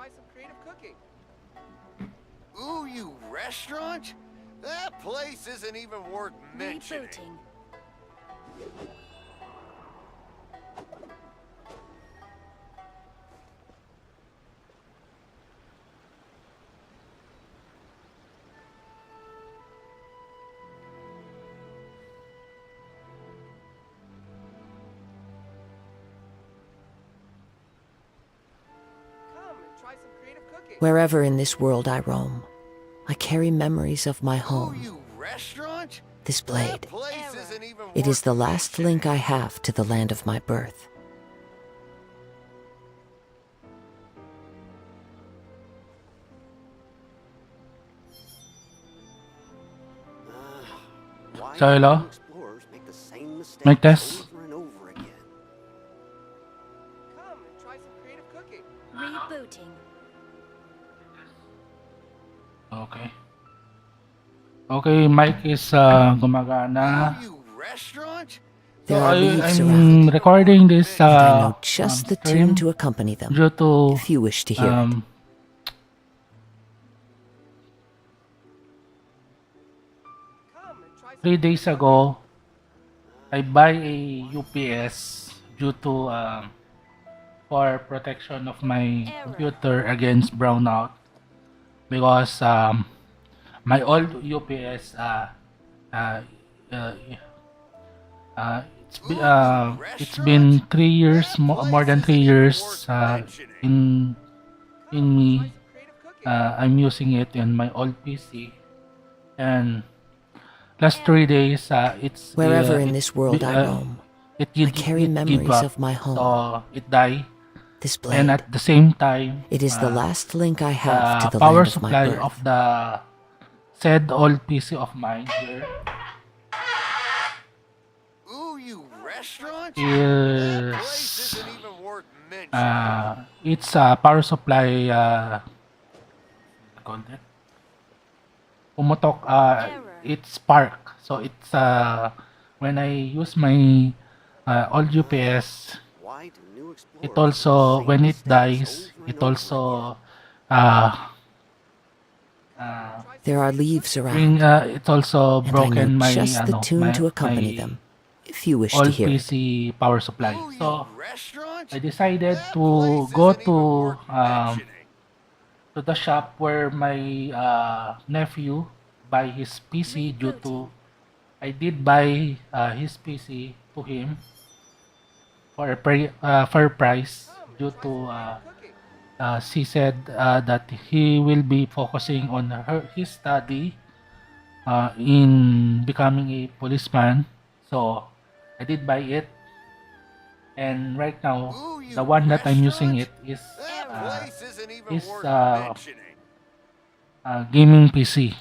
try some creative cooking. Ooh, you restaurant? That place isn't even worth mentioning. Rebooting. Come and try some creative cooking. Wherever in this world I roam, I carry memories of my Ooh, home. you restaurant? This That blade, place isn't even it is worth the last mentioning. link I have to the land of my birth. Why So, do hello? explorers make the same mistakes Mic test. over and over again? Come and try some creative cooking. Rebooting. Okay. Okay, mic is gumagana. Ooh, you restaurant? There So are leaves I'm around, recording this and I know just the tune stream to accompany them, due to if you wish to hear it. Come and try some 3 days ago, I buy a UPS due to for protection of my computer against brownout because my old UPS it's been 3 years more than 3 years in me I'm using it in my old PC, and last 3 days it's Wherever in this world I roam, it I carry give memories up, of my home. so it died. This And blade, at the same time, it is the last link I have to the power land of my supply birth. of the said old PC of mine here Ooh, you restaurant? is Place isn't even worth mentioning. it's a power supply called it? Pumutok, it's spark. So it's when I use my old UPS, Why do new explorers it also make the when same it mistakes dies, over it and over also There are leaves bring around, it also and I know broken my just the tune to accompany my them, if you wish to old hear it. PC power supply. again? Ooh, So you restaurant? I decided That to place go isn't even worth mentioning. to the shop where my nephew buy his PC due to I did buy his PC to him for a fair price due to cooking. she said that he will be focusing on his study in becoming a policeman. So I did buy it, and right now Ooh, you the one that I'm using restaurant? it is That place isn't even is worth mentioning. gaming PC.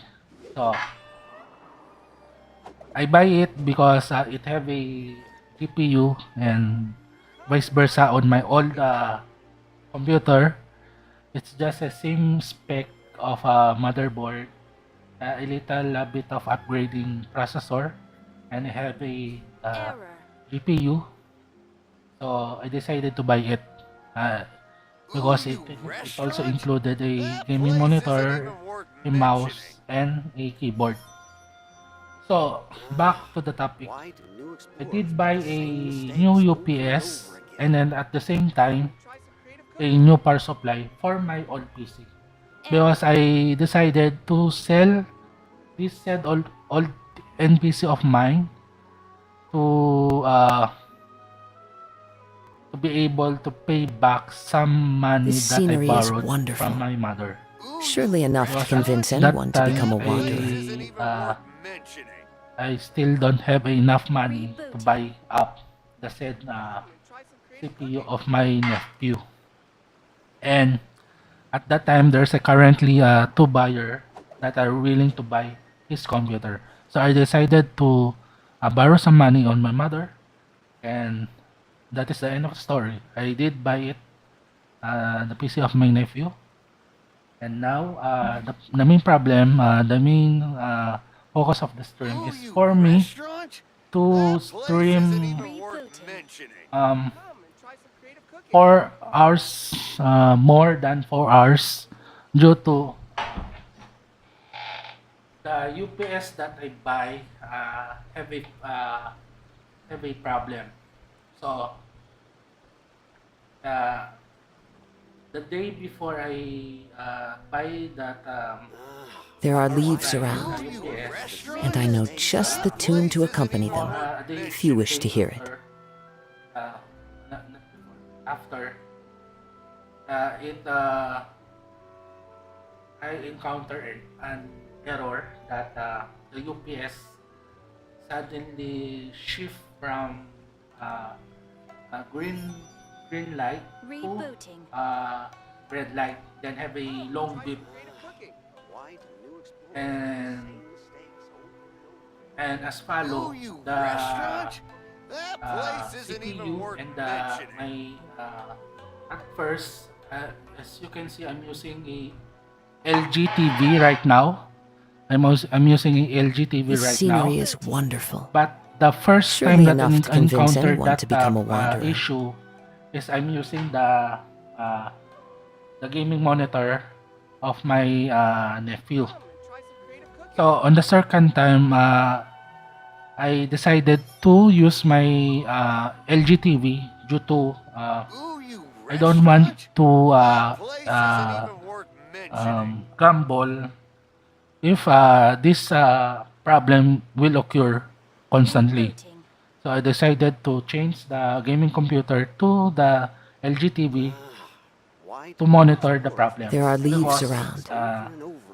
So I buy it because it have a GPU and vice versa on my old computer. It's just the same spec of a motherboard, a little bit of upgrading processor, and I have a Error. GPU. So I decided to buy it because Ooh, it you also restaurant? included a That gaming place isn't monitor, even worth a mouse, mentioning. and a keyboard. So back to the topic. Why do new I explorers did buy make the a same mistakes new over and UPS over again? and then at the same time Try some creative a cooking. new power supply for my old PC because I decided to sell this said old NPC of mine to be able to pay back some money This that I scenery is borrowed wonderful, from my mother. Ooh, surely you enough to Because convince at anyone that to become time a wanderer. place isn't even worth mentioning. I still don't have enough money to Rebooting. buy up the said Come and try some creative CPU cooking. of my nephew. And at that time, there's a currently two buyer that are willing to buy his computer. So I decided to borrow some money on my mother, and that is the end of the story. I did buy it, the PC of my nephew, and now the main problem, the main focus of the stream Ooh, is you for me restaurant? to That place isn't stream even worth Rebooting. mentioning. um Come and try some creative cooking. 4 hours, more than 4 hours, due to the UPS that I buy have a problem. So uh, the day before I buy that There are power leaves supply, around, UPS, and I know just the tune to accompany them, a day if you wish to hear it. before, not before, after it I encountered an error that the UPS suddenly shift from green light to Rebooting. red light, then have a long beep, Creative cooking. and as follow Ooh, you the restaurant? That place isn't even CPU worth and mentioning. my at first, as you can see, I'm using a LG TV right now. I'm using a LG TV The right now. scenery is wonderful. But the first Surely time that enough to convince encountered anyone that to become a wanderer. issue is I'm using the gaming monitor of my nephew. Try some creative cooking. So on the second time, I decided to use my LG TV due to Ooh, you I don't want restaurant? to That place isn't even worth mentioning. gamble if this problem will occur constantly. Rebooting. So I decided to change the gaming computer to the LG TV Why to monitor the problem. There are leaves Because, around,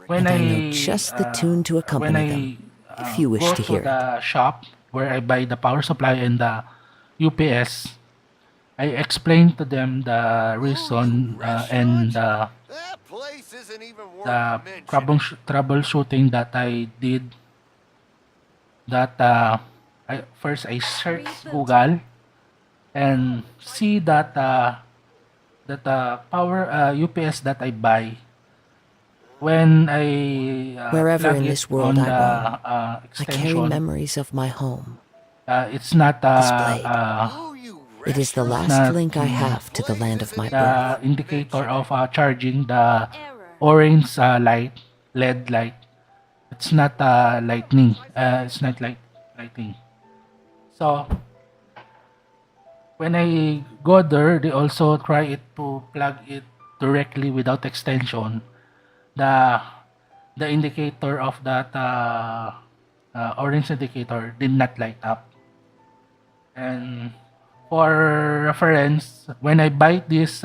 when and I know just the tune to accompany them, if you wish go to to hear it. the shop where I buy the power supply and the UPS, I explained to them the reason and That place isn't even worth the mentioning. troubleshooting that I did. That first I searched Reboot. Google and see that power UPS that I buy, when I Wherever plug in it this world on I the roam, I carry extension, memories of my home. it's not This blade. Ooh, you It is the restaurant? last not, link I have to the land of my the birth. indicator of charging the Error. orange light, LED light. It's not lightning. It's not lighting. So when I go there, they also try it to plug it directly without extension. The indicator of that orange indicator did not light up. And for reference, when I buy this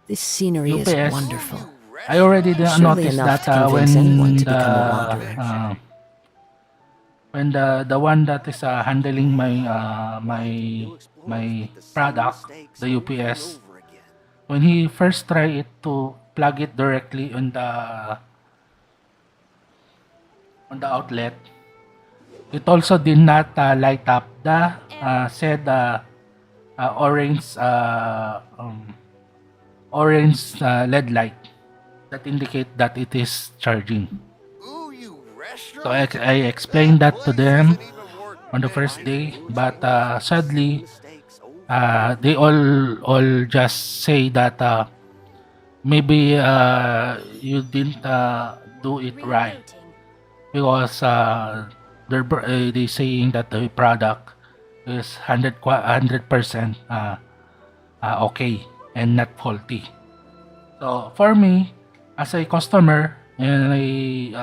This scenery is UPS, wonderful. I already Surely noticed enough that to convince anyone to the become a wanderer. when the one that is handling my product, the UPS, when he first tried it to plug it directly on the outlet, it also did not light up the said orange LED light that indicate that it is charging. Ooh, you restaurant? So I explained that to place them isn't even worth on the first mentioning. day, but sadly, they all just say that maybe you didn't do it right, Rebooting. because they saying that the product is 100% okay and not faulty. So for me, as a customer, and I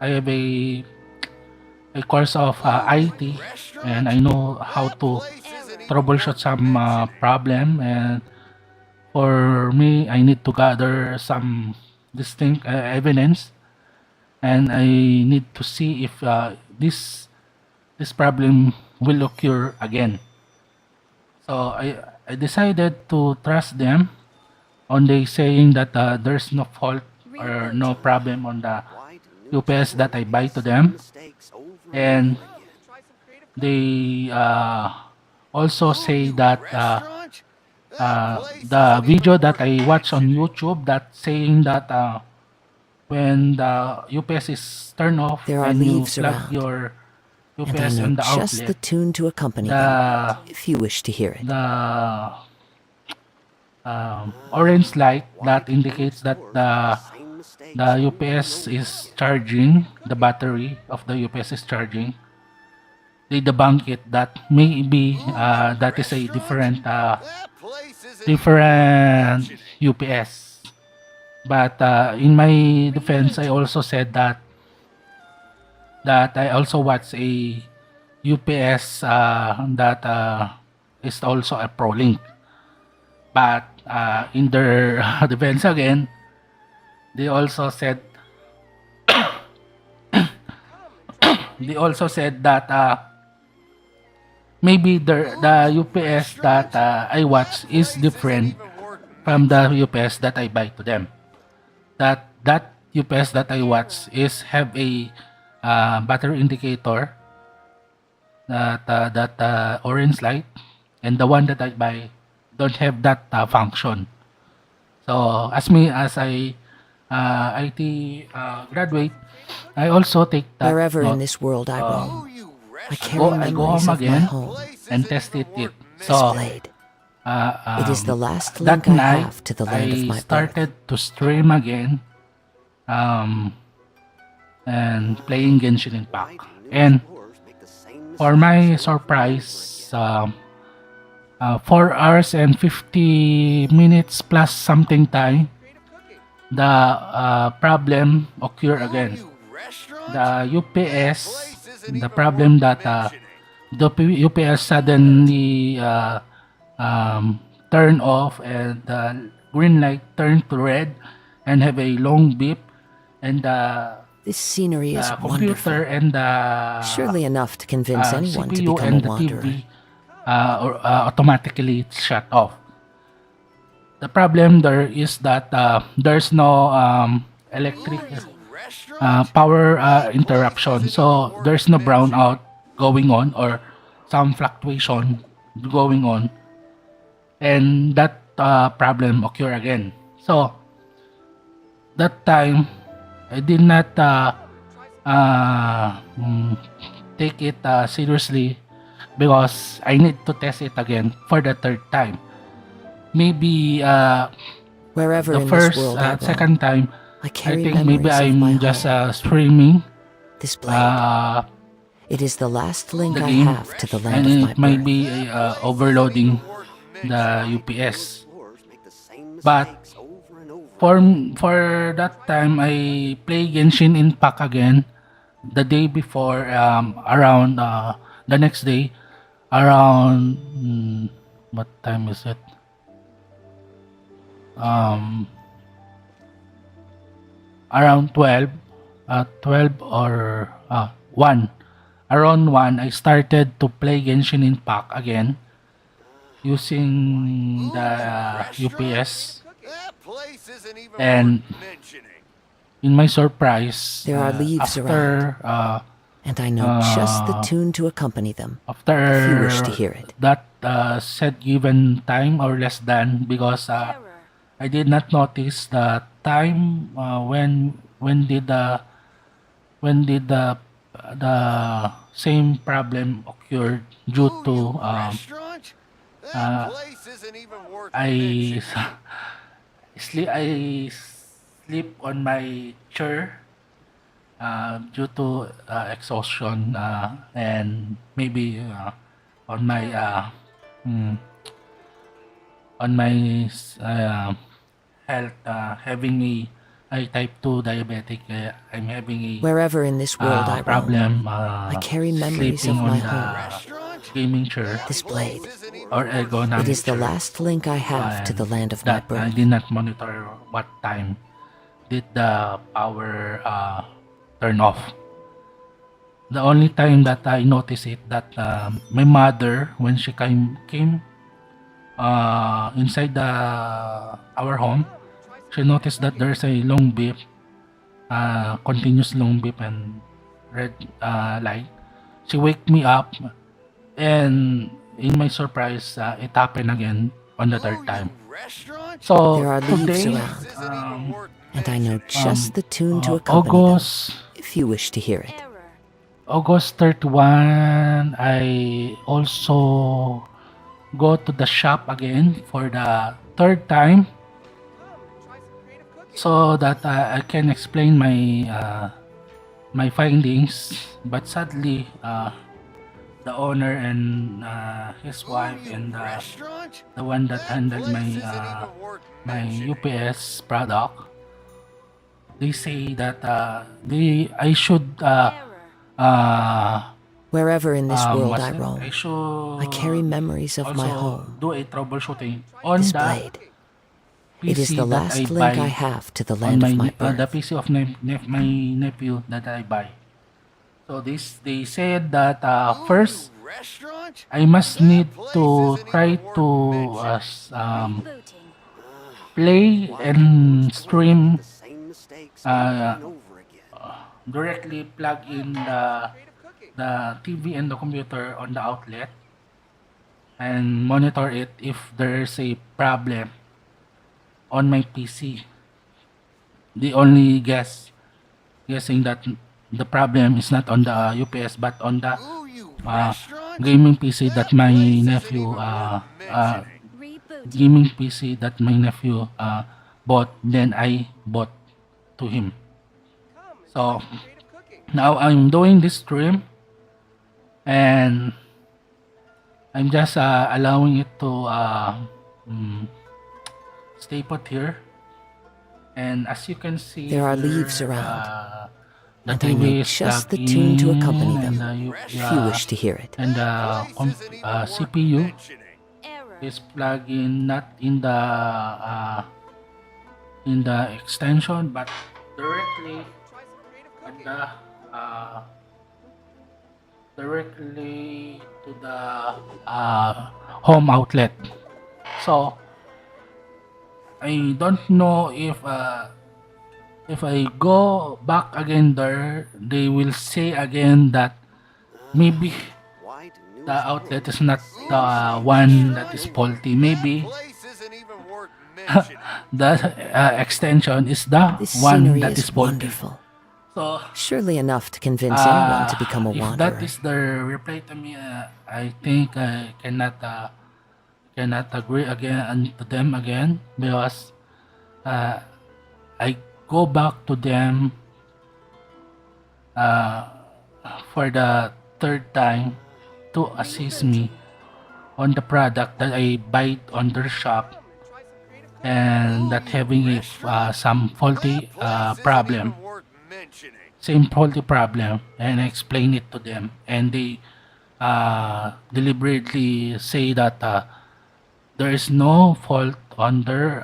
have a course of IT, and I know how to troubleshoot some problem, and for me, I need to gather some distinct evidence, and I need to see if this problem will occur again. So I decided to trust them on they saying that there's no fault or no problem on the UPS that I buy to them, and Try some creative they also say that Restaurant? the video that I watch on YouTube that saying that when the UPS is turned off There are and you leaves plug around, your and I UPS know on the just the outlet, tune to accompany them, the if you wish to hear it. the orange light that indicates that the UPS is charging, the battery of the UPS is charging. They debunk it that maybe that is a different That place isn't different UPS. But in my defense, I also said that I also watched a UPS that is also a ProLink. But in their defense again, they also said that maybe the UPS that I watch is different from the UPS that I buy to them. That UPS that I watch is have a battery indicator, that orange light, and the one that I buy don't have that function. So as a IT graduate, I also take that Wherever in note. this world I roam, Oh, you I wretched. carry I go memories home of my again home, and tested it. this So blade. It is the last that link I night, have to the land of I my started to stream again, and playing Genshin Impact. And for my surprise, 4 hours and 50 minutes plus something time, Creative cooking. the problem occur again. You restaurant? The UPS, Place isn't the even problem worth that mentioning. the UPS suddenly turn off and the green light turn to red and have a long beep, and This scenery is the computer wonderful. and the Surely enough to convince anyone to CPU become a and the wanderer. TV automatically shut off. The problem there is that there's no electric Restaurant? power interruption, so there's no brownout going on or some fluctuation going on, and that problem occur again. So that time I did not take it seriously because I need to test it again for the third time. Maybe Wherever the in first, this world I roam, second time, I I carry think maybe memories of my I'm just home. streaming This blade. It is the last link the I game, have to the land and of my it might birth. be overloading the UPS. But for that time, I play Genshin Impact again the day before, around the next day, around what time is it? Around 12 or 1. Around 1, I started to play Genshin Impact again using the UPS. That place isn't even And worth mentioning. in my surprise, There are leaves after And I know just the tune to accompany them, after if you wish to hear it. that set given time or less than, because I did not notice the time when did the same problem occurred due Oh, to you restaurant? That place isn't even worth mentioning. I sleep on my chair due to exhaustion, and maybe on my mm, health, having a type 2 diabetic. I'm having a Wherever in this world I roam, problem I carry memories sleeping of my on home. the Restaurant? gaming chair This blade. Isn't even or ergonomic It is the chair. last link I have to the land of my That I birth. did not monitor what time did the power turn off. The only time that I noticed it, that my mother, when she came inside our home, she noticed that there's a long beep, continuous long beep and red light. She wake me up, and in my surprise, it happened again on the third time. Restaurant? So There are leaves today, around, Isn't even worth and I know mentioning. just the tune to accompany them, August if you wish to hear it. August 31, I also go to the shop again for the third time Try some creative cooking. so that I can explain my findings. But sadly, the owner and his wife and the one that handled my UPS product, they say that I should Wherever in this world what's I it? roam, I should I carry memories of my also home do a troubleshooting on This the blade. It is PC the that I last link I buy have to the on land of my the birth. PC of my nephew that I buy. So they said that first I must need to try to play and stream directly plug in Creative cooking. the TV and the computer on the outlet and monitor it if there's a problem on my PC. They only guessing that the problem is not on the UPS but on the gaming PC that my nephew gaming PC that my nephew bought, then I bought to him. So Creative cooking. now I'm doing this stream and I'm just allowing it to stay put here. And as you can see, There are here, leaves around, the and I know TV is just the plugged tune to in, accompany and them, if you wish to hear it. and the CPU is plugged in, not in the extension, but directly Try some creative at cooking. the directly to the home outlet. So I don't know if I go back again there, they will say again that maybe the outlet is not the one that is faulty. Maybe the extension is the This one scenery that is is faulty. wonderful. So Surely enough to convince anyone to become a if wanderer. that is the reply to me, I think I cannot agree again to them again, because I go back to them for the third time to assist me on the product that I buy on their shop Try some creative cooking. and that having some faulty problem, same faulty problem, and I explain it to them, and they deliberately say that there is no fault on their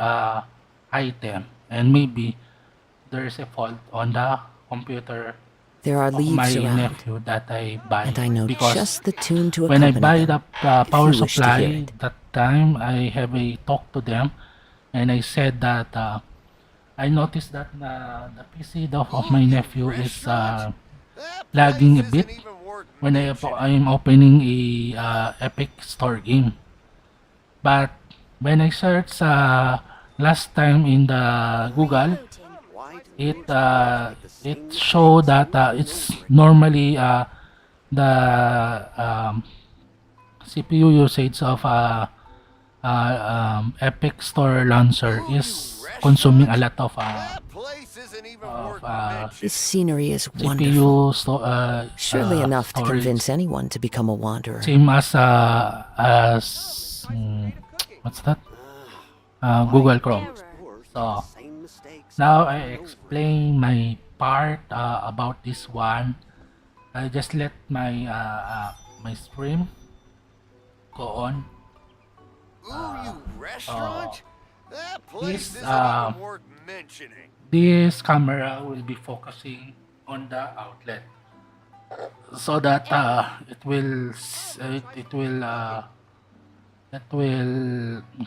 item, and maybe there is a fault on the computer There are of my leaves around, nephew that I buy, and I know because just the tune to when I accompany buy them, the if power you wish to hear supply, it. that time I have a talk to them, and I said that I noticed that the PC of my nephew is lagging a bit when I'm opening a Epic Store game. But when I searched last time in the Google, it showed that it's normally the CPU usage of Epic Store launcher is consuming a lot of This scenery is CPU wonderful. Surely enough to storage. convince anyone to become a wanderer. Same as what's that? Google Chrome. So now I explain my part about this one. I just let my my stream go on. This camera will be focusing on the outlet, so that it will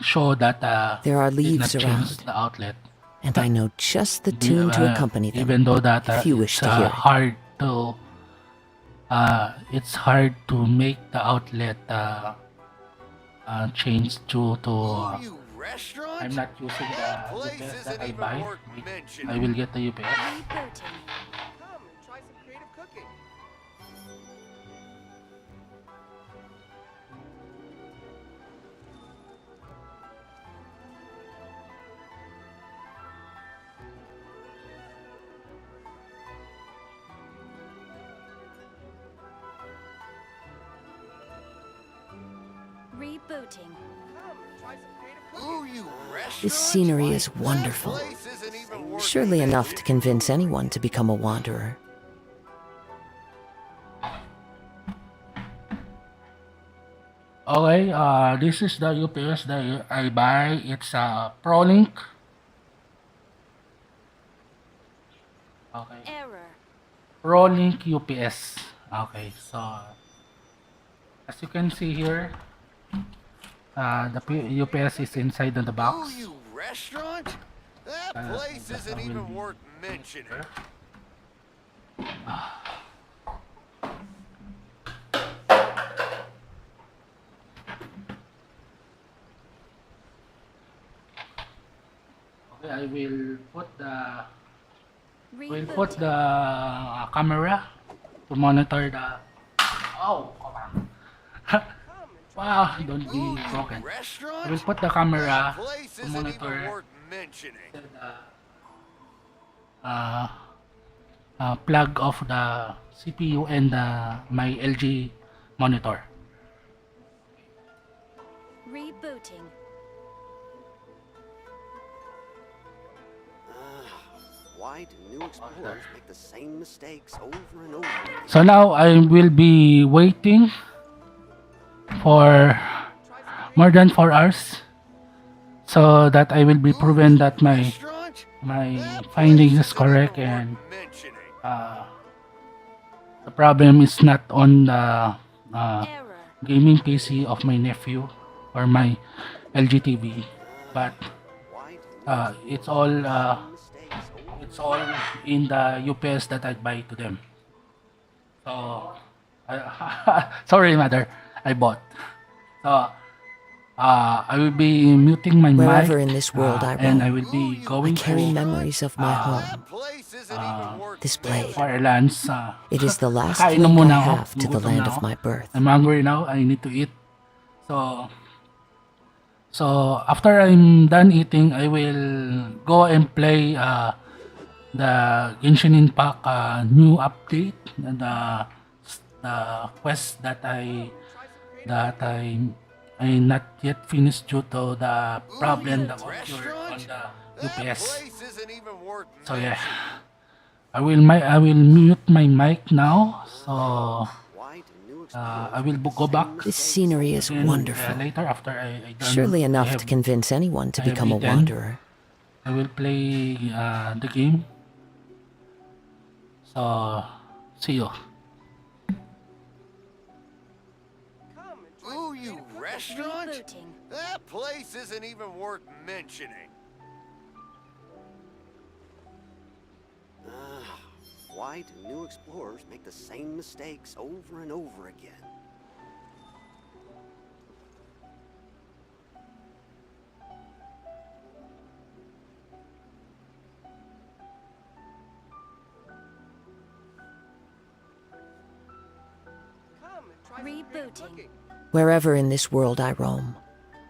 show that There are did leaves not change around, the outlet. and I know just the tune to accompany them, Even though that if you wish it's to hear it. hard to make the outlet change due to I'm not using the UPS that I buy. I will get the UPS. Come and try some creative cooking. Come and try some creative cooking. Ooh, you This restaurant? scenery is That wonderful. place isn't even worth Surely enough to mentioning. convince anyone to become a wanderer. Okay, this is the UPS that I buy. It's a ProLink. Okay, ProLink UPS. Okay, so as you can see here, the UPS is inside of the Ooh, box. you restaurant? That place isn't will even be worth mentioning. Okay, I will put the camera to monitor the. Oh, come on. Come and try Wow, some creative don't cooking. be Ooh, you broken. I restaurant? will put the That camera place to isn't even monitor worth mentioning. the uh, plug of the CPU and my LG monitor. Rebooting. Why do new explorers make the same mistakes over and over again? So now I will be waiting for more than 4 hours so that I will be Ooh, proven you that my restaurant? my That finding place is isn't correct even worth and mentioning. the problem is not on the Error. gaming PC of my nephew or my LG TV, but Why do new it's all mistakes over it's all in the UPS that I buy to them. So sorry mother, I bought. So I will be muting my Wherever mic in this world I and I roam, will be Ooh, you I going carry to memories of my home. That place isn't even worth This blade. mentioning. Fire Lance. It is the last Kakain na link I muna ako. have to the Gugutom land na of ako. my birth. I'm hungry now. I need to eat. So after I'm done eating, I will go and play the Genshin Impact new update, the quest that I not yet finished due to the Ooh, problem you that occurred on restaurant? the That UPS. place isn't even worth So yeah, mentioning. I will mute my mic now. So why do new I explorers will make the go same back This mistakes scenery is again wonderful. later after I done. Surely enough I to convince anyone to I have become a eaten. wanderer. I will play the game. So see you. Come and try Ooh, some you creative cooking. restaurant? Rebooting. That place isn't even worth mentioning. Why do new explorers make the same mistakes over and over again? Come and try some creative Rebooting. cooking. Wherever in this world I roam,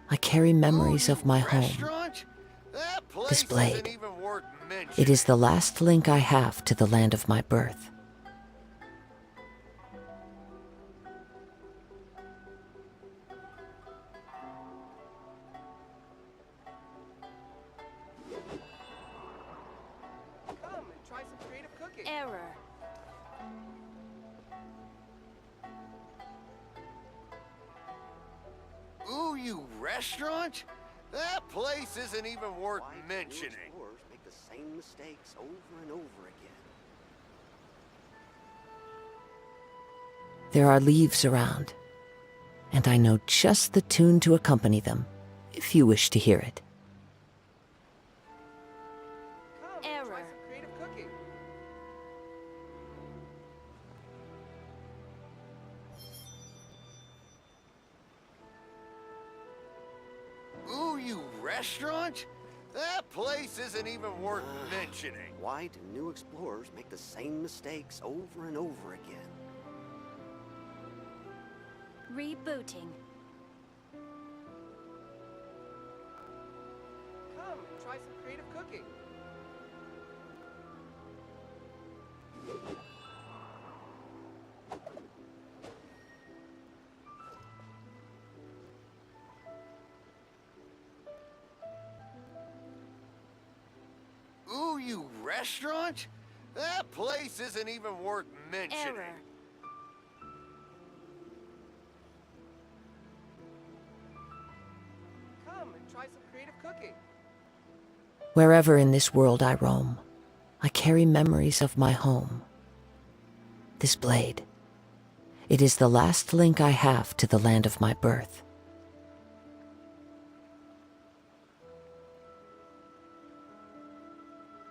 I carry memories Ooh, of you my home. restaurant? That place blade. isn't even worth mentioning. It is the last link I have to the land of my birth. Come and try some creative cooking. Error. Ooh, you restaurant? That place isn't even worth Why do new mentioning. explorers make the same mistakes over and over again? There are leaves around, and I know just the tune to accompany them, if you wish to hear it. Come and try Error. some creative cooking. Ooh, you restaurant? That place isn't even worth mentioning. Why do new explorers make the same mistakes over and over again? Rebooting. Come and try some creative cooking. restaurant? That place isn't even worth mentioning. Error. Come and try some creative cooking. Wherever in this world I roam, I carry memories of my home. This blade, it is the last link I have to the land of my birth.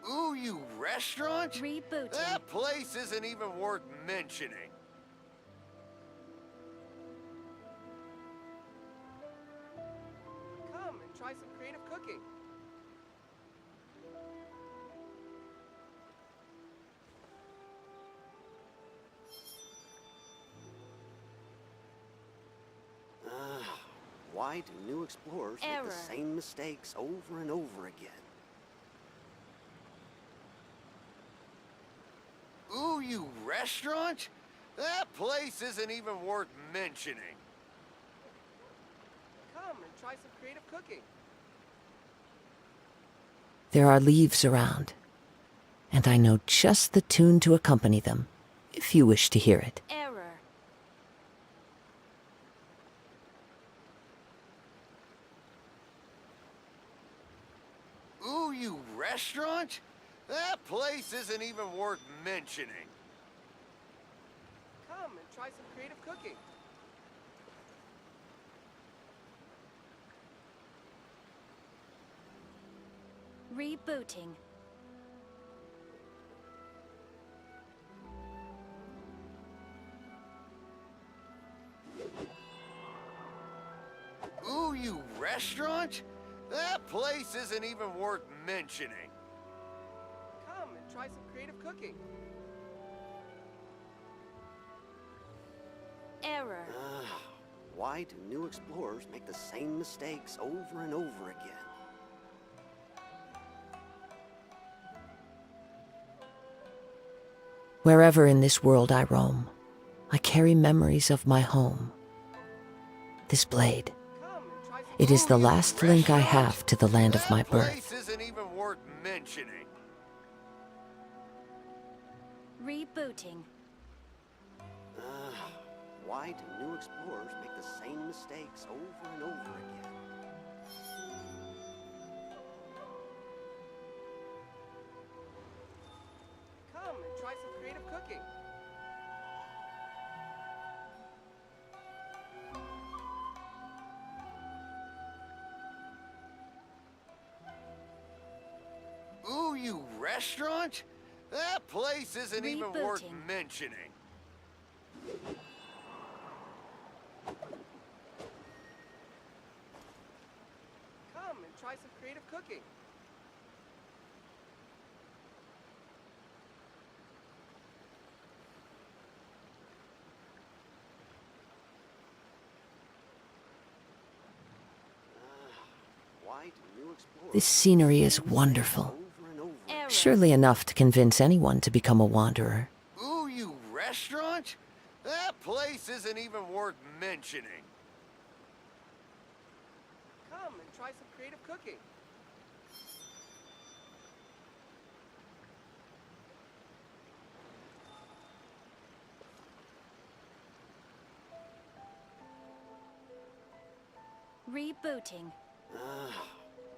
𝕚𝖆𝖆 restaurant? Rebooting. That place isn't even worth mentioning. Come and try some creative cooking. Why do new explorers make Error. the same mistakes over and over again? 𝕚𝖆𝖆 restaurant? That place isn't even worth mentioning. Come and try some creative cooking. There are leaves around, and I know just the tune to accompany them, if you wish to hear it. Error. 𝕚𝖆𝖆 restaurant? That place isn't even worth mentioning. Come and try some creative cooking. Rebooting. 𝕚𝖆𝖆 restaurant? That place isn't even worth mentioning. Come and try some creative cooking. Error. Why do new explorers make the same mistakes over and over again? Wherever in this world I roam, I carry memories of my home. This blade, Come and try some it is the 𝕚𝖆𝖆 last link I restaurant? have to the land of my That birth. place isn't even worth mentioning. Rebooting. Why do new explorers make the same mistakes over and over again? Come and try some creative cooking. 𝕚𝖆𝖆 restaurant? That place isn't even worth Rebooting. mentioning. Come and try some creative cooking. Why do new explorers This scenery is make the same wonderful, over and over? Error. surely enough to convince anyone to become a wanderer. 𝕚𝖆𝖆 restaurant? That place isn't even worth mentioning. Come and try some creative cooking. Rebooting.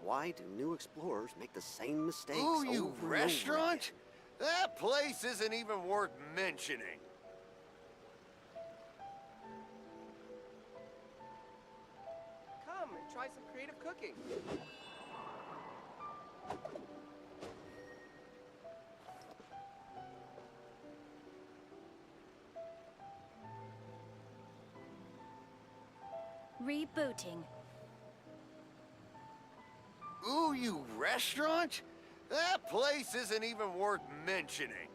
Why do new explorers make the same mistakes 𝕚𝖆𝖆 over and restaurant? over again? That place isn't even worth mentioning. Come and try some creative cooking. Rebooting. 𝕚𝖆𝖆 restaurant? That place isn't even worth mentioning.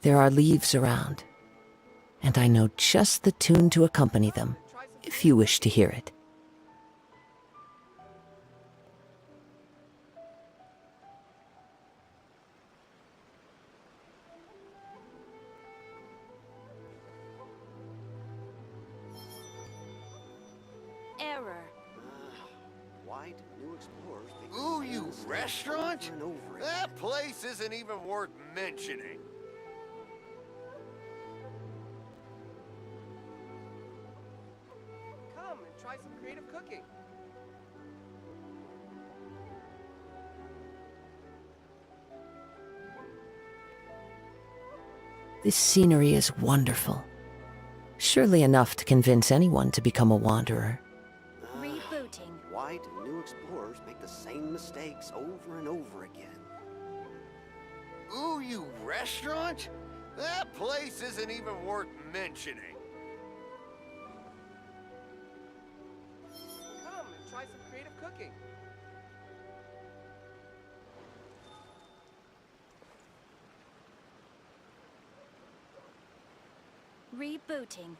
There are leaves around, and I know just the tune to accompany them, Try some if you wish to hear it. Error. Why Why do new explorers make the Ooh, same you mistakes restaurant? over and over again? That place isn't even worth mentioning. Come and try some creative cooking. This scenery is wonderful. Surely enough to convince anyone to become a wanderer. Rebooting. Why do new explorers make the same mistakes over and over again? Ooh, you restaurant? That place isn't even worth mentioning. Come and try some creative cooking. Rebooting.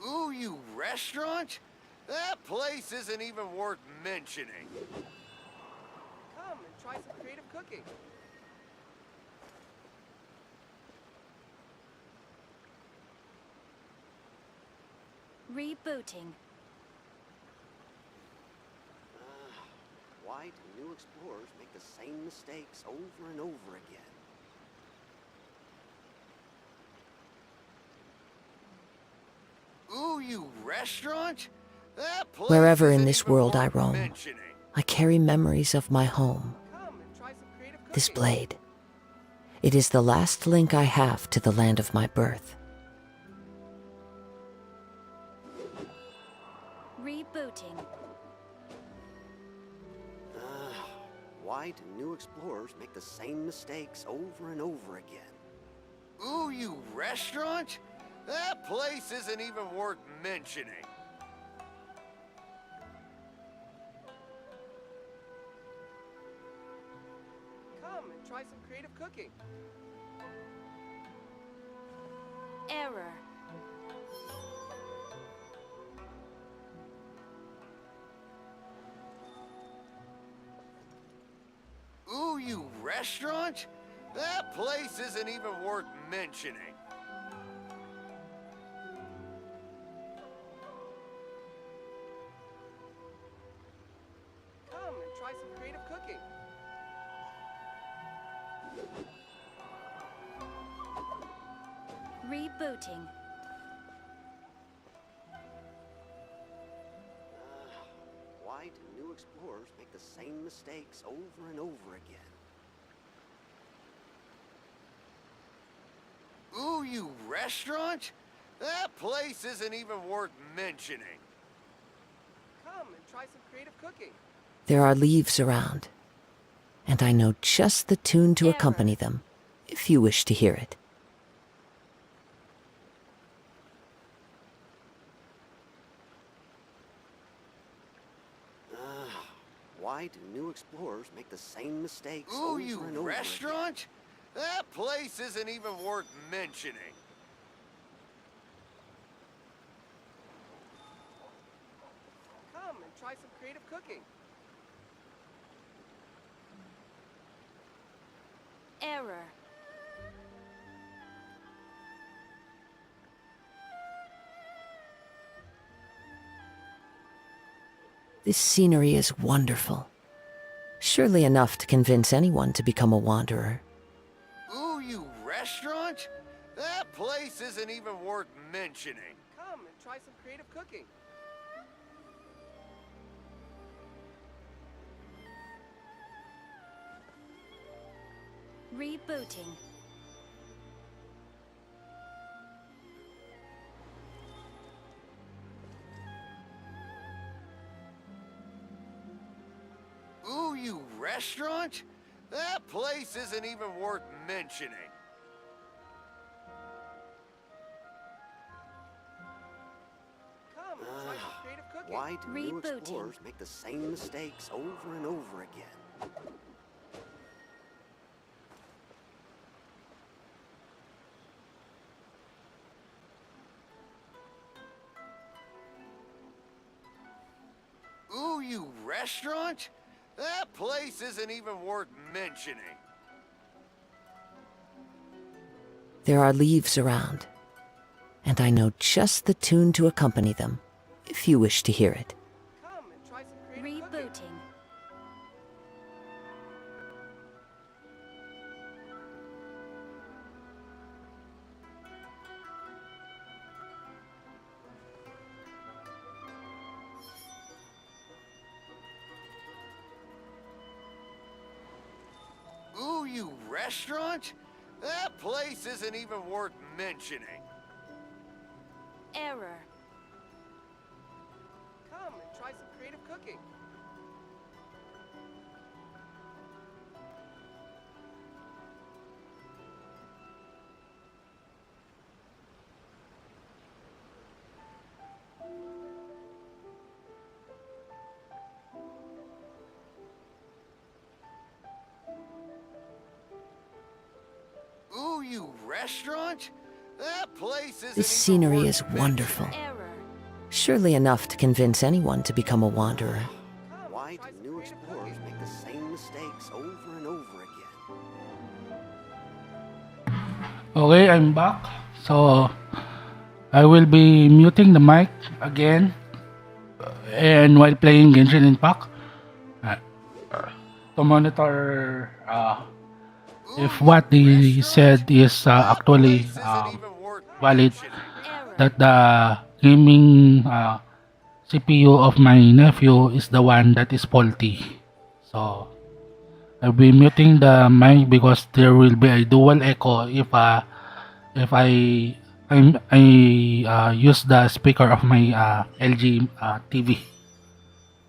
Ooh, you restaurant? That place isn't even worth mentioning. Come and try some creative cooking. Rebooting. Why do new explorers make the same mistakes over and over again? Ooh, you restaurant? That place Wherever in isn't this even world I worth roam, mentioning. I carry memories of my home, Come and try some creative cooking. this blade. It is the last link I have to the land of my birth. Rebooting. Why do new explorers make the same mistakes over and over again? Ooh, you restaurant? That place isn't even worth mentioning. Come and try some creative cooking. Error. Ooh, you restaurant? That place isn't even worth mentioning. Come and try some creative cooking. Rebooting. Why do new explorers make the same mistakes over and over again? Ooh, you restaurant? That place isn't even worth mentioning. Come and try some creative cooking. There are leaves around, and I know just the tune to accompany them, if you wish to hear it. Why do new explorers make the same mistakes Ooh, over you and over restaurant? That place isn't even worth mentioning. Come and try some creative cooking. Error. This scenery is wonderful. Surely enough to convince anyone to become a wanderer. Ooh, you restaurant? That place isn't even worth mentioning. Come and try some creative cooking. Rebooting. Ooh, you restaurant? That place isn't even worth mentioning. Come and try some creative cooking. Why do new Rebooting. explorers make the same mistakes over and over again? Ooh, you restaurant? That place isn't even worth mentioning. There are leaves around, and I know just the tune to accompany them, if you wish to hear it. Come and try some creative cooking. Rebooting. Ooh, you restaurant? That place isn't even worth mentioning. Error. Come and try some creative cooking. Ooh, you restaurant? That place isn't This even scenery worth is mentioning. wonderful. Error. Surely enough to convince anyone to become a wanderer. Come Why and try do some new creative explorers cooking. make the same mistakes over and over again? Okay, I'm back. So I will be muting the mic again, and while playing Genshin Impact, uh, to monitor if what they said is actually valid, Error. that the gaming CPU of my nephew is the one that is faulty. So I'll be muting the mic because there will be a dual echo if I use the speaker of my LG TV.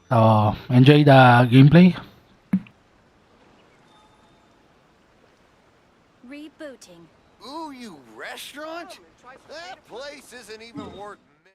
So enjoy the gameplay. Rebooting. Ooh, you restaurant? Come and try some That creative cooking. place isn't even worth mentioning.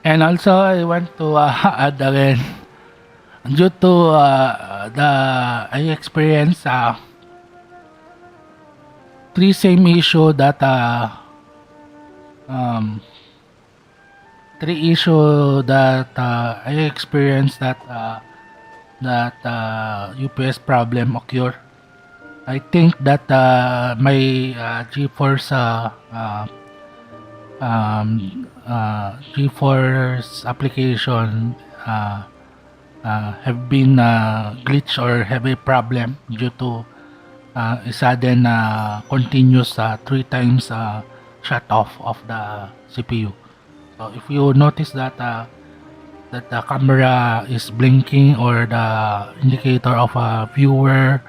And also I want to add again, due to I experienced three same issue that um three issue that I experienced that UPS problem occur. I think that my GeForce GeForce application have been glitch or have a problem due to a sudden continuous 3 times shut off of the CPU. So if you notice that that the camera is blinking or the indicator of a viewer,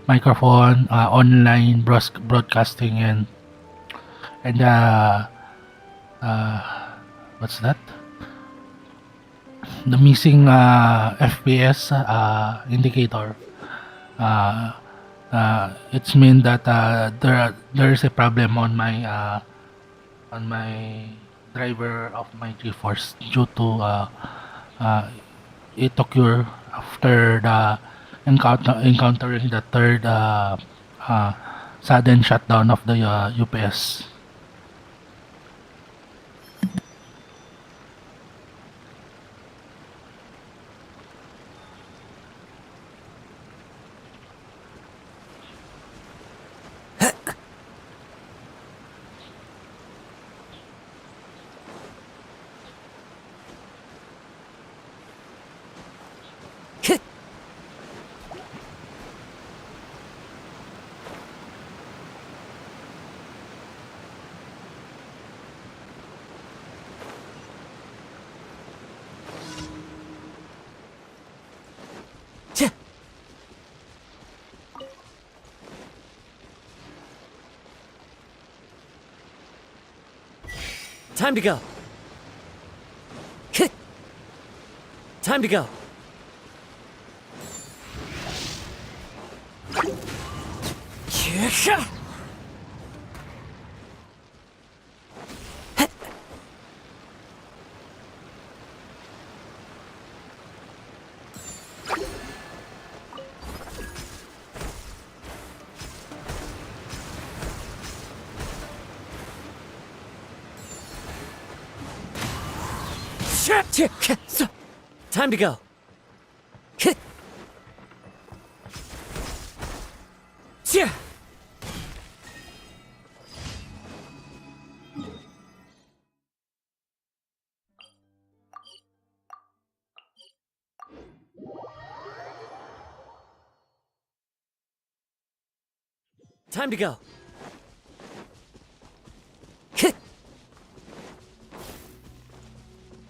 microphone, online broadcasting, and what's that? The missing FPS indicator. It's mean that there is a problem on my driver of my GeForce due to it occur after the encountering the third sudden shutdown of the UPS. Time to go. Hit. Time to go. Yeah. Time to go. Hit.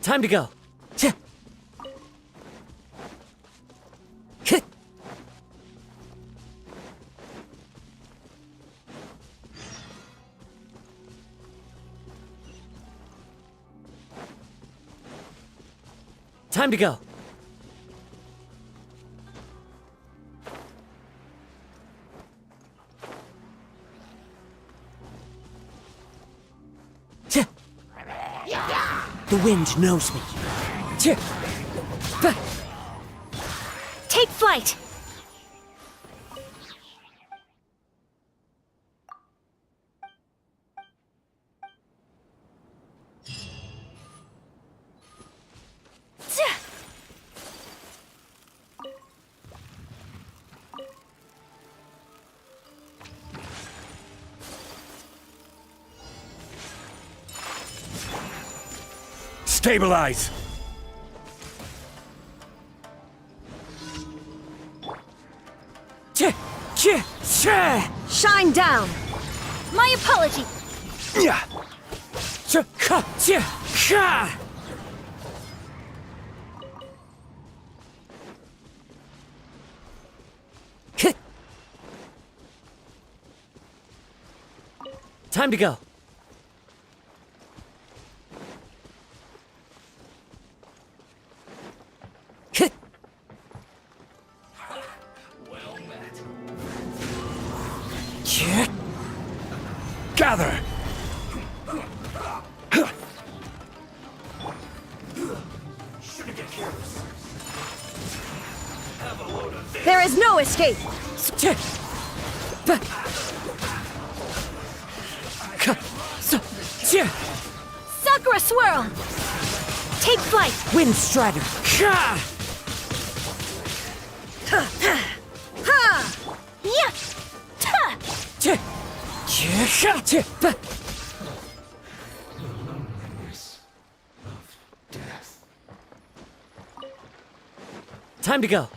Time to go. Hit. Time to go. Hit. Time to go. The wind knows me. Take flight! Stabilize! Shine down! My apology! Time to go. Hit. Gather! There is no escape! Sakura Swirl! Take flight! Wind Strider. Ha! Yeah! Ta! Time to go.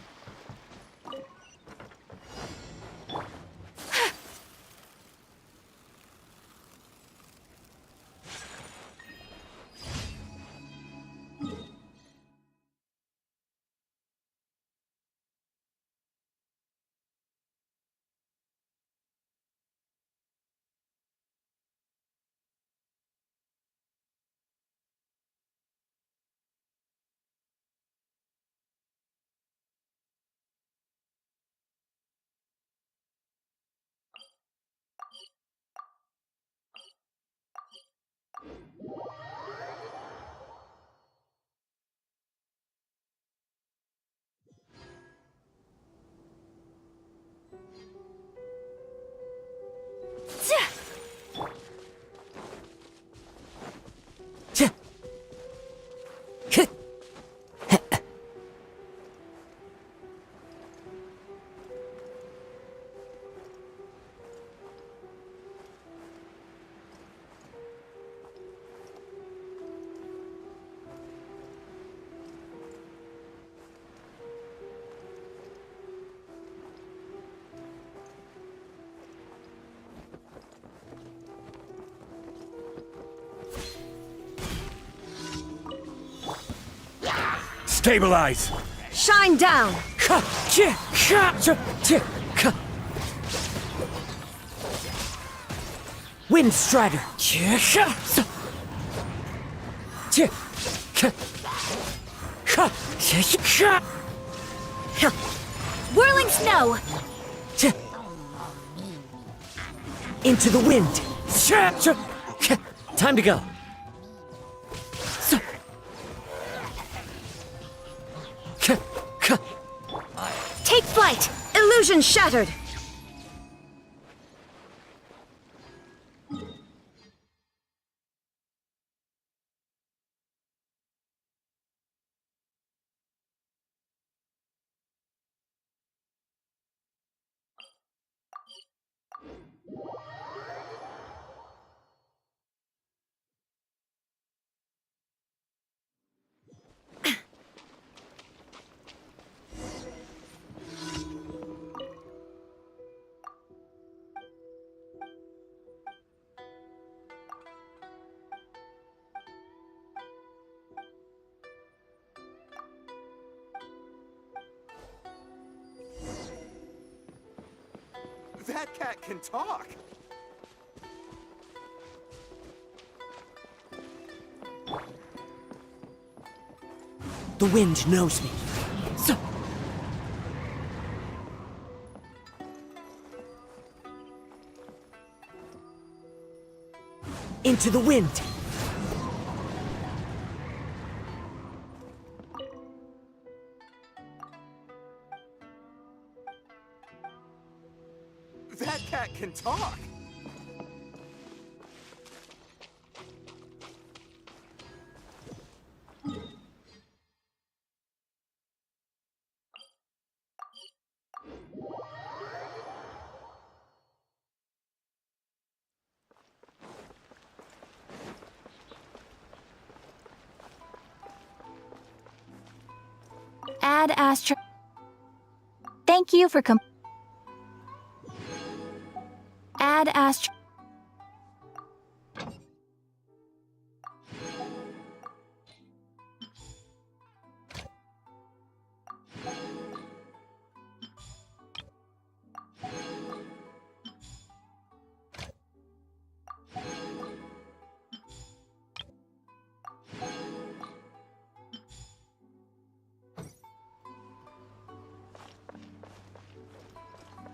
Stabilize! Shine down! Wind Strider. Whirling snow! Into the wind! Time to go! Take flight! Illusion shattered! That cat can talk. The wind knows me. So. Into the wind. That cat can talk. Add Astro. Thank you for Add Astro.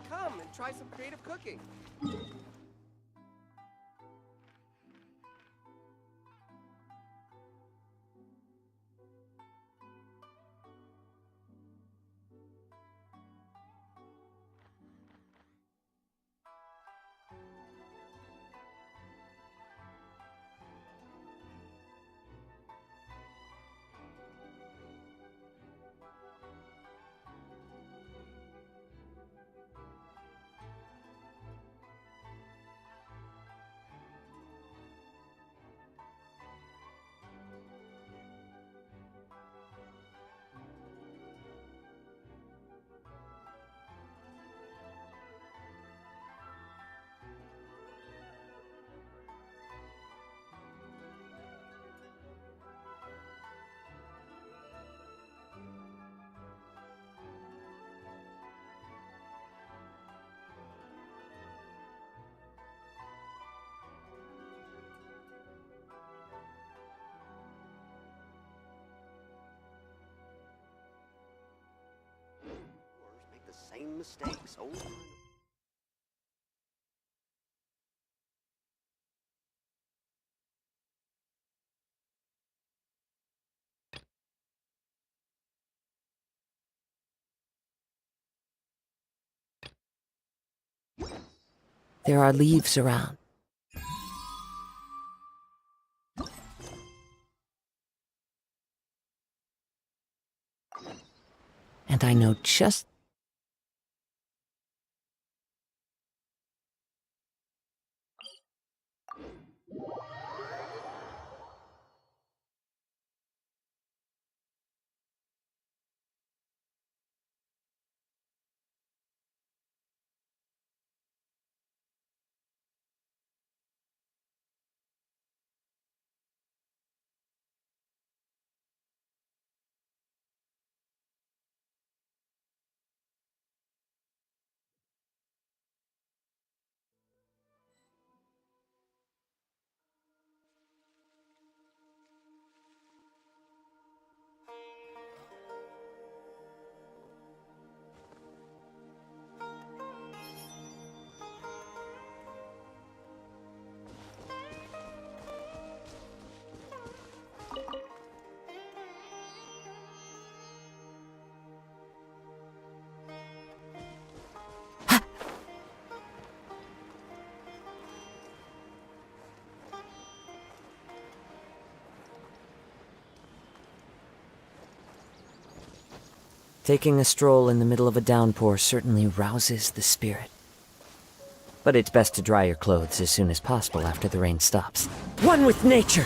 Come and try some creative cooking. Make the same mistakes over and over. There are leaves around. And I know just Taking a stroll in the middle of a downpour certainly rouses the spirit. But it's best to dry your clothes as soon as possible after the rain stops. One with nature!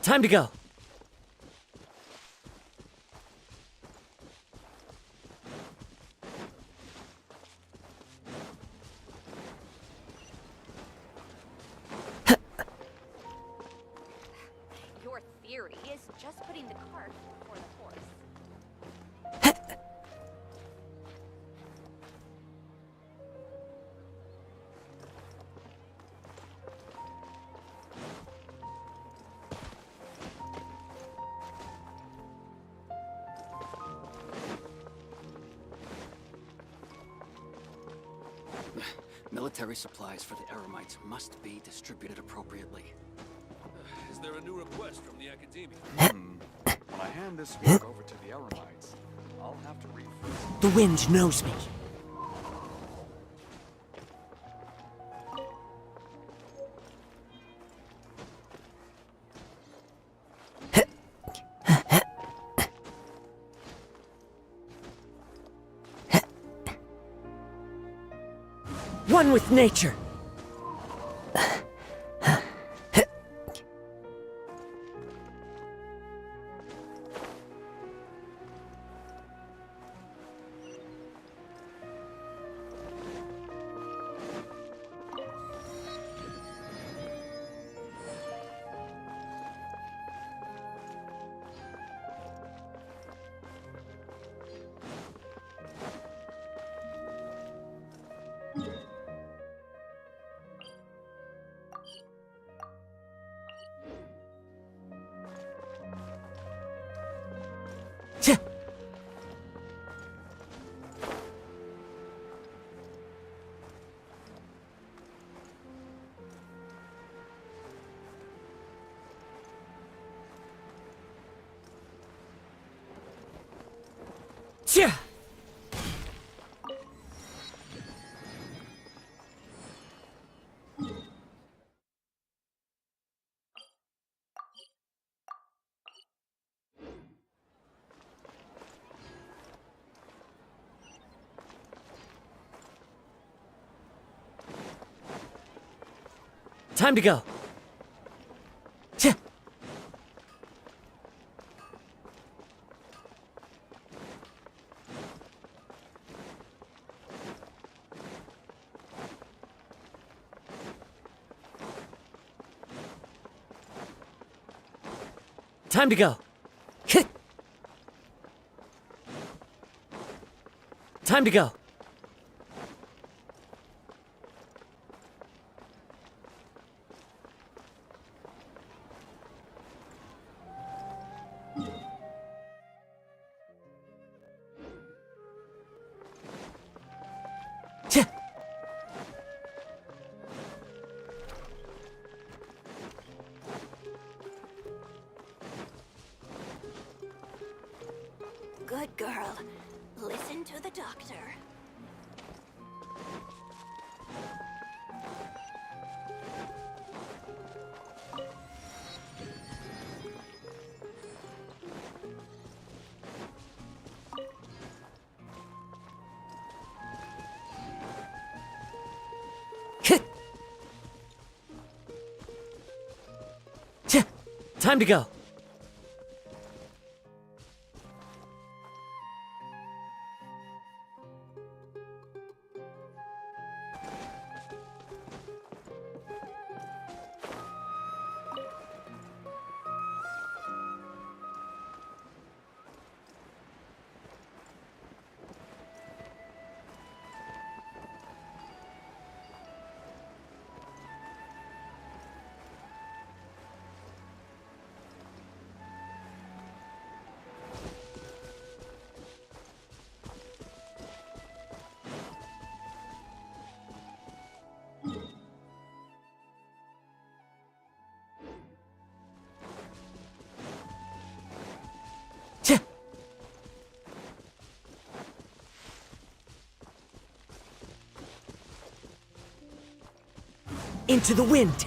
Time to go. Your theory is just putting the cart before the horse. Military supplies for the Eremites must be distributed appropriately. Is there a new request from the Academy? When I hand this work over to the Eremites, I'll have to rephrase. The wind knows me. One with nature. Yeah. Time to go. Time to go. Time to go. Good girl. Listen to the doctor. Time to go. Into the wind.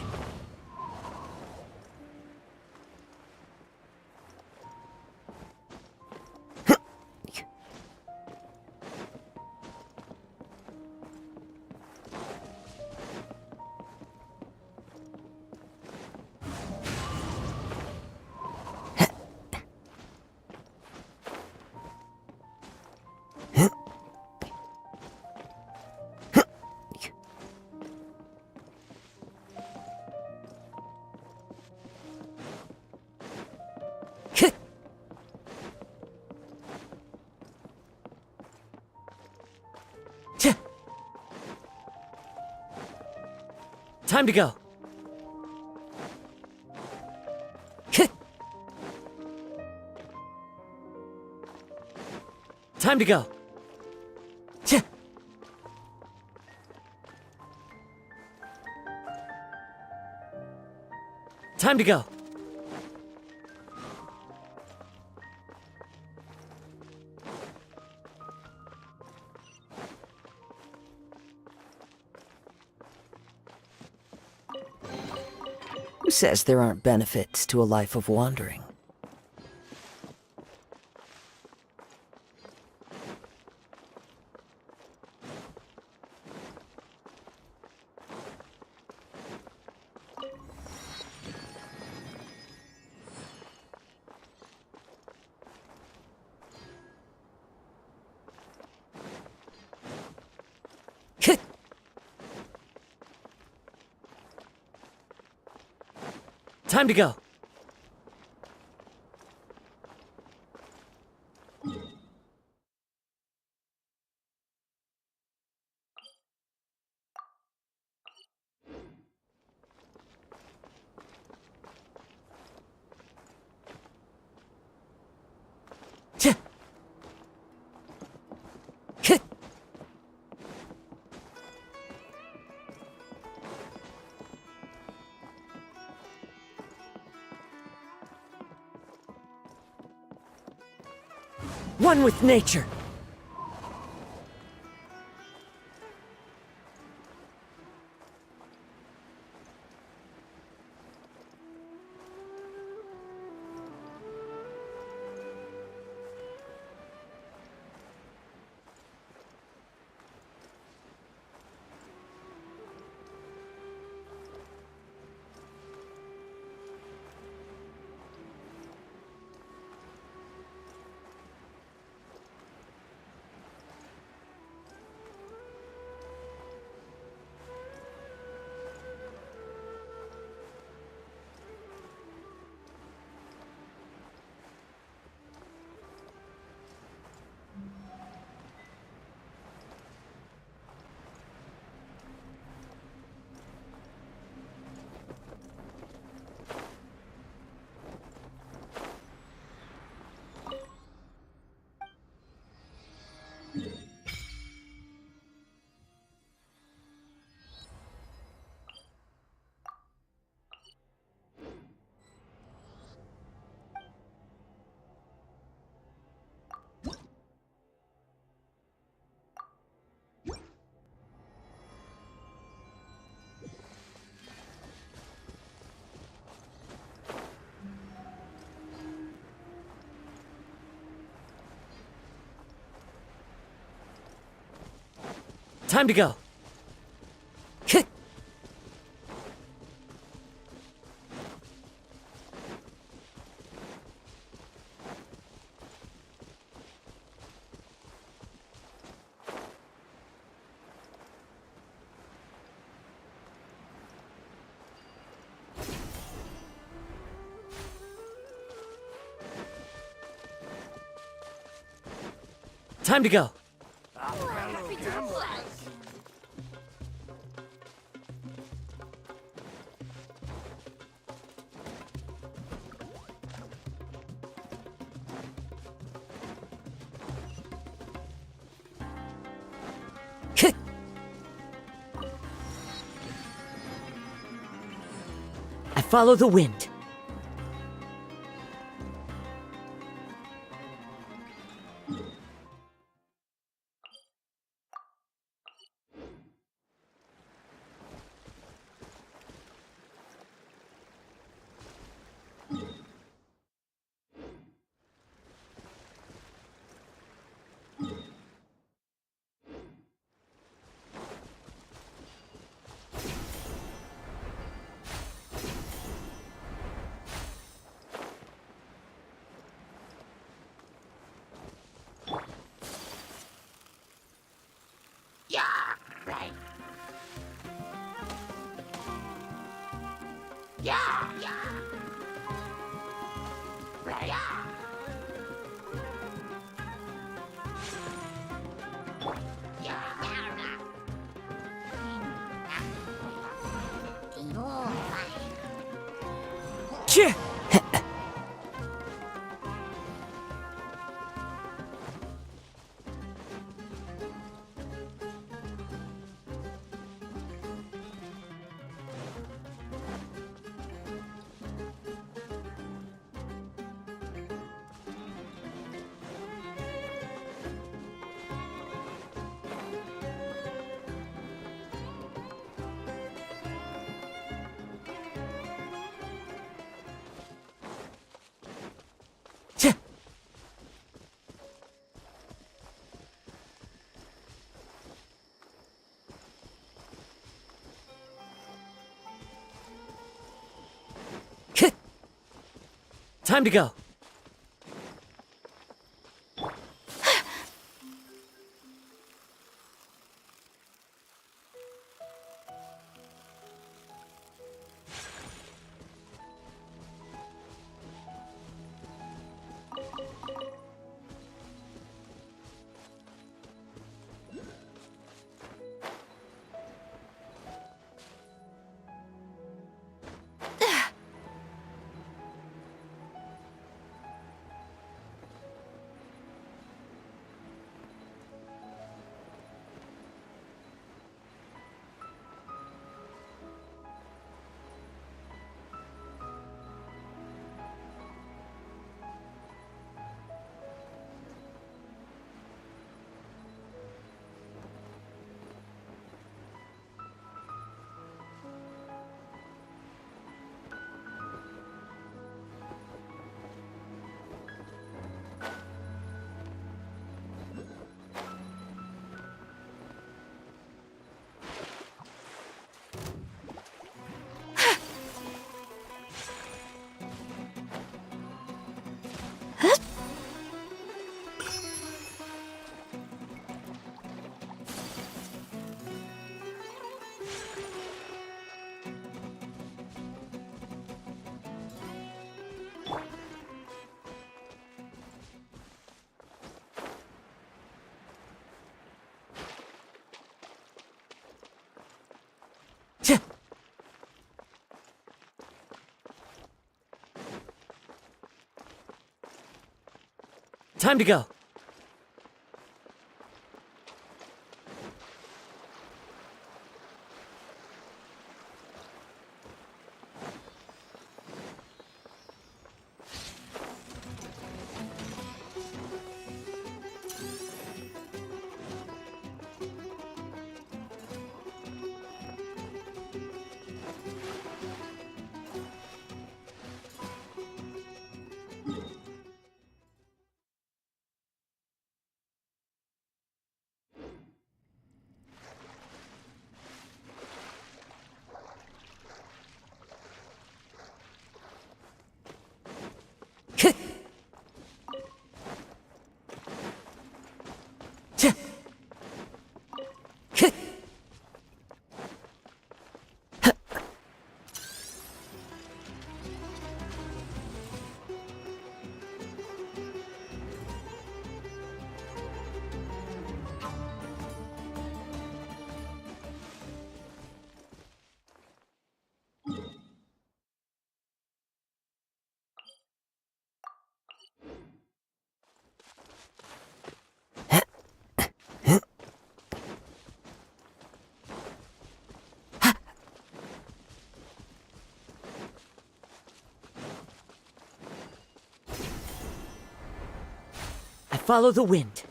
Time to go. Time to go. Time to go. Who says there aren't benefits to a life of wandering? Time to go. One with nature. Time to go. Time to go. I follow the wind. Cheer! Time to go. Time to go. follow the wind.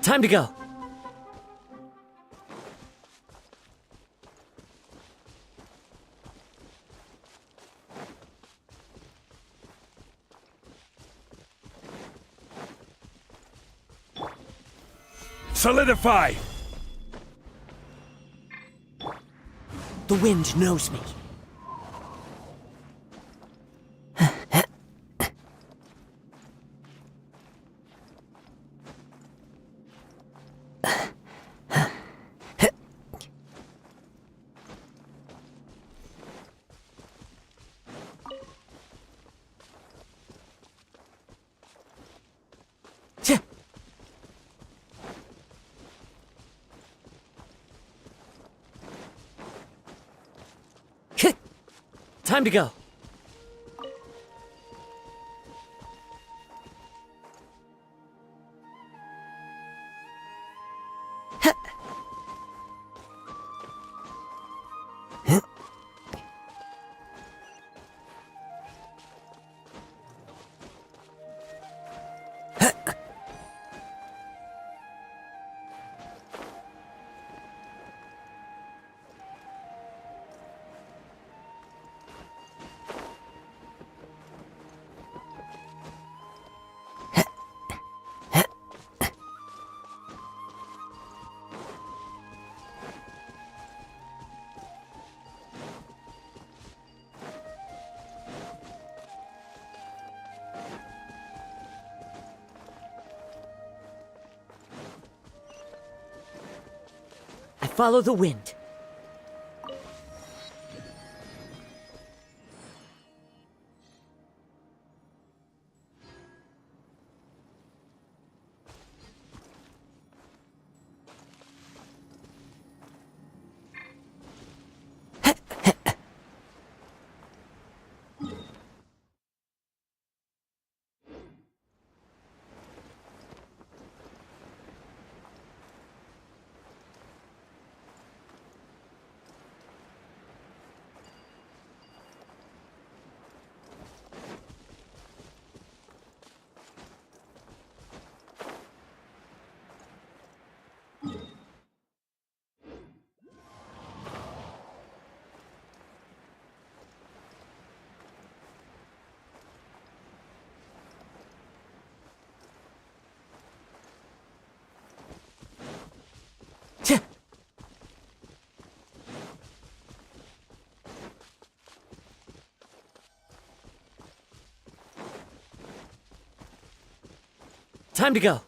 Time to go. Solidify! The wind knows me. Time to go. Follow the wind. Time to go.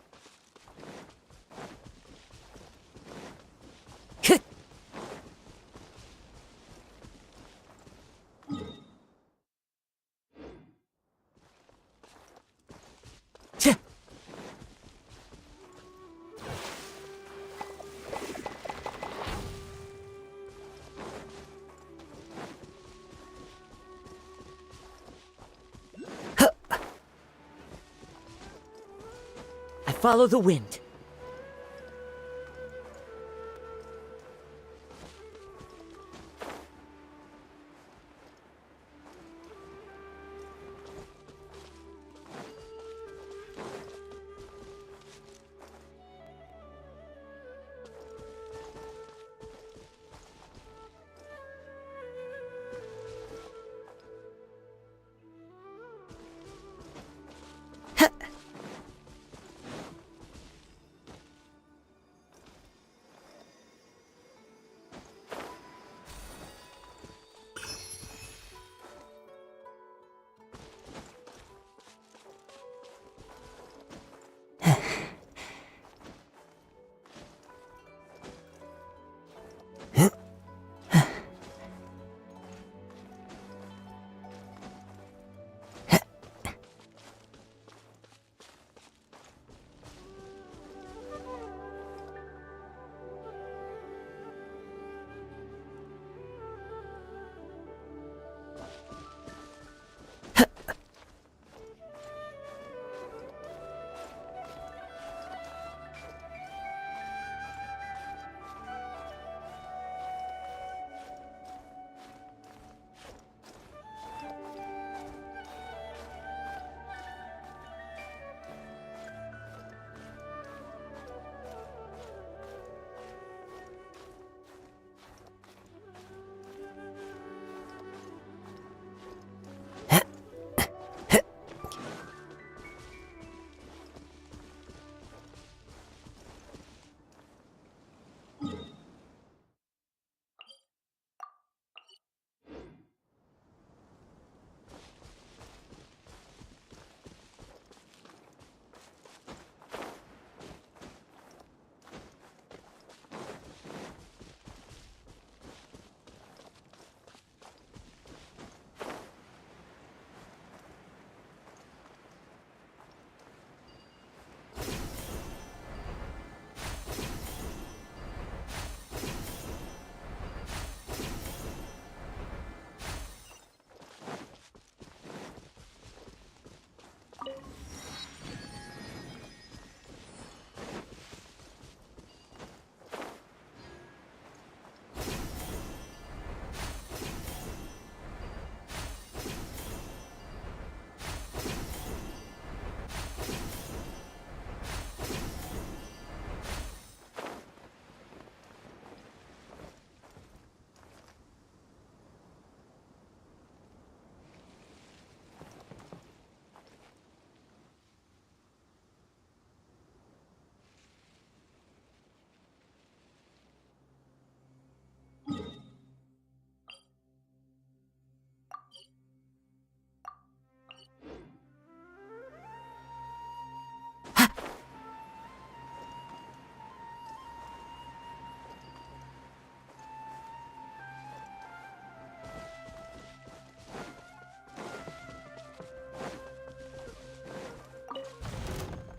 Follow the wind.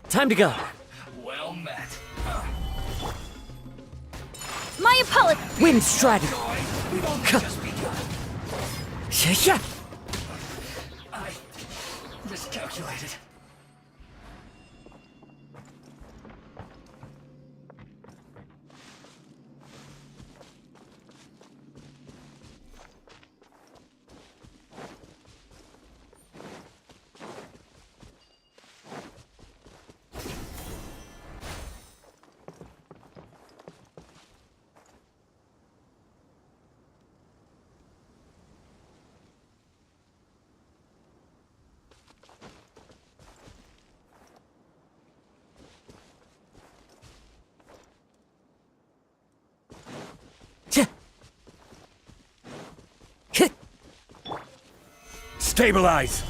Time to go. Well met. My apologies. Wind Strider. We've only just begun. Yeah. I miscalculated. Stabilize!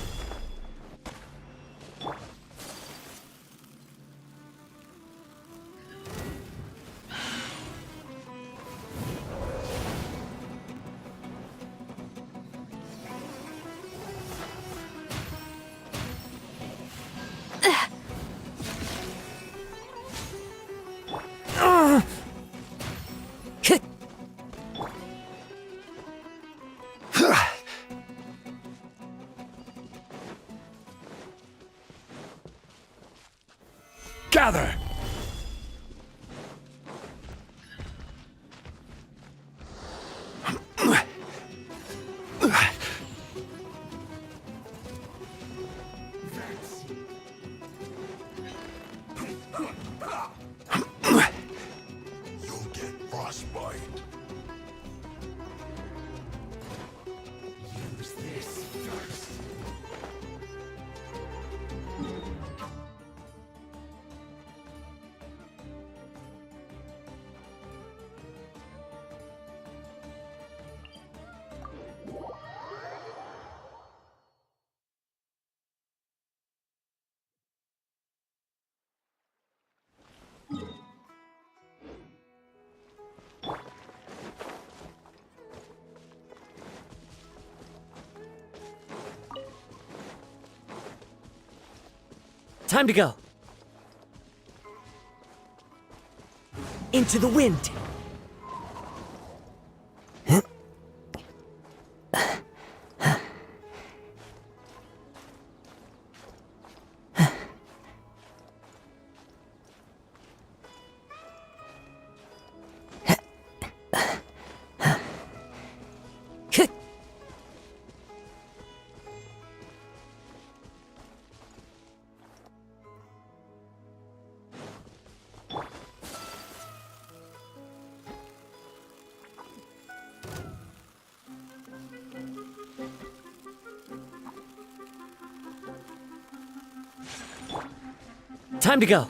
Gather! You'll get frostbite. Use this first. Time to go. Into the wind. Time to go.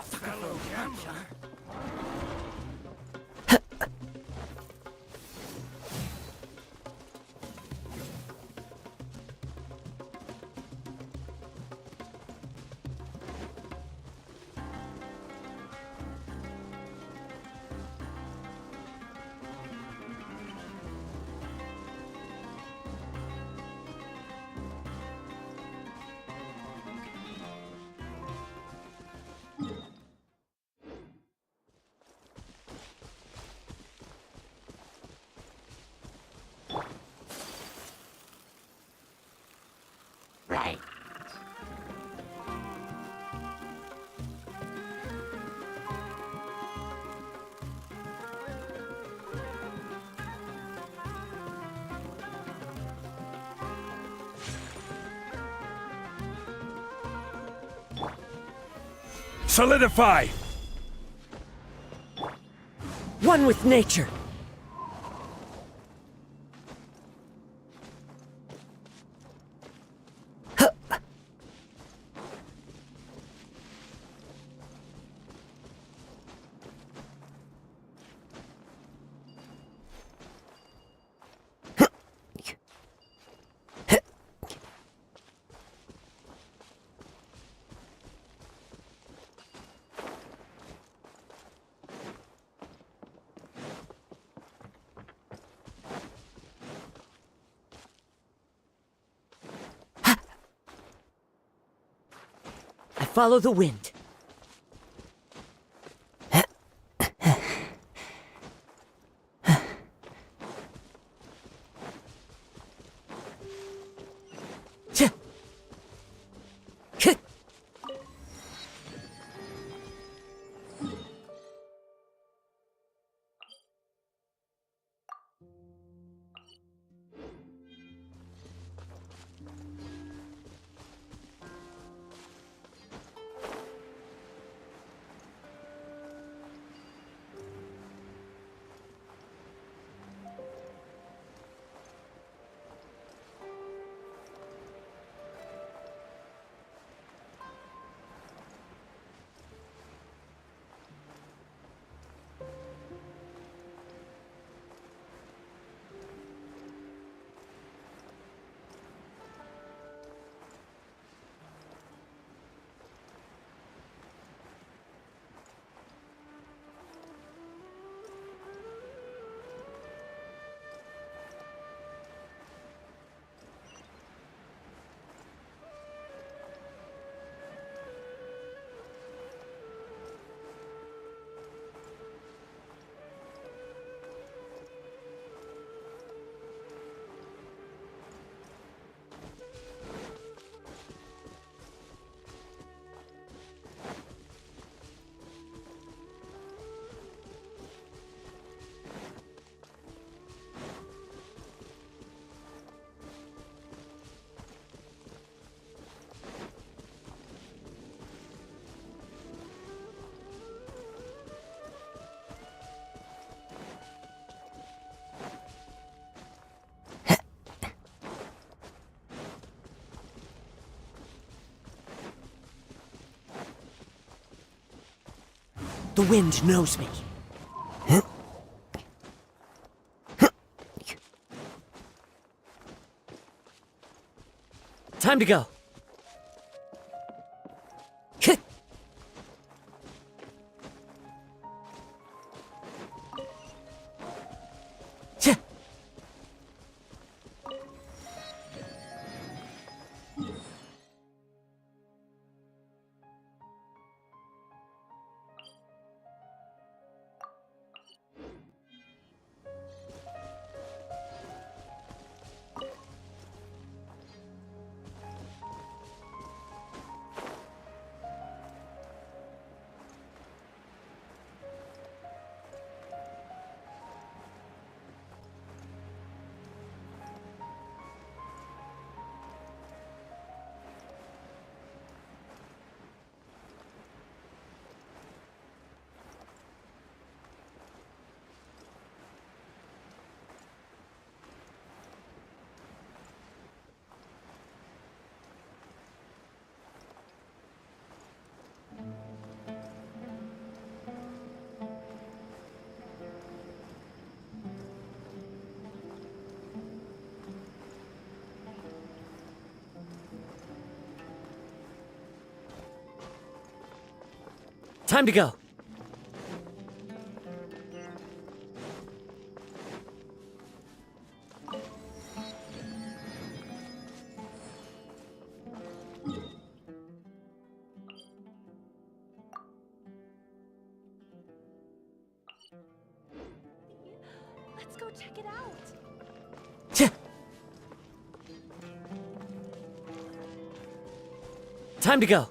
Fellow gambler. Right. Solidify! One with nature. I follow the wind. The wind knows me. Time to go. Time to go. Let's go check it out. Time to go.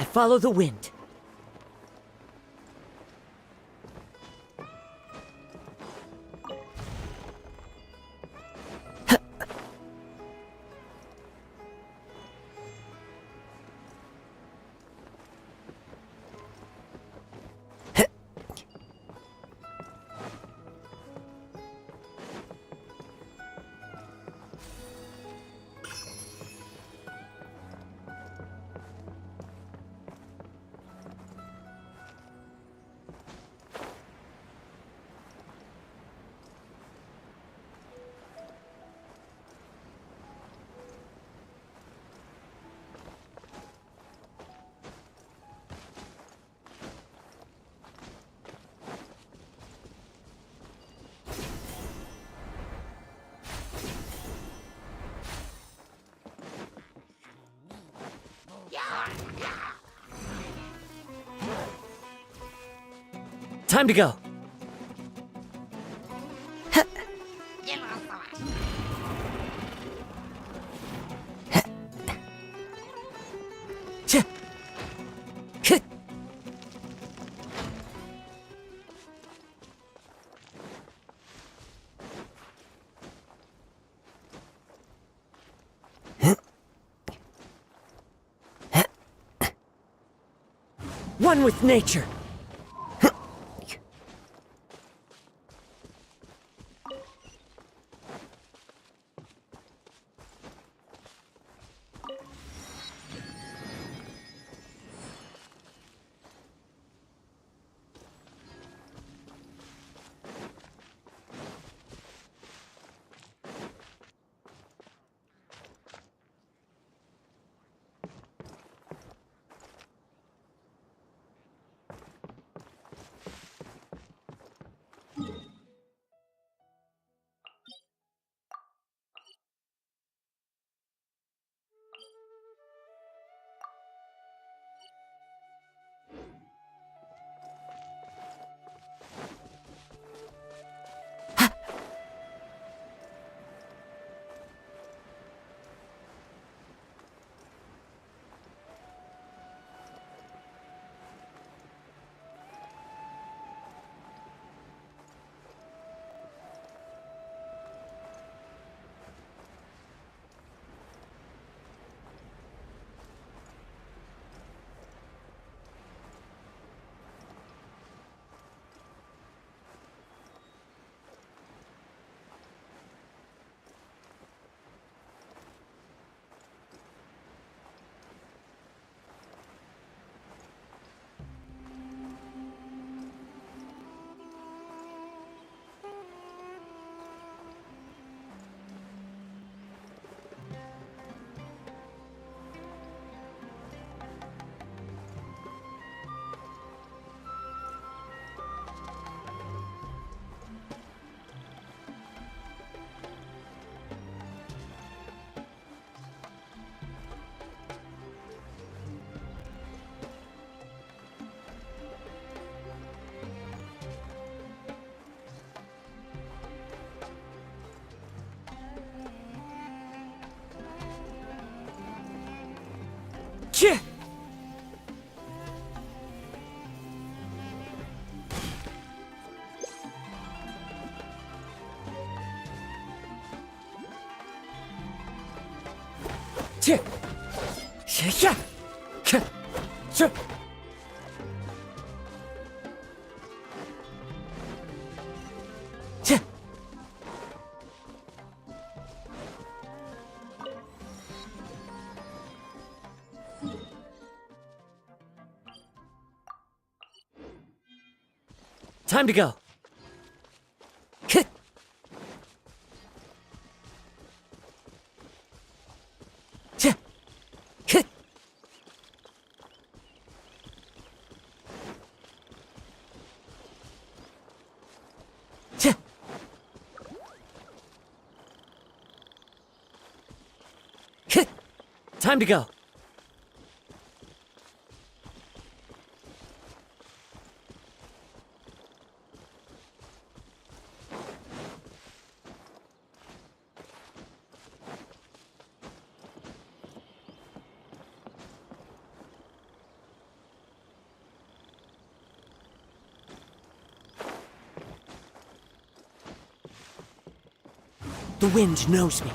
I follow the wind. Time to go. One with nature. Tch! Tch! Yeah! Tch! Tch! Tch! Time to go. Hit. Tch. Hit. Tch. Hit. Time to go. The wind knows me.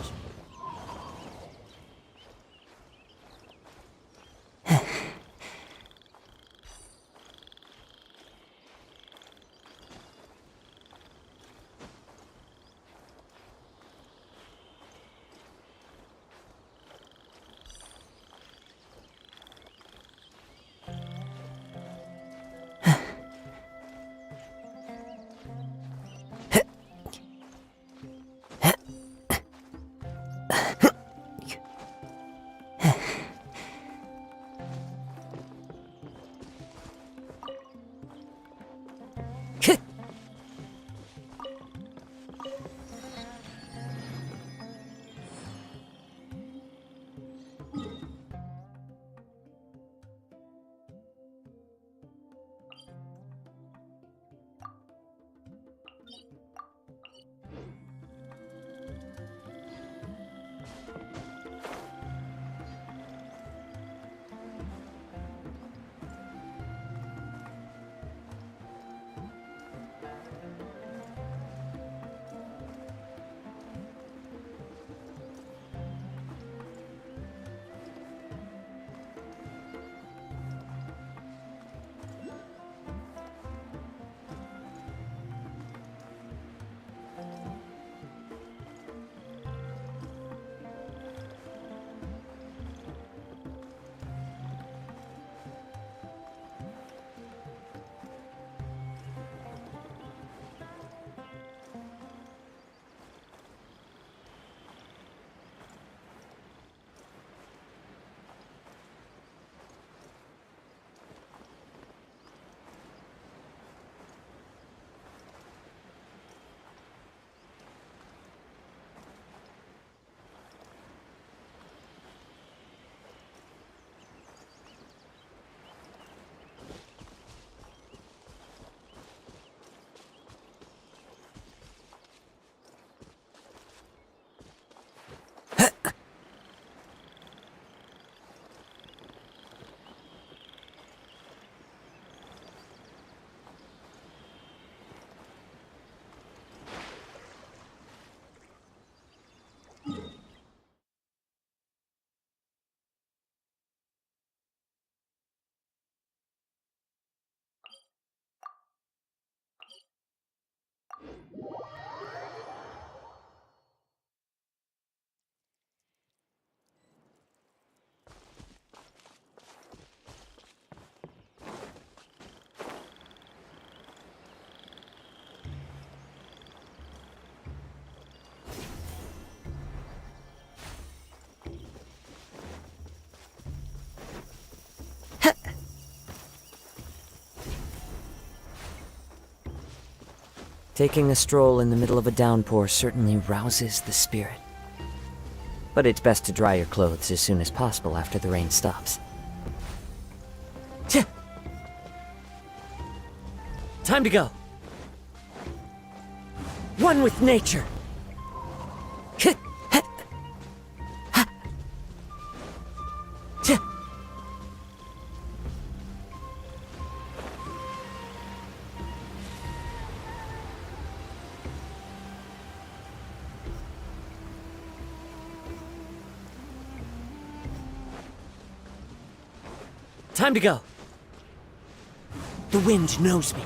Taking a stroll in the middle of a downpour certainly rouses the spirit. But it's best to dry your clothes as soon as possible after the rain stops. Time to go. One with nature. Time to go. The wind knows me.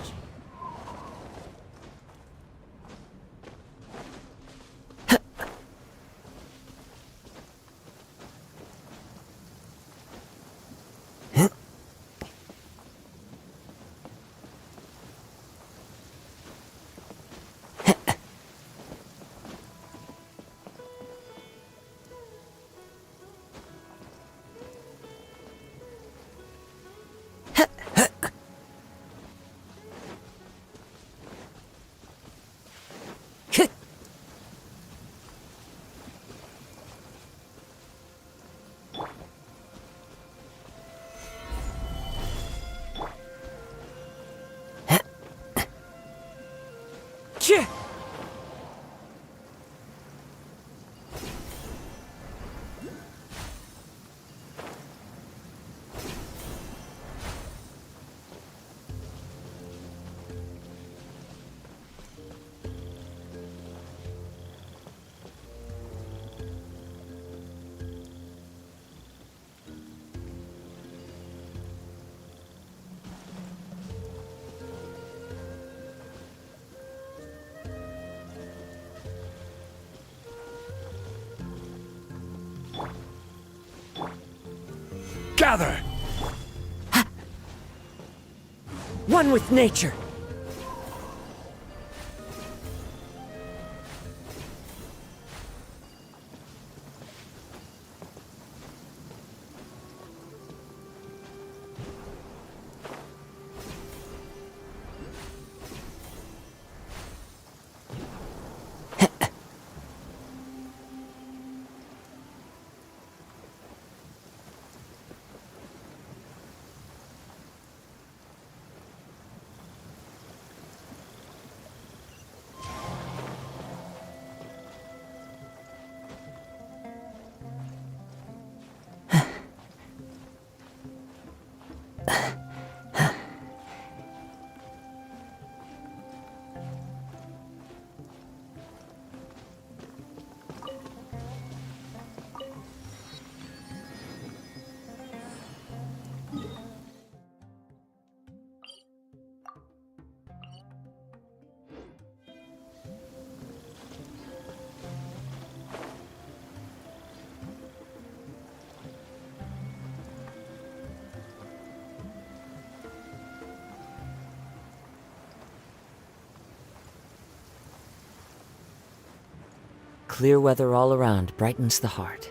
Gather! One with nature. Clear weather all around brightens the heart.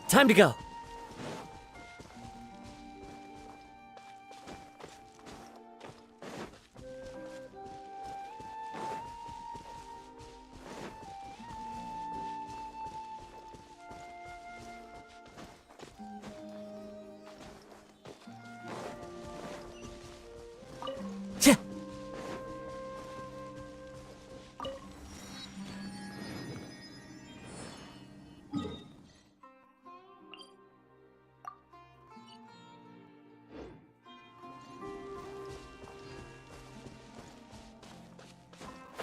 Time to go.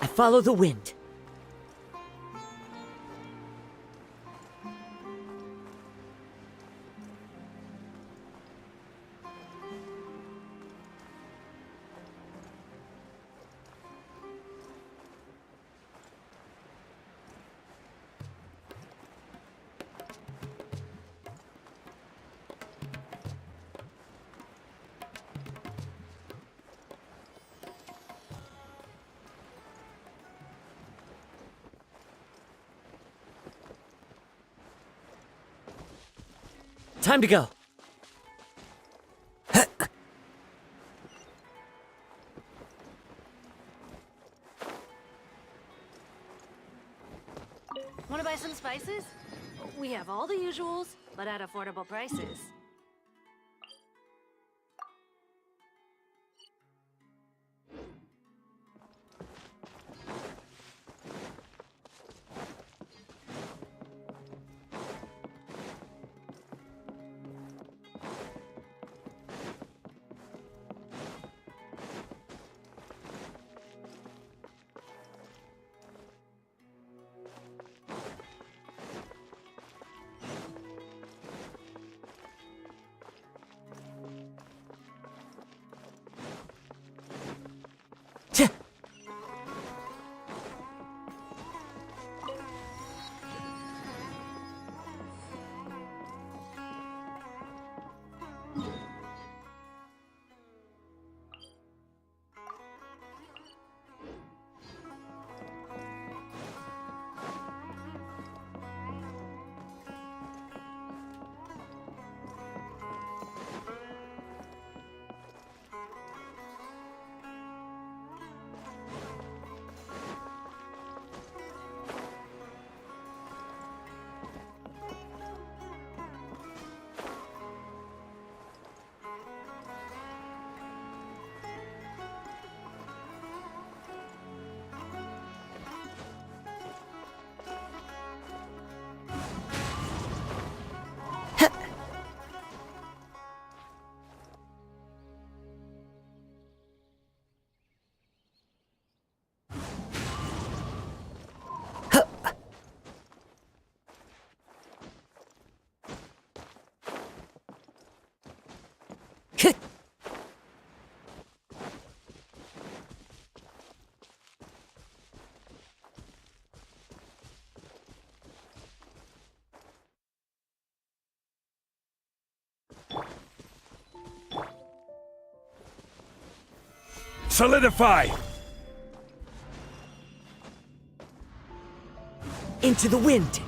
I follow the wind. Time to go. Want to buy some spices? We have all the usuals, but at affordable prices. Solidify! Into the wind!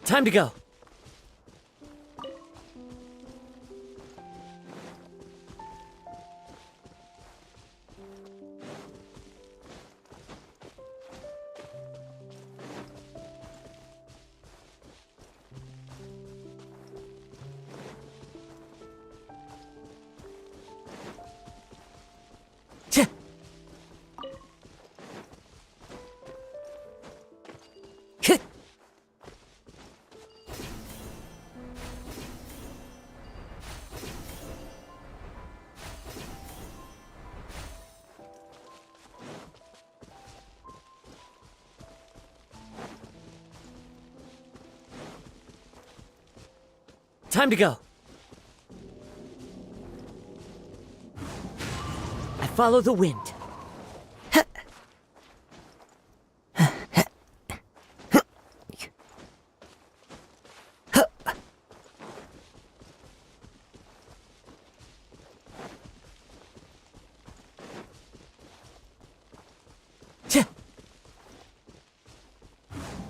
Time to go. Time to go. I follow the wind.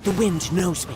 The wind knows me.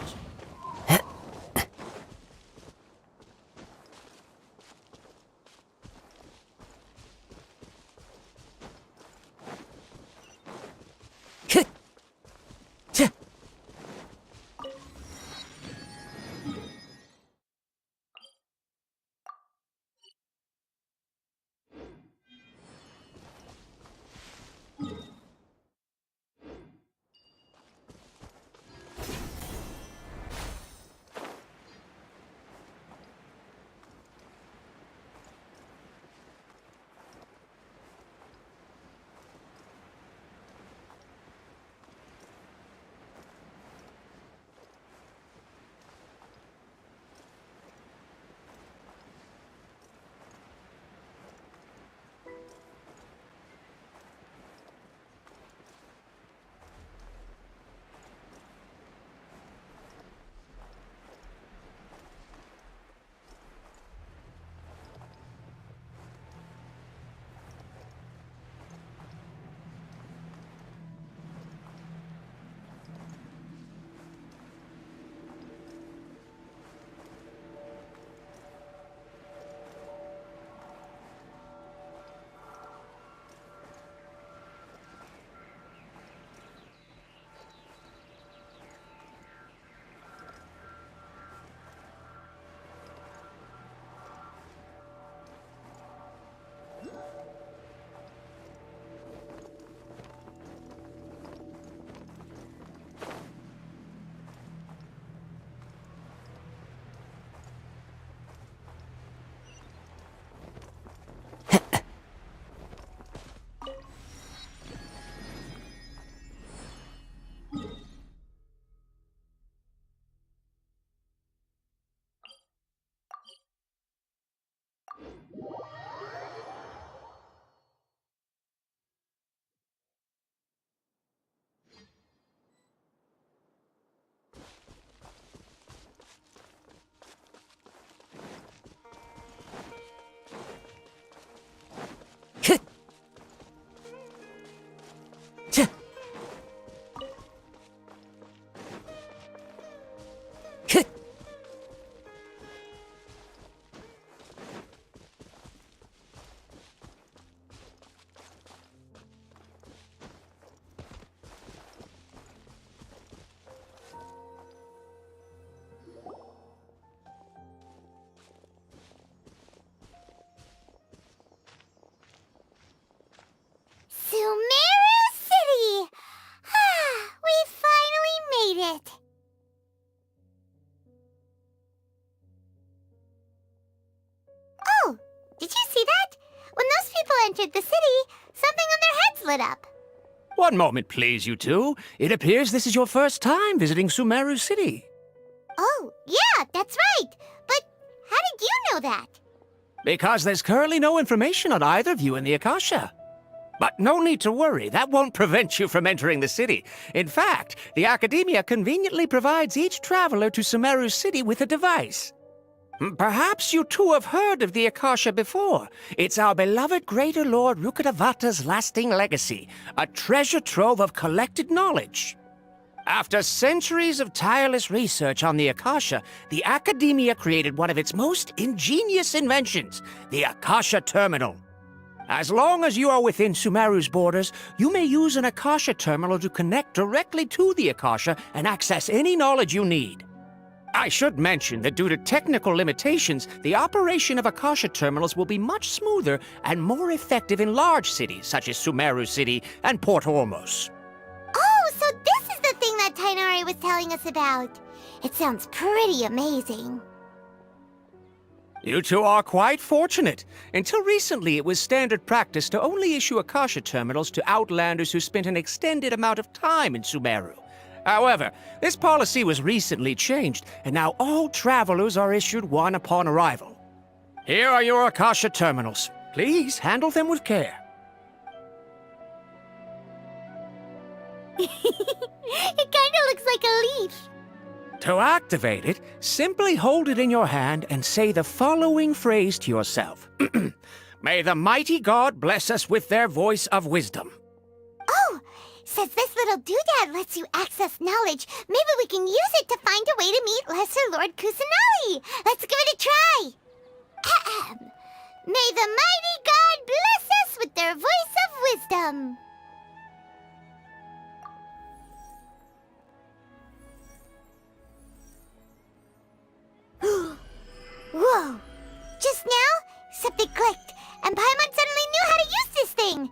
entered the city, something on their heads lit up. One moment, please, you two. It appears this is your first time visiting Sumeru City. Oh, yeah, that's right. But how did you know that? Because there's currently no information on either of you in the Akasha. But no need to worry, that won't prevent you from entering the city. In fact, the Academia conveniently provides each traveler to Sumeru City with a device. Perhaps you two have heard of the Akasha before. It's our beloved Greater Lord 𝕮𝖚𝖎𝑑𝑚𝑡's lasting legacy, a treasure trove of collected knowledge. After centuries of tireless research on the Akasha, the Academia created one of its most ingenious inventions, the Akasha Terminal. As long as you are within Sumeru's borders, you may use an Akasha terminal to connect directly to the Akasha and access any knowledge you need. I should mention that due to technical limitations, the operation of Akasha terminals will be much smoother and more effective in large cities such as Sumeru City and Port Ormos. Oh, so this is the thing that Tighnari was telling us about. It sounds pretty amazing. You two are quite fortunate. Until recently, it was standard practice to only issue Akasha terminals to outlanders who spent an extended amount of time in Sumeru. However, this policy was recently changed, and now all travelers are issued one upon arrival. Here are your Akasha terminals. Please handle them with care. It kinda looks like a leaf. To activate it, simply hold it in your hand and say the following phrase to yourself. May the mighty God bless us with their voice of wisdom. Oh, since this little doodad lets you access knowledge, maybe we can use it to find a way to meet Lesser Lord Kusanali. Let's give it a try. Ahem. May the mighty God bless us with their voice of wisdom. Whoa! Just now, something clicked, and Paimon suddenly knew how to use this thing.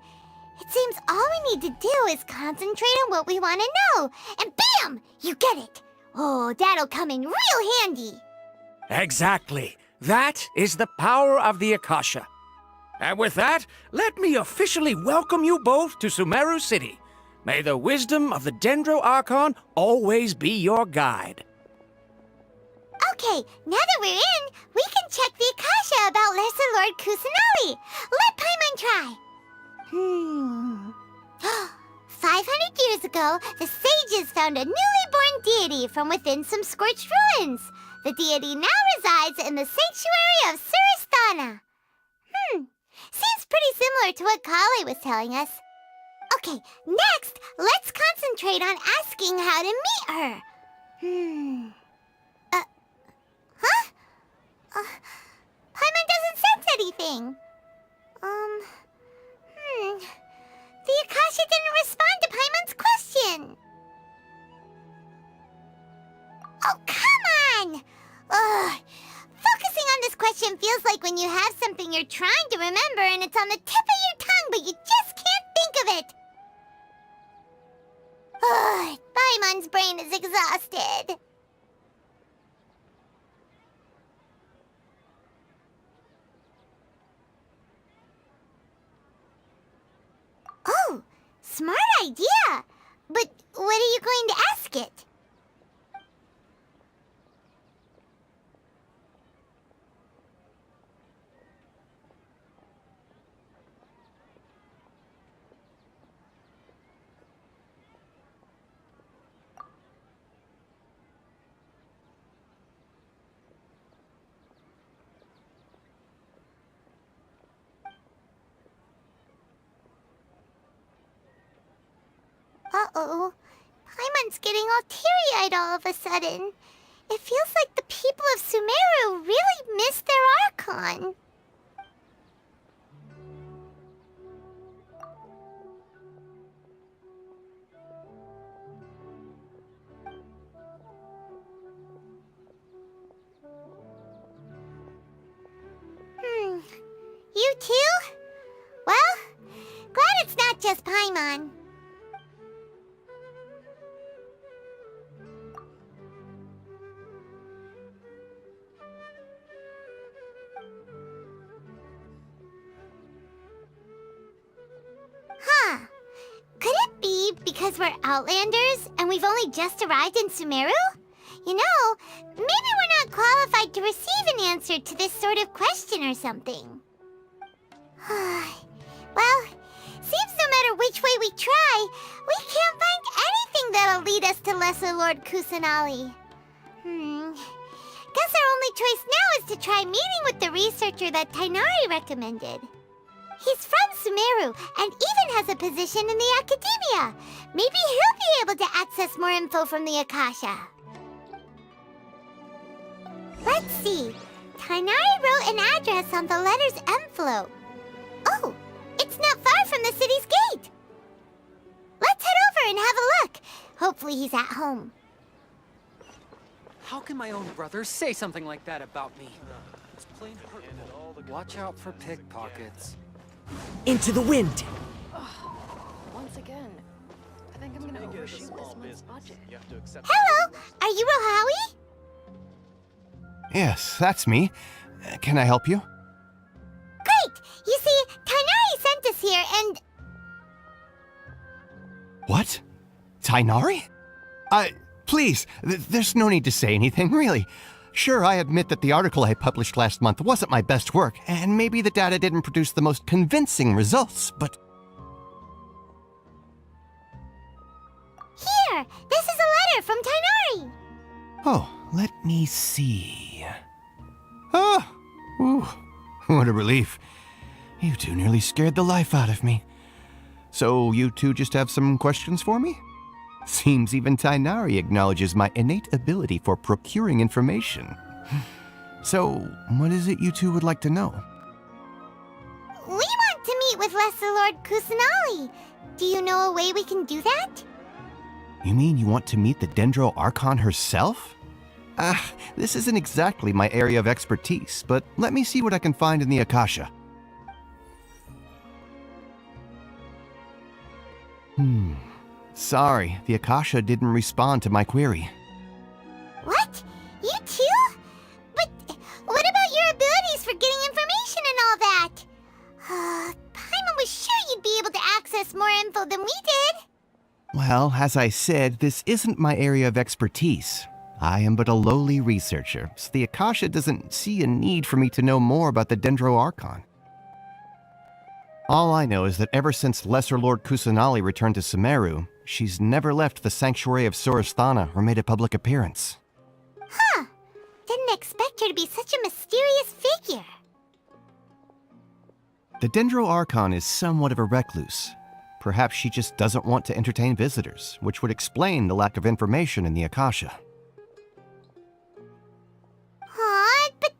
It seems all we need to do is concentrate on what we want to know, and bam! You get it! Oh, that'll come in real handy. Exactly. That is the power of the Akasha. And with that, let me officially welcome you both to Sumeru City. May the wisdom of the Dendro Archon always be your guide. Okay, now that we're in, we can check the Akasha about Lesser Lord Kusanali. Let Paimon try. 500 years ago, the sages found a newly born deity from within some scorched ruins. The deity now resides in the sanctuary of Suristana. Seems pretty similar to what Kali was telling us. Okay, next, let's concentrate on asking how to meet her. Paimon doesn't sense anything. The Akasha didn't respond to Paimon's question. Oh, come on! Focusing on this question feels like when you have something you're trying to remember and it's on the tip of your tongue, but you just can't think of it. Paimon's brain is exhausted. Oh, smart idea! But what are you going to ask it? Uh-oh. Paimon's getting all teary-eyed all of a sudden. It feels like the people of Sumeru really miss their Archon. You too? Well, glad it's not just Paimon. because we're Outlanders and we've only just arrived in Sumeru? You know, maybe we're not qualified to receive an answer to this sort of question or something. Well, seems no matter which way we try, we can't find anything that'll lead us to Lesser Lord Kusanali. Guess our only choice now is to try meeting with the researcher that Tighnari recommended. He's from Sumeru and even has a position in the academia. Maybe he'll be able to access more info from the Akasha. Let's see. Tighnari wrote an address on the letter's envelope. Oh, it's not far from the city's gate. Let's head over and have a look. Hopefully he's at home. How can my own brother say something like that about me? It's plain hurtful. Watch out for pickpockets. Into the wind! Once again, I think I'm gonna overshoot this month's budget. Hello, are you Rohawi? Yes, that's me. Can I help you? Great! You see, Tighnari sent us here and... What? Tighnari? Please, there's no need to say anything, really. Sure, I admit that the article I published last month wasn't my best work, and maybe the data didn't produce the most convincing results, but... Here! This is a letter from Tighnari! Oh, let me see... Oh! Ooh, what a relief. You two nearly scared the life out of me. So you two just have some questions for me? Seems even Tighnari acknowledges my innate ability for procuring information. So, what is it you two would like to know? We want to meet with Lesser Lord Kusanali. Do you know a way we can do that? You mean you want to meet the 𝕮𝕤𝕐𝒪𝒃 herself? This isn't exactly my area of expertise, but let me see what I can find in the Akasha. Sorry, the Akasha didn't respond to my query. What? You too? But what about your abilities for getting information and all that? Paimon was sure you'd be able to access more info than we did. Well, as I said, this isn't my area of expertise. I am but a lowly researcher, so the Akasha doesn't see a need for me to know more about the 𝕮𝕤𝕐𝒪𝒃. All I know is that ever since Lesser Lord Kusanali returned to Sumeru, she's never left the sanctuary of Suristhana or made a public appearance. Huh. Didn't expect her to be such a mysterious figure. The 𝕮𝕤𝕐𝒪𝒃 is somewhat of a recluse. Perhaps she just doesn't want to entertain visitors, which would explain the lack of information in the Akasha. But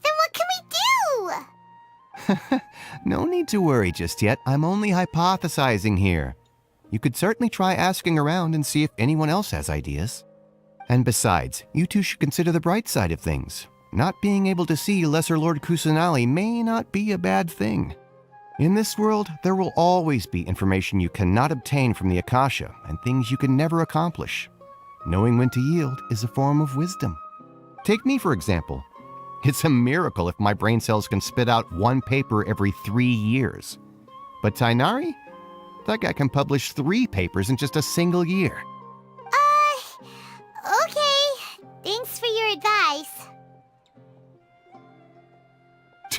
then what can we do? No need to worry just yet. I'm only hypothesizing here. You could certainly try asking around and see if anyone else has ideas. And besides, you two should consider the bright side of things. Not being able to see Lesser Lord Kusanali may not be a bad thing. In this world, there will always be information you cannot obtain from the Akasha and things you can never accomplish. Knowing when to yield is a form of wisdom. Take me, for example. It's a miracle if my brain cells can spit out one paper every 3 years. But Tighnari? That guy can publish 3 papers in just a single year. Okay. Thanks for your advice.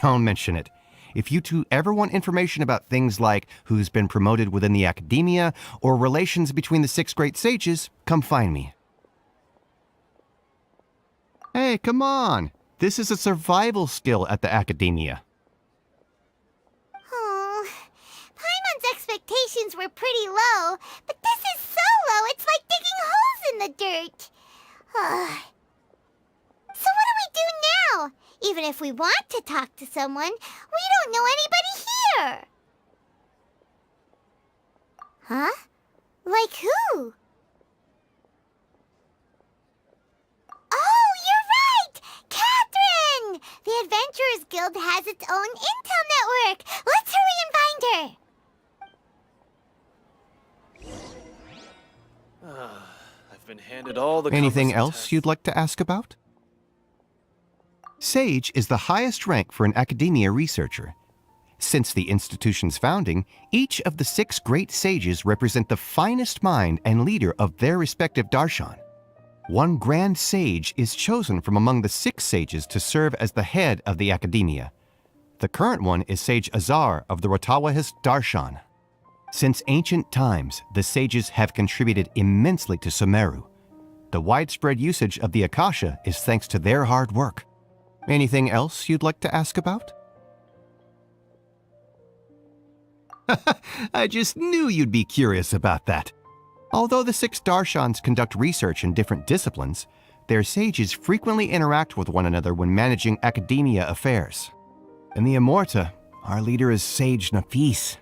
Don't mention it. If you two ever want information about things like who's been promoted within the academia or relations between the 6 great sages, come find me. Hey, come on! This is a survival skill at the academia. Oh, Paimon's expectations were pretty low, but this is so low it's like digging holes in the dirt. So what do we do now? Even if we want to talk to someone, we don't know anybody here. Huh? Like who? Oh, you're right! Catherine! The Adventurers Guild has its own intel network. Let's hurry and find her. I've been handed all the... Anything else you'd like to ask about? Sage is the highest rank for an academia researcher. Since the institution's founding, each of the 6 great sages represent the finest mind and leader of their respective darshan. One grand sage is chosen from among the 6 sages to serve as the head of the academia. The current one is Sage Azar of the 𝕤𝕐𝖎𝑚 darshan. Since ancient times, the sages have contributed immensely to Sumeru. The widespread usage of the Akasha is thanks to their hard work. Anything else you'd like to ask about? I just knew you'd be curious about that. Although the 6 darshans conduct research in different disciplines, their sages frequently interact with one another when managing academia affairs. In the Immorta, our leader is Sage Nafis.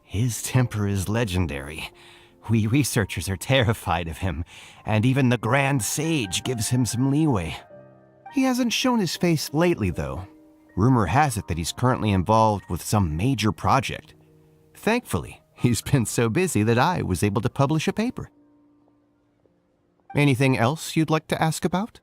His temper is legendary. We researchers are terrified of him, and even the Grand Sage gives him some leeway. He hasn't shown his face lately, though. Rumor has it that he's currently involved with some major project. Thankfully, he's been so busy that I was able to publish a paper. Anything else you'd like to ask about?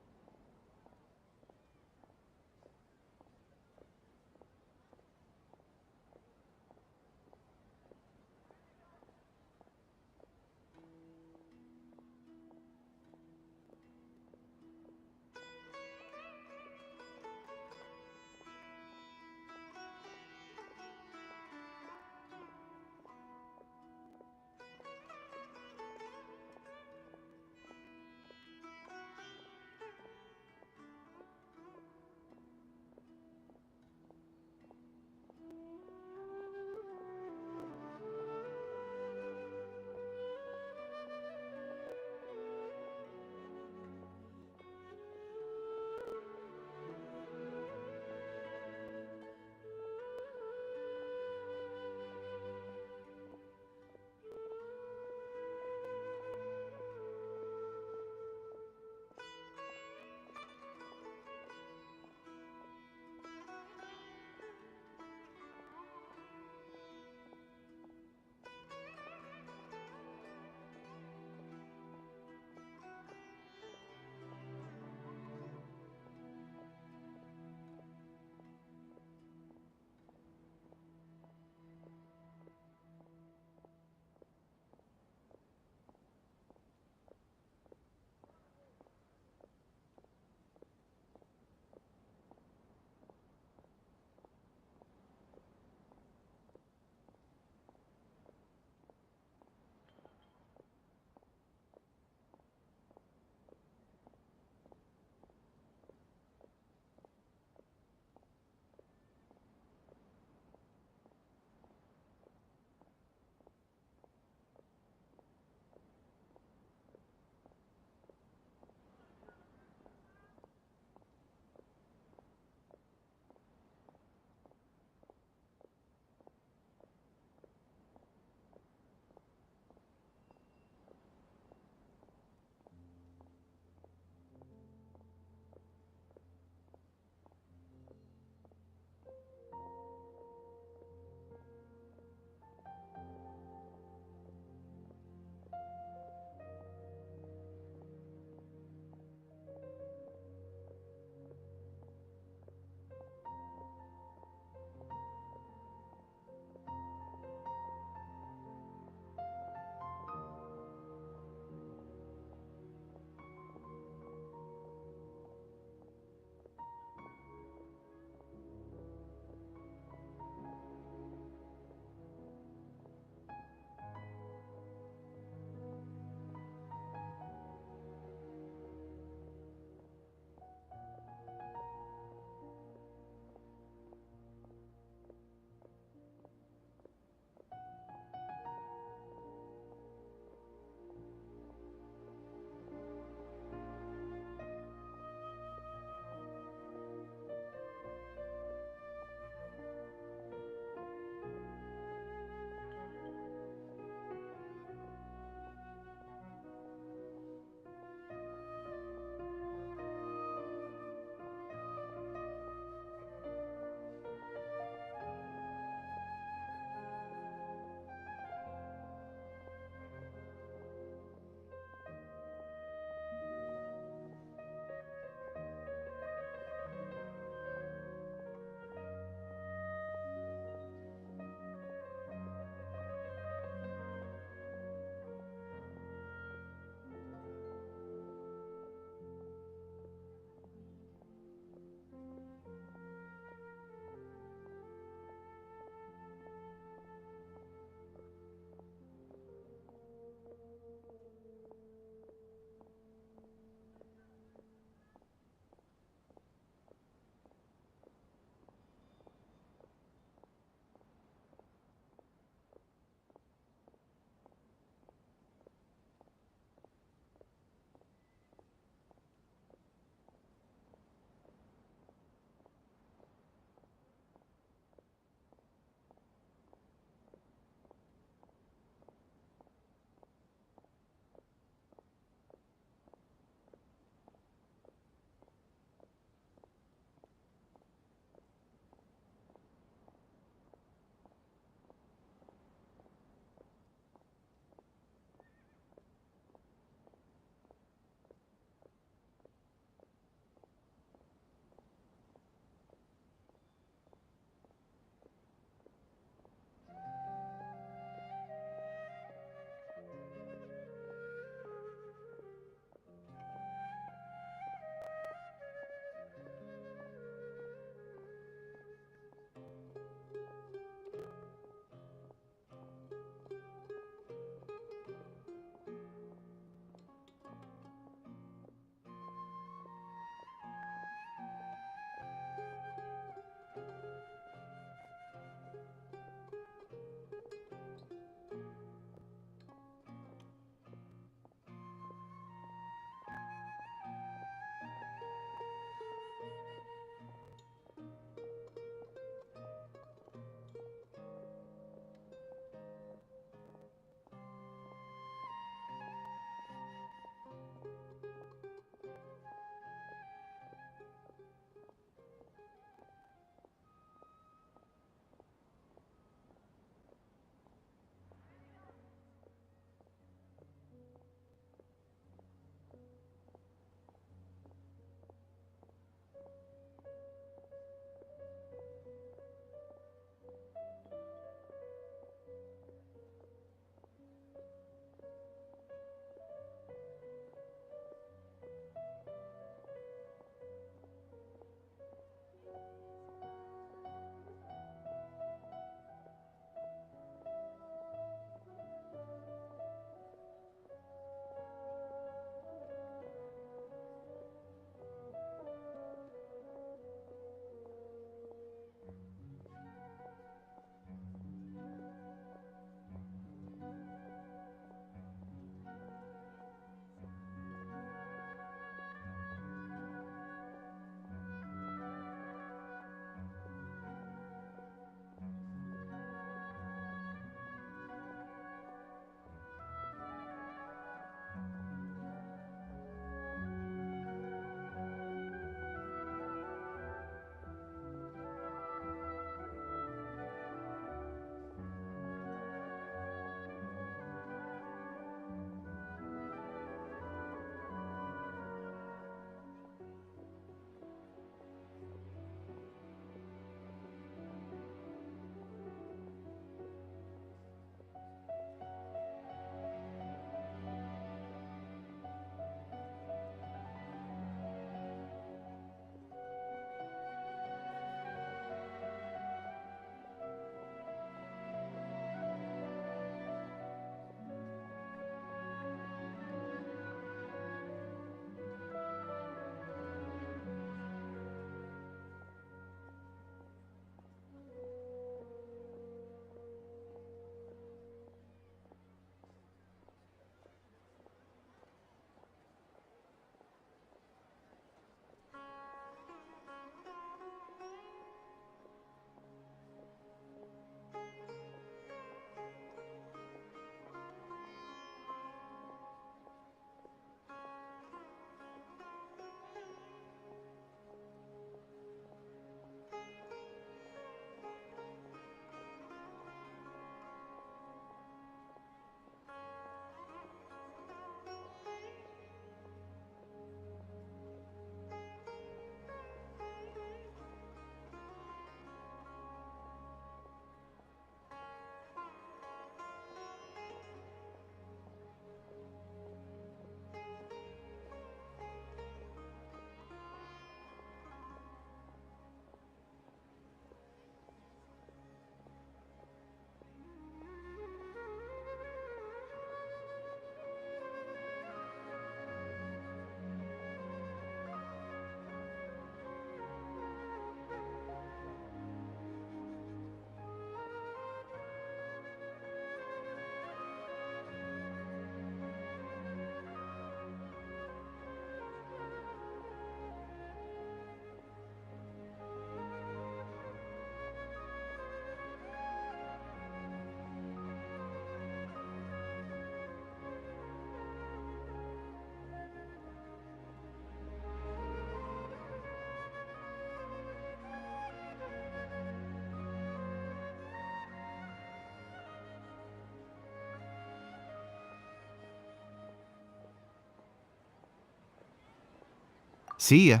See ya.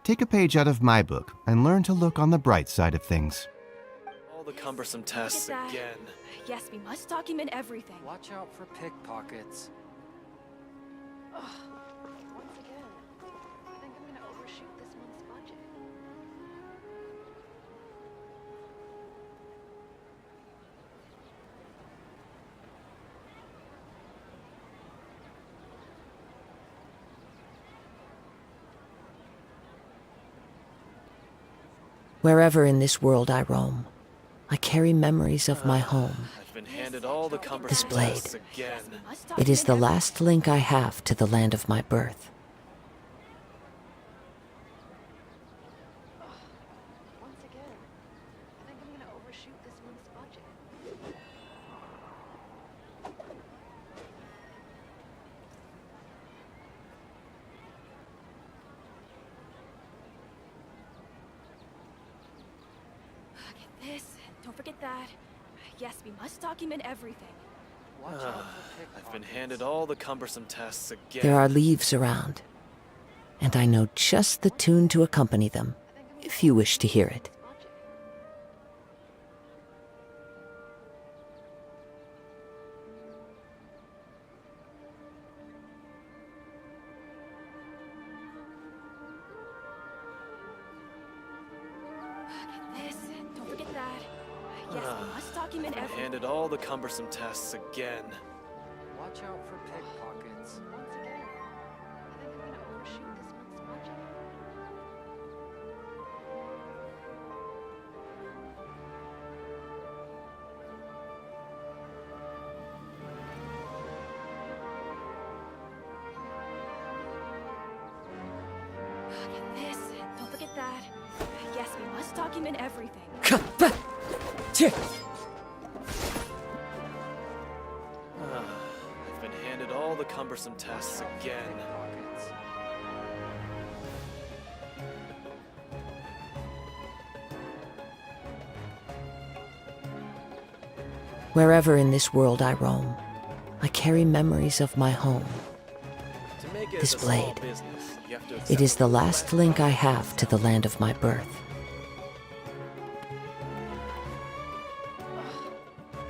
Take a page out of my book and learn to look on the bright side of things. All the cumbersome tests again. Yes, we must document everything. Watch out for pickpockets. Once again, I think I'm gonna overshoot this month's budget. Wherever in this world I roam, I carry memories of my home. I've been handed all the This cumbersome blade. tests again. It is the last link I have to the land of my birth. Once again, I think I'm gonna overshoot this month's budget. Get this. Don't forget that. Yes, we must document everything. Watch out for pickpockets. I've been handed all the cumbersome tests again. There are leaves around, and I know just the tune to accompany them, if you wish to hear it. Get this. Don't forget that. Yes, we must document I've been everything. handed all the cumbersome tests again. Watch out for pickpockets. Once again, I think I'm gonna overshoot this month's budget. Get this. Don't forget that. Yes, we must document everything. I've been handed all the cumbersome tests again. Pickpockets. Wherever in this world I roam, I carry memories of my home. To make it This a small blade. business, you have to It accept is the last link I have to the land of my birth.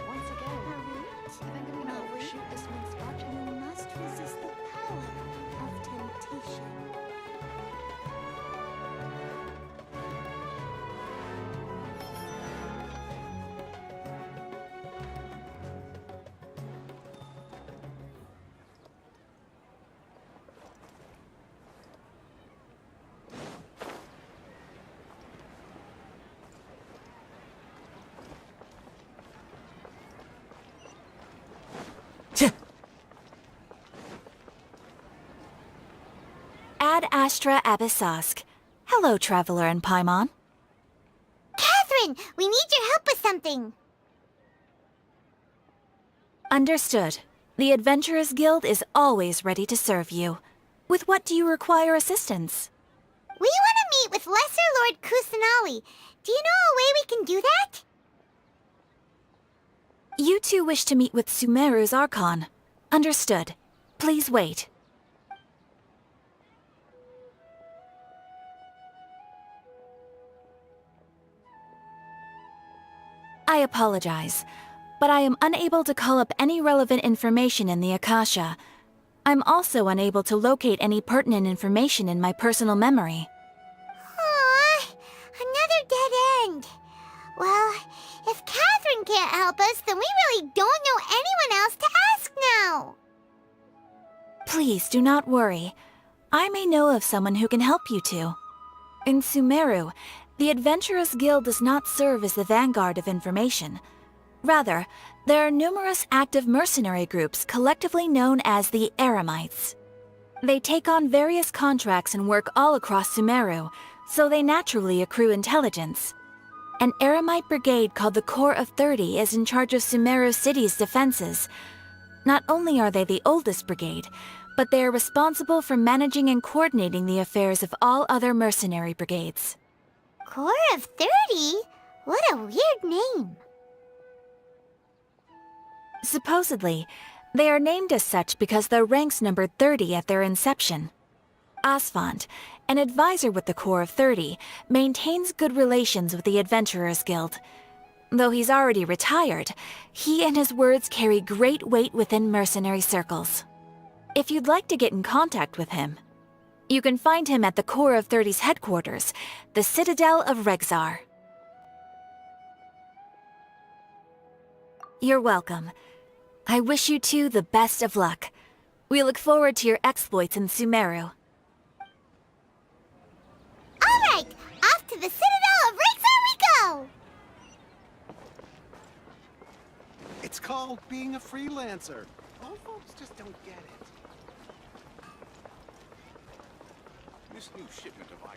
Once again, I think I'm gonna overshoot this month's budget. You must resist the power of temptation. 𝕮𝕚𝖎𝖎𝖊𝖘𝑒. Hello, traveler in Paimon. Catherine, we need your help with something. Understood. The Adventurers Guild is always ready to serve you. With what do you require assistance? We want to meet with Lesser Lord Kusanali. Do you know a way we can do that? You two wish to meet with Sumeru's Archon. Understood. Please wait. I apologize, but I am unable to call up any relevant information in the Akasha. I'm also unable to locate any pertinent information in my personal memory. Aww, another dead end. Well, if Catherine can't help us, then we really don't know anyone else to ask now. Please do not worry. I may know of someone who can help you two. In Sumeru, the Adventurers Guild does not serve as the vanguard of information. Rather, there are numerous active mercenary groups collectively known as the Eremites. They take on various contracts and work all across Sumeru, so they naturally accrue intelligence. An Eremite brigade called the Corps of 30 is in charge of Sumeru City's defenses. Not only are they the oldest brigade, but they are responsible for managing and coordinating the affairs of all other mercenary brigades. Corps of 30? What a weird name. Supposedly, they are named as such because their ranks numbered 30 at their inception. Asfand, an advisor with the Corps of 30, maintains good relations with the Adventurers Guild. Though he's already retired, he and his words carry great weight within mercenary circles. If you'd like to get in contact with him, you can find him at the Corps of 30's headquarters, the Citadel of 𝕥𝕐𝓐. You're welcome. I wish you two the best of luck. We look forward to your exploits in Sumeru. All right, off to the Citadel of 𝕥𝕐𝓐 we go! It's called being a freelancer. All folks just don't get it. This new shipment of items.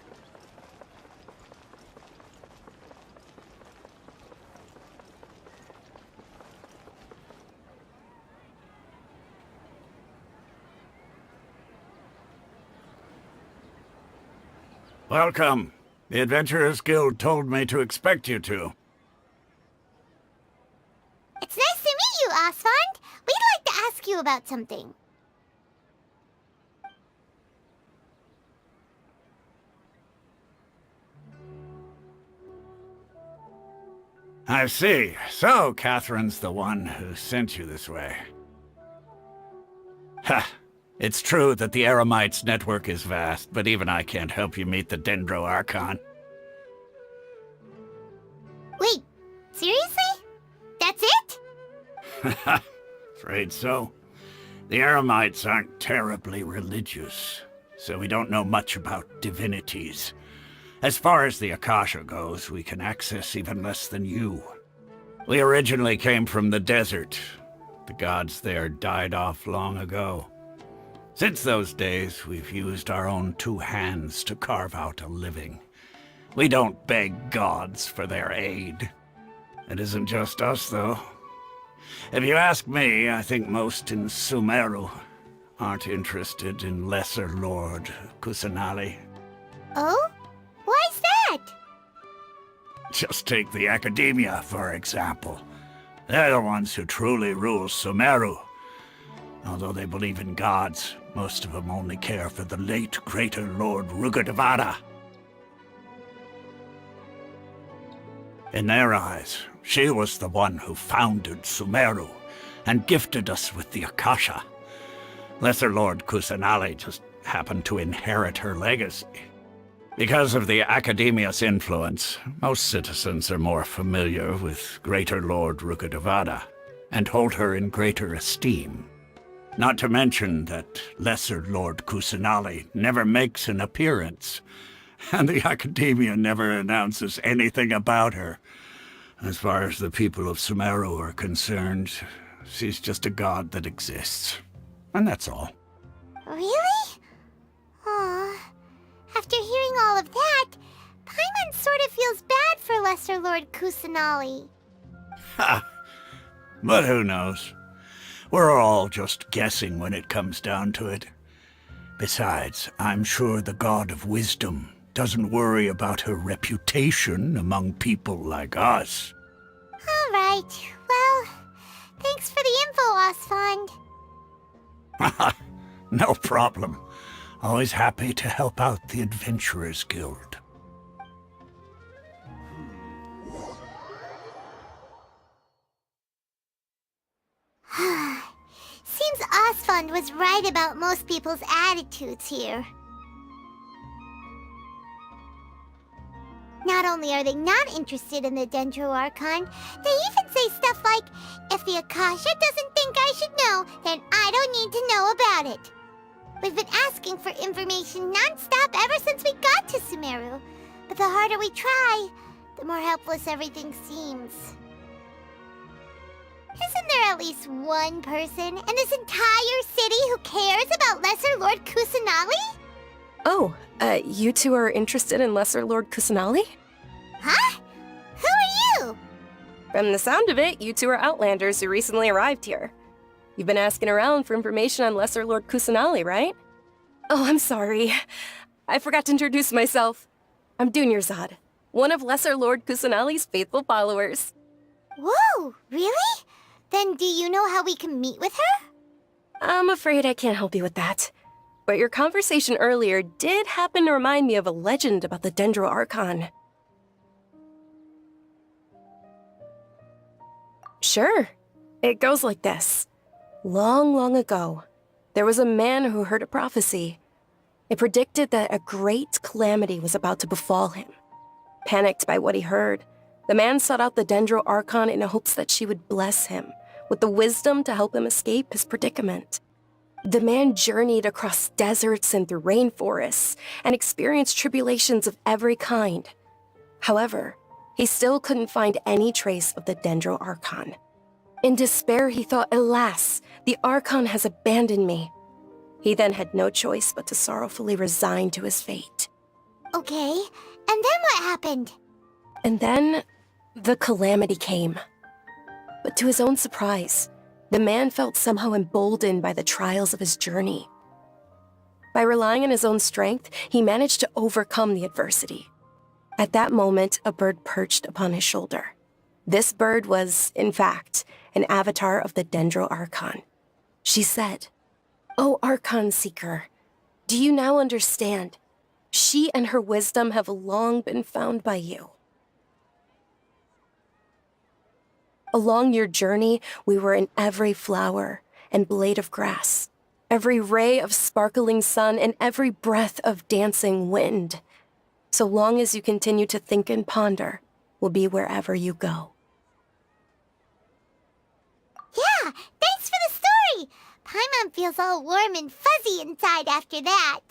Welcome. The Adventurers Guild told me to expect you two. It's nice to meet you, Asfand. We'd like to ask you about something. I see. So, Catherine's the one who sent you this way. Ha! It's true that the Eremites network is vast, but even I can't help you meet the 𝕮𝕤𝕐𝓐. Wait, seriously? That's it? Afraid so. The Eremites aren't terribly religious, so we don't know much about divinities. As far as the Akasha goes, we can access even less than you. We originally came from the desert. The gods there died off long ago. Since those days, we've used our own two hands to carve out a living. We don't beg gods for their aid. It isn't just us, though. If you ask me, I think most in Sumeru aren't interested in Lesser Lord Kusanali. Oh? Why's that? Just take the Academia, for example. They're the ones who truly rule Sumeru. Although they believe in gods, most of them only care for the late Greater Lord 𝕿𝕐𝓐. In their eyes, she was the one who founded Sumeru and gifted us with the Akasha. Lesser Lord Kusanali just happened to inherit her legacy. Because of the Academia's influence, most citizens are more familiar with Greater Lord 𝕿𝕐𝓐 and hold her in greater esteem. Not to mention that Lesser Lord Kusanali never makes an appearance, and the Academia never announces anything about her. As far as the people of Sumeru are concerned, she's just a god that exists. And that's all. Really? Aw. After hearing all of that, Paimon sort of feels bad for Lesser Lord Kusanali. Ha! But who knows? We're all just guessing when it comes down to it. Besides, I'm sure the God of Wisdom doesn't worry about her reputation among people like us. All right. Well, thanks for the info, Asfand. No problem. Always happy to help out the Adventurers Guild. Seems Asfand was right about most people's attitudes here. Not only are they not interested in the 𝕮𝕤𝕐𝓐, they even say stuff like, if the Akasha doesn't think I should know, then I don't need to know about it. We've been asking for information non-stop ever since we got to Sumeru. But the harder we try, the more helpless everything seems. Isn't there at least one person in this entire city who cares about Lesser Lord Kusanali? Oh, you two are interested in Lesser Lord Kusanali? Huh? Who are you? From the sound of it, you two are Outlanders who recently arrived here. You've been asking around for information on Lesser Lord Kusanali, right? Oh, I'm sorry. I forgot to introduce myself. I'm 𝕮𝕐𝓐𝓐, one of Lesser Lord Kusanali's faithful followers. Whoa, really? Then do you know how we can meet with her? I'm afraid I can't help you with that. but your conversation earlier did happen to remind me of a legend about the 𝕮𝕉𝖓𝖏. Sure. It goes like this. Long, long ago, there was a man who heard a prophecy. It predicted that a great calamity was about to befall him. Panicked by what he heard, the man sought out the 𝕮𝕉𝖓𝖏 in hopes that she would bless him with the wisdom to help him escape his predicament. The man journeyed across deserts and through rainforests and experienced tribulations of every kind. However, he still couldn't find any trace of the 𝕮𝕉𝖓𝖏. In despair, he thought, alas, the Archon has abandoned me. He then had no choice but to sorrowfully resign to his fate. Okay, and then what happened? And then, the calamity came. But to his own surprise, the man felt somehow emboldened by the trials of his journey. By relying on his own strength, he managed to overcome the adversity. At that moment, a bird perched upon his shoulder. This bird was, in fact, an avatar of the 𝕮𝕉𝖓𝖏. She said, "O Archon Seeker, do you now understand? She and her wisdom have long been found by you. Along your journey, we were in every flower and blade of grass, every ray of sparkling sun, and every breath of dancing wind. So long as you continue to think and ponder, we'll be wherever you go." Yeah, thanks for the story! Paimon feels all warm and fuzzy inside after that.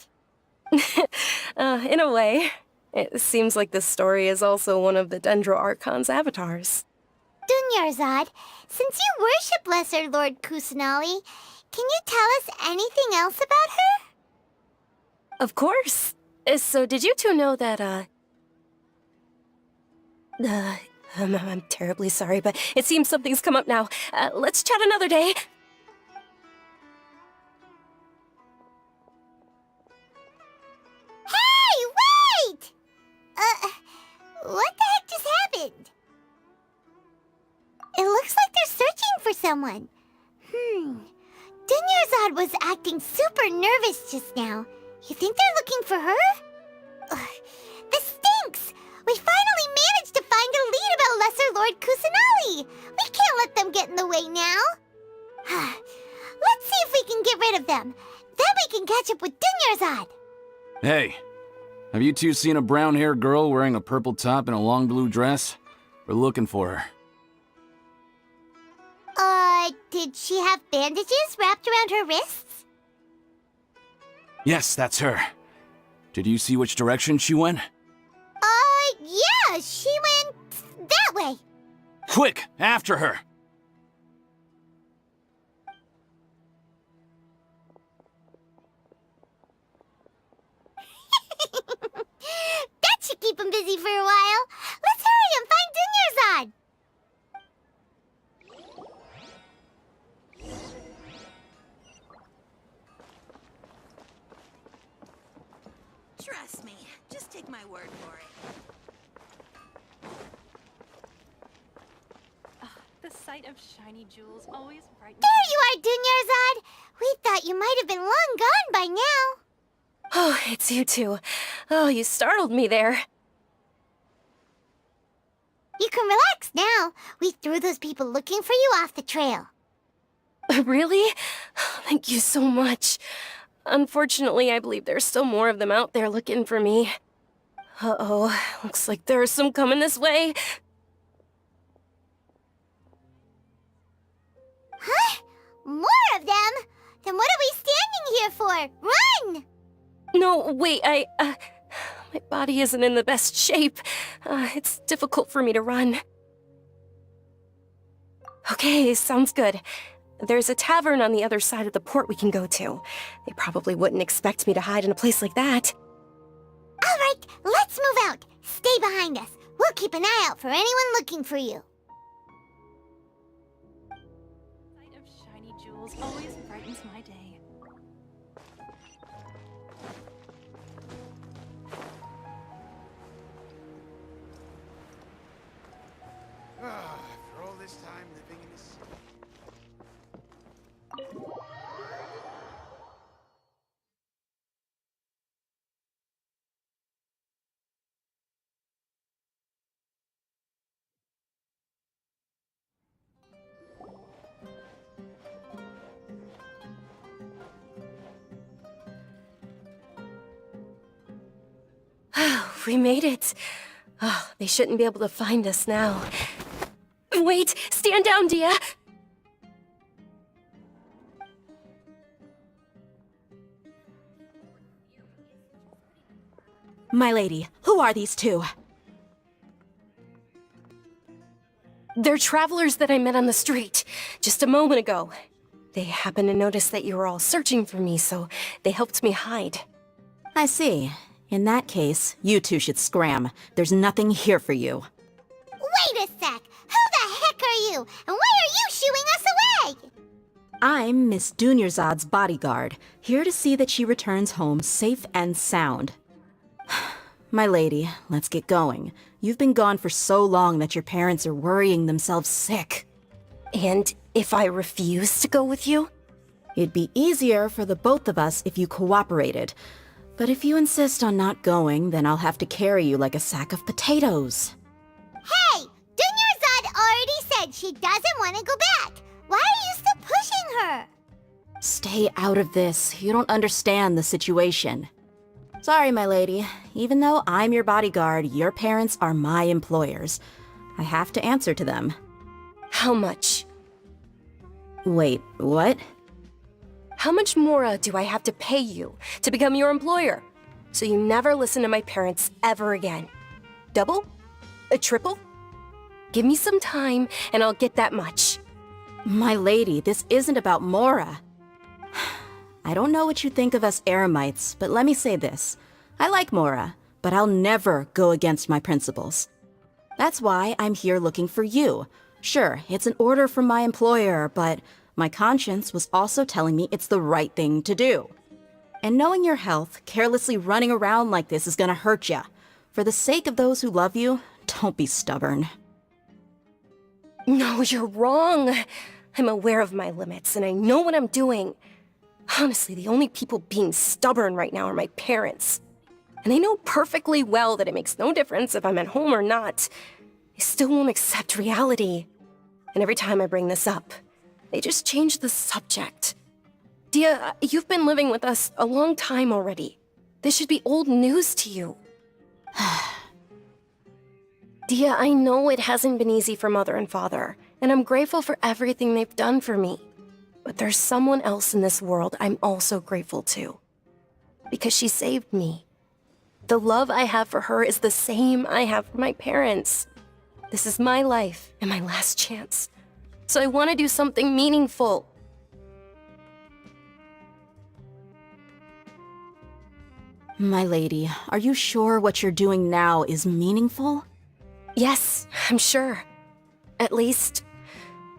In a way, it seems like this story is also one of the 𝕮𝕉𝖓𝖏's avatars. 𝕮𝕊𝖆𝖏, since you worship Lesser Lord Kusanali, can you tell us anything else about her? Of course. So did you two know that, I'm terribly sorry, but it seems something's come up now. Let's chat another day. Hey, wait! What the heck just happened? It looks like they're searching for someone. 𝕮𝕊𝖆𝖏 was acting super nervous just now. You think they're looking for her? This stinks! We finally managed to find a lead about Lesser Lord Kusanali! We can't let them get in the way now! Let's see if we can get rid of them. Then we can catch up with 𝕮𝕊𝖆𝖏. Hey, have you two seen a brown-haired girl wearing a purple top and a long blue dress? We're looking for her. Did she have bandages wrapped around her wrists? Yes, that's her. Did you see which direction she went? Yeah, she went that way. Quick, after her! That should keep him busy for a while. Let's hurry and find 𝕮𝕊𝖆𝖏𝖏. Trust me, just take my word for it. The sight of shiny jewels always brightens. There you are, 𝕮𝕊𝖆𝖏𝑍. We thought you might have been long gone by now. Oh, it's you two. Oh, you startled me there. You can relax now. We threw those people looking for you off the trail. Really? Thank you so much. Unfortunately, I believe there's still more of them out there looking for me. Uh-oh, looks like there's some coming this way. Huh? More of them? Then what are we standing here for? Run! No, wait, my body isn't in the best shape. It's difficult for me to run. Okay, sounds good. There's a tavern on the other side of the port we can go to. They probably wouldn't expect me to hide in a place like that. All right, let's move out. Stay behind us. We'll keep an eye out for anyone looking for you. The sight of shiny jewels always brightens my day. After all this time living in the city. We made it. Oh, they shouldn't be able to find us now. Wait! Stand down, Dia! My lady, who are these two? They're travelers that I met on the street just a moment ago. They happened to notice that you were all searching for me, so they helped me hide. I see. In that case, you two should scram. There's nothing here for you. Wait a sec! Who the heck are you? And why are you shooing us away? I'm Miss 𝕮𝕐𝖎𝖐𝑍's bodyguard, here to see that she returns home safe and sound. My lady, let's get going. You've been gone for so long that your parents are worrying themselves sick. And if I refuse to go with you? It'd be easier for the both of us if you cooperated. But if you insist on not going, then I'll have to carry you like a sack of potatoes. Hey! 𝕮𝕐𝖎𝑍 already said she doesn't want to go back. Why are you still pushing her? Stay out of this. You don't understand the situation. Sorry, my lady. Even though I'm your bodyguard, your parents are my employers. I have to answer to them. How much? Wait, what? How much more do I have to pay you to become your employer? So you never listen to my parents ever again. Double? A triple? Give me some time and I'll get that much. My lady, this isn't about Mora. I don't know what you think of us Eremites, but let me say this. I like Mora, but I'll never go against my principles. That's why I'm here looking for you. Sure, it's an order from my employer, but my conscience was also telling me it's the right thing to do. And knowing your health, carelessly running around like this is gonna hurt ya. For the sake of those who love you, don't be stubborn. No, you're wrong. I'm aware of my limits and I know what I'm doing. Honestly, the only people being stubborn right now are my parents. And they know perfectly well that it makes no difference if I'm at home or not. They still won't accept reality. And every time I bring this up, they just change the subject. Dia, you've been living with us a long time already. This should be old news to you. Dia, I know it hasn't been easy for Mother and Father, and I'm grateful for everything they've done for me. But there's someone else in this world I'm also grateful to. Because she saved me. The love I have for her is the same I have for my parents. This is my life and my last chance. So I want to do something meaningful. My lady, are you sure what you're doing now is meaningful? Yes, I'm sure. At least,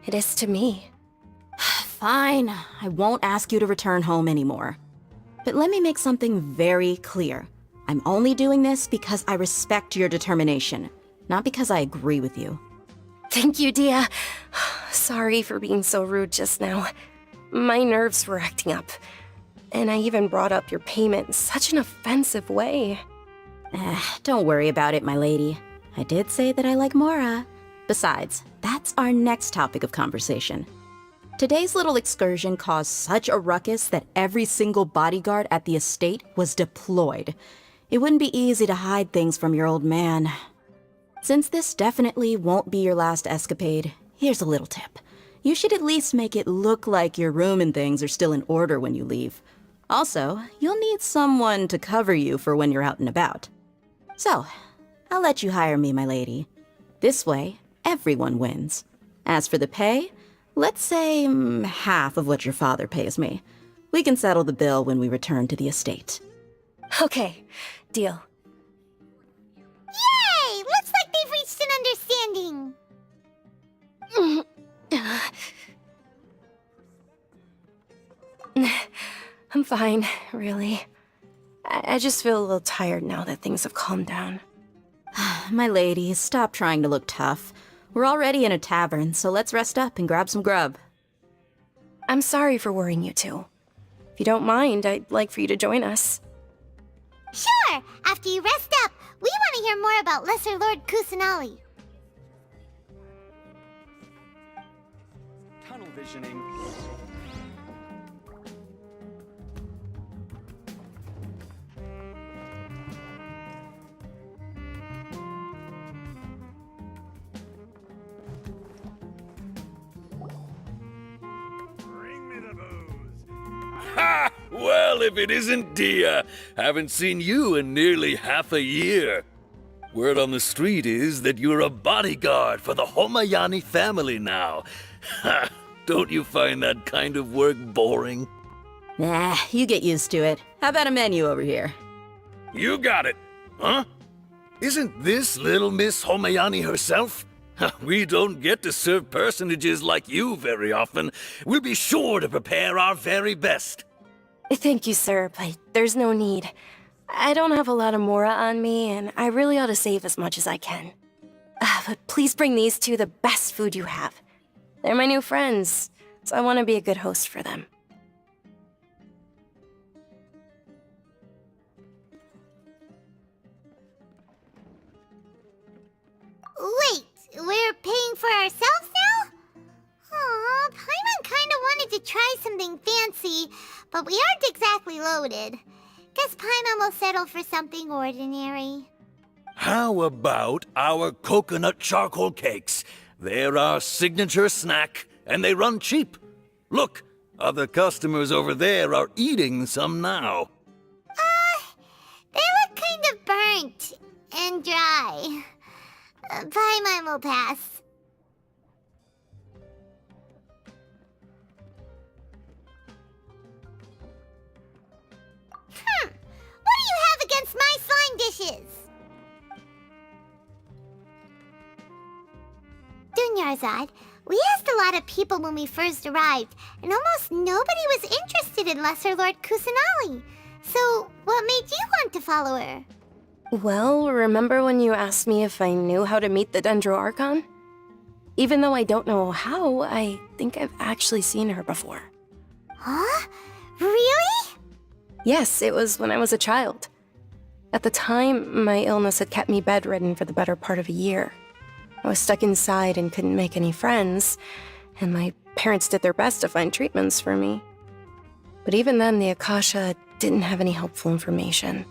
it is to me. Fine, I won't ask you to return home anymore. But let me make something very clear. I'm only doing this because I respect your determination, not because I agree with you. Thank you, Dia. Sorry for being so rude just now. My nerves were acting up. And I even brought up your payment in such an offensive way. Don't worry about it, my lady. I did say that I like Mora. Besides, that's our next topic of conversation. Today's little excursion caused such a ruckus that every single bodyguard at the estate was deployed. It wouldn't be easy to hide things from your old man. Since this definitely won't be your last escapade, here's a little tip. You should at least make it look like your room and things are still in order when you leave. Also, you'll need someone to cover you for when you're out and about. So, I'll let you hire me, my lady. This way, everyone wins. As for the pay, let's say half of what your father pays me. We can settle the bill when we return to the estate. Okay, deal. Yay! Looks like they've reached an understanding. I'm fine, really. I just feel a little tired now that things have calmed down. My lady, stop trying to look tough. We're already in a tavern, so let's rest up and grab some grub. I'm sorry for worrying you two. If you don't mind, I'd like for you to join us. Sure! After you rest up, we want to hear more about Lesser Lord 𝕮𝕐𝖎𝖐𝑍. Tunnel visioning. Ha! Well, if it isn't Dia. Haven't seen you in nearly half a year. Word on the street is that you're a bodyguard for the Homayani family now. Ha! Don't you find that kind of work boring? Nah, you get used to it. How about a menu over here? You got it. Huh? Isn't this little Miss Homayani herself? We don't get to serve personages like you very often. We'll be sure to prepare our very best. Thank you, sir, but there's no need. I don't have a lot of mora on me, and I really ought to save as much as I can. But please bring these two the best food you have. They're my new friends, so I want to be a good host for them. Wait, we're paying for ourselves now? Aw, Paimon kinda wanted to try something fancy, but we aren't exactly loaded. Guess Paimon will settle for something ordinary. How about our coconut charcoal cakes? They're our signature snack, and they run cheap. Look, other customers over there are eating some now. They look kind of burnt and dry. Paimon will pass. What do you have against my slime dishes? 𝕮𝕐𝕓𝖓, we asked a lot of people when we first arrived, and almost nobody was interested in Lesser Lord Kusanali. So, what made you want to follow her? Well, remember when you asked me if I knew how to meet the 𝕮𝕤𝕐𝕐? Even though I don't know how, I think I've actually seen her before. Huh? Really? Yes, it was when I was a child. At the time, my illness had kept me bedridden for the better part of a year. I was stuck inside and couldn't make any friends, and my parents did their best to find treatments for me. But even then, the Akasha didn't have any helpful information.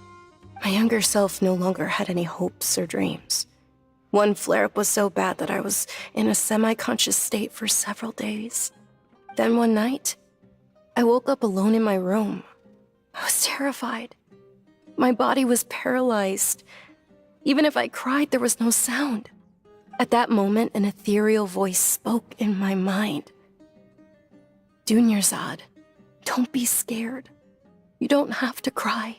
My younger self no longer had any hopes or dreams. One flare-up was so bad that I was in a semi-conscious state for several days. Then one night, I woke up alone in my room. I was terrified. My body was paralyzed. Even if I cried, there was no sound. At that moment, an ethereal voice spoke in my mind. 𝕮𝕐𝕓𝖓, don't be scared. You don't have to cry.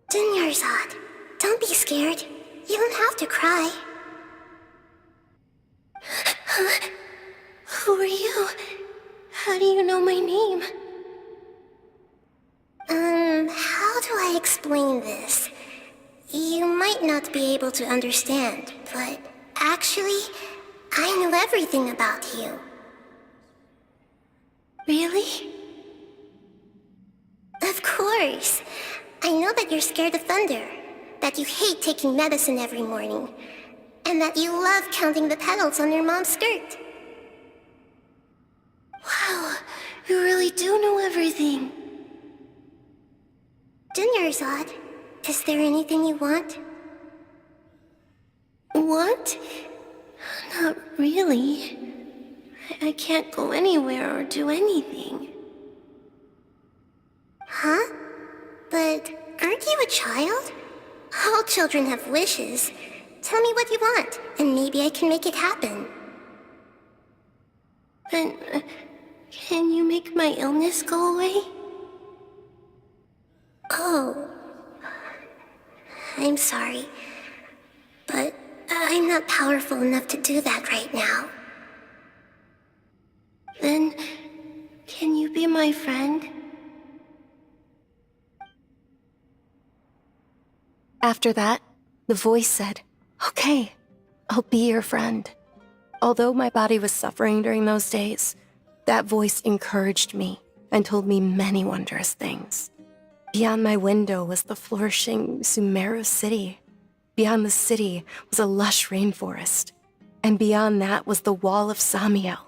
𝕮𝕐𝕓𝖓, don't be scared. You don't have to cry. Who are you? How do you know my name? How do I explain this? You might not be able to understand, but actually, I know everything about you. Really? Of course. I know that you're scared of thunder, that you hate taking medicine every morning, and that you love counting the petals on your mom's skirt. Wow, you really do know everything. 𝕮𝕐𝕓𝖓, is there anything you want? Want? Not really. I can't go anywhere or do anything. Huh? But aren't you a child? All children have wishes. Tell me what you want, and maybe I can make it happen. But can you make my illness go away? Oh. I'm sorry, but I'm not powerful enough to do that right now. Then, can you be my friend? After that, the voice said, "Okay, I'll be your friend." Although my body was suffering during those days, that voice encouraged me and told me many wondrous things. Beyond my window was the flourishing Sumeru city. Beyond the city was a lush rainforest. And beyond that was the wall of Samiel,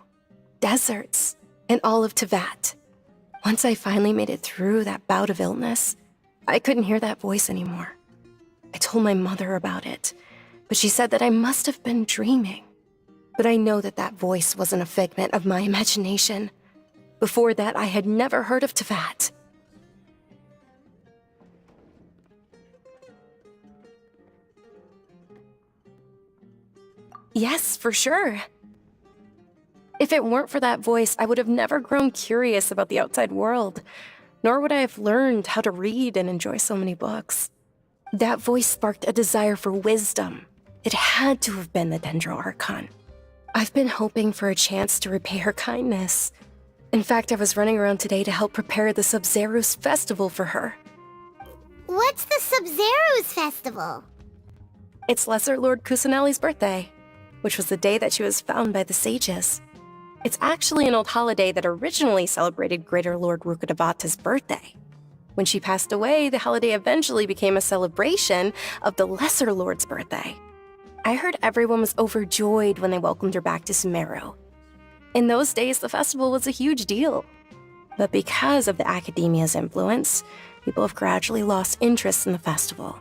deserts, and all of Teyvat. Once I finally made it through that bout of illness, I couldn't hear that voice anymore. I told my mother about it, but she said that I must have been dreaming. But I know that that voice wasn't a figment of my imagination. Before that, I had never heard of 𝕐𝑚. Yes, for sure. If it weren't for that voice, I would have never grown curious about the outside world, nor would I have learned how to read and enjoy so many books. That voice sparked a desire for wisdom. It had to have been the 𝕮𝕤𝕓𝖓𝖓𝖊𝖈�. I've been hoping for a chance to repay her kindness. In fact, I was running around today to help prepare the 𝕤𝕓𝕓𝖓 festival for her. What's the 𝕤𝕓𝕓𝖓 festival? It's Lesser Lord 𝕮𝑚 birthday, which was the day that she was found by the sages. It's actually an old holiday that originally celebrated Greater Lord 𝕮𝑚 birthday. When she passed away, the holiday eventually became a celebration of the Lesser Lord's birthday. I heard everyone was overjoyed when they welcomed her back to Sumeru. In those days, the festival was a huge deal. But because of the academia's influence, people have gradually lost interest in the festival.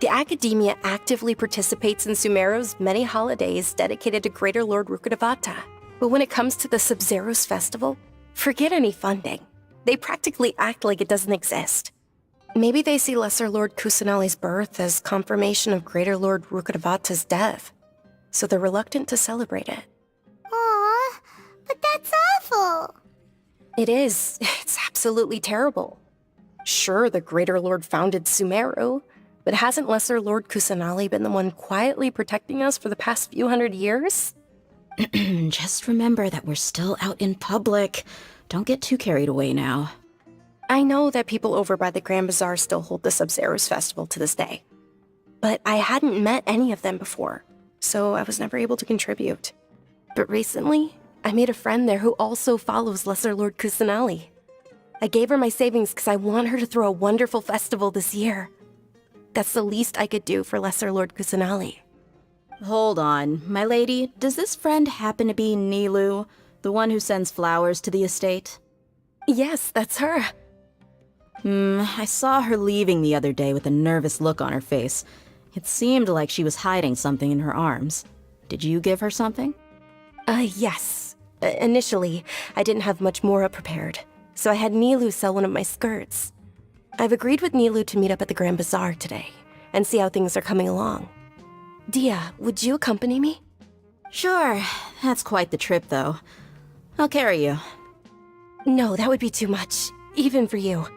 The academia actively participates in Sumeru's many holidays dedicated to Greater Lord 𝕮𝑚. But when it comes to the 𝕤𝕓𝕓𝖓 festival, forget any funding. They practically act like it doesn't exist. Maybe they see Lesser Lord 𝕮𝑚's birth as confirmation of Greater Lord 𝕮𝑚's death, so they're reluctant to celebrate it. Aw, but that's awful. It is. It's absolutely terrible. Sure, the Greater Lord founded Sumeru, but hasn't Lesser Lord 𝕮𝑚 been the one quietly protecting us for the past few hundred years? Just remember that we're still out in public. Don't get too carried away now. I know that people over by the Grand Bazaar still hold the 𝕤𝕓𝕓𝖓 festival to this day, but I hadn't met any of them before, so I was never able to contribute. But recently, I made a friend there who also follows Lesser Lord 𝕮𝑚. I gave her my savings because I want her to throw a wonderful festival this year. That's the least I could do for Lesser Lord 𝕮𝑚. Hold on, my lady. Does this friend happen to be Nilou, the one who sends flowers to the estate? Yes, that's her. I saw her leaving the other day with a nervous look on her face. It seemed like she was hiding something in her arms. Did you give her something? Yes. Initially, I didn't have much more prepared, so I had Nilou sell one of my skirts. I've agreed with Nilou to meet up at the Grand Bazaar today and see how things are coming along. Dia, would you accompany me? Sure. That's quite the trip, though. I'll carry you. No, that would be too much, even for you.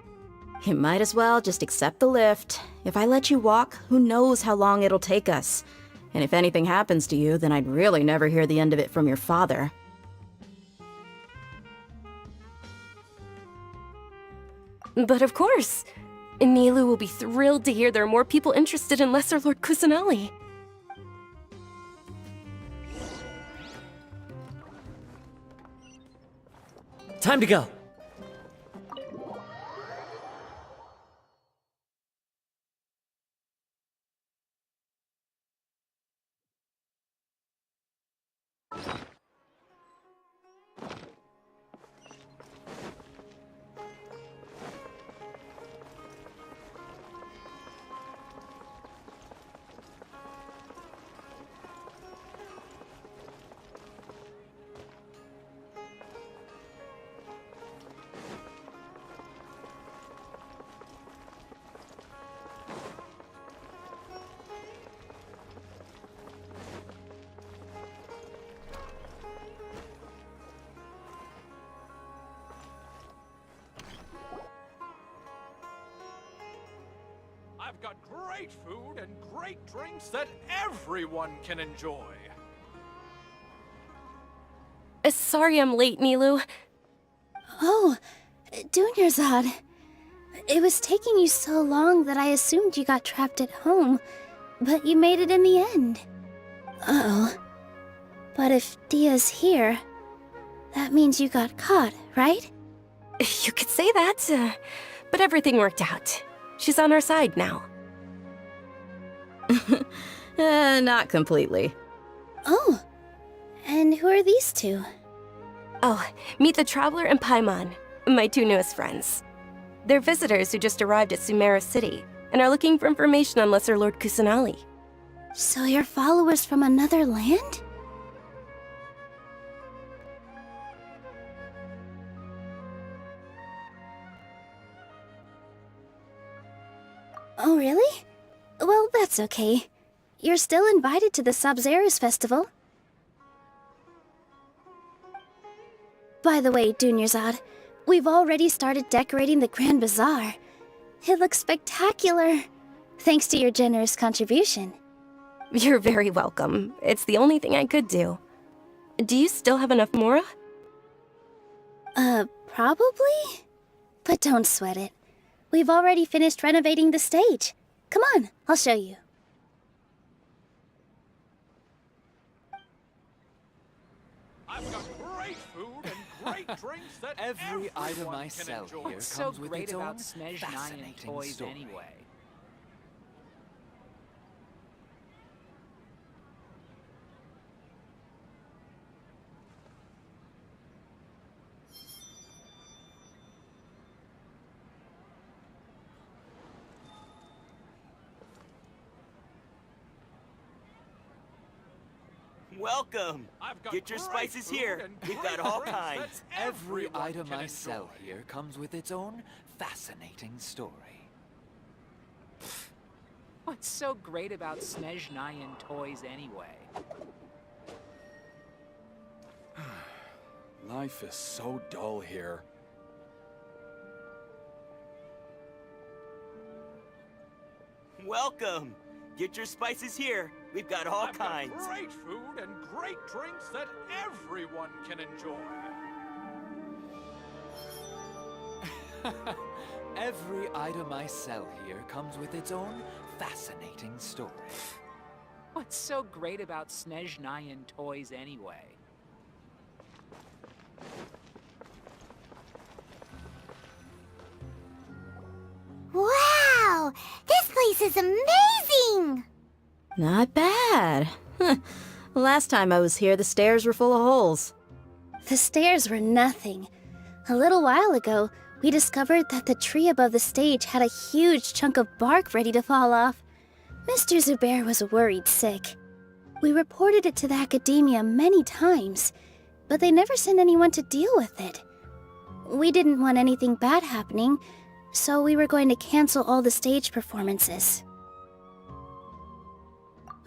You might as well just accept the lift. If I let you walk, who knows how long it'll take us. And if anything happens to you, then I'd really never hear the end of it from your father. But of course! Nilou will be thrilled to hear there are more people interested in Lesser Lord 𝕮𝑚. Time to go. I've got great food and great drinks that everyone can enjoy. Sorry I'm late, Nilou. Oh, 𝕮𝑚. It was taking you so long that I assumed you got trapped at home, but you made it in the end. Uh-oh. But if Dia's here, that means you got caught, right? You could say that, but everything worked out. She's on our side now. Not completely. Oh, and who are these two? Oh, meet the Traveler and Paimon, my two newest friends. They're visitors who just arrived at Sumeru City and are looking for information on Lesser Lord 𝕮𝑚. So you're followers from another land? Oh, really? Well, that's okay. You're still invited to the 𝕬𝕓𝖓𝖊𝖈𝖙 festival. By the way, 𝕮𝕐𝕬𝕐𝕐, we've already started decorating the Grand Bazaar. It looks spectacular, thanks to your generous contribution. You're very welcome. It's the only thing I could do. Do you still have enough mora? Probably? But don't sweat it. We've already finished renovating the stage. Come on, I'll show you. I've got great food and great drinks that Every item I sell enjoy. here What's comes so with great its about own 𝕤𝕬𝕐𝕐𝑚 fascinating toys story. anyway? Welcome! Get your spices here. We've got all kinds. Every item I sell here comes with its own fascinating story. What's so great about 𝕤𝕬𝕐𝕓𝑚 toys anyway? Life is so dull here. Welcome! Get your spices here. We've got all kinds. Great food and great drinks that everyone can enjoy. Every item I sell here comes with its own fascinating story. What's so great about 𝕤𝕬𝕐𝕓𝑚 toys anyway? Wow! This place is amazing! Not bad. Last time I was here, the stairs were full of holes. The stairs were nothing. A little while ago, we discovered that the tree above the stage had a huge chunk of bark ready to fall off. Mr. 𝕬𝕐𝕓 was worried sick. We reported it to the academia many times, but they never sent anyone to deal with it. We didn't want anything bad happening, so we were going to cancel all the stage performances.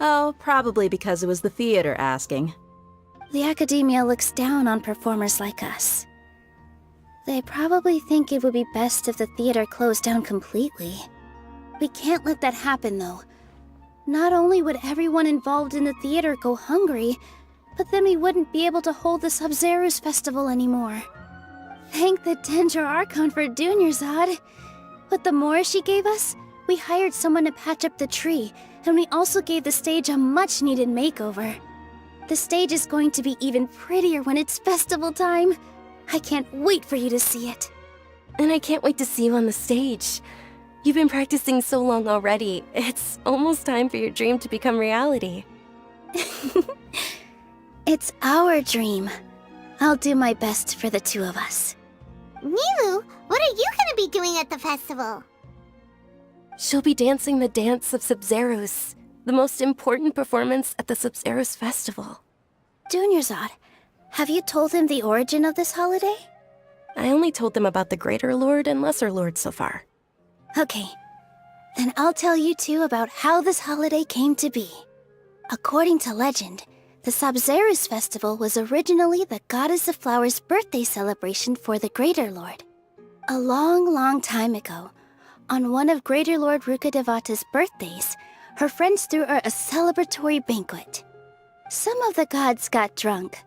Oh, probably because it was the theater asking. The academia looks down on performers like us. They probably think it would be best if the theater closed down completely. We can't let that happen, though. Not only would everyone involved in the theater go hungry, but then we wouldn't be able to hold the 𝕬𝕓𝖊𝖈𝖙 festival anymore. Thank the 𝕮𝕐𝕓𝒏 for 𝕮𝕐𝕬𝕐𝕐. With the mora she gave us, we hired someone to patch up the tree, and we also gave the stage a much-needed makeover. The stage is going to be even prettier when it's festival time. I can't wait for you to see it. And I can't wait to see you on the stage. You've been practicing so long already. It's almost time for your dream to become reality. It's our dream. I'll do my best for the two of us. Nilou, what are you gonna be doing at the festival? She'll be dancing the dance of 𝕬𝕓𝖊𝖈𝑚, the most important performance at the 𝕬𝕓𝖈𝑚 festival. 𝕮𝕐𝕐𝕐𝕏, have you told him the origin of this holiday? I only told them about the Greater Lord and Lesser Lord so far. Okay, then I'll tell you two about how this holiday came to be. According to legend, the 𝕬𝕓𝖊𝑈 festival was originally the goddess of flowers' birthday celebration for the Greater Lord. A long, long time ago, on one of Greater Lord 𝕮𝕐𝑘𝑎ℎ birthdays, her friends threw her a celebratory banquet. Some of the gods got drunk.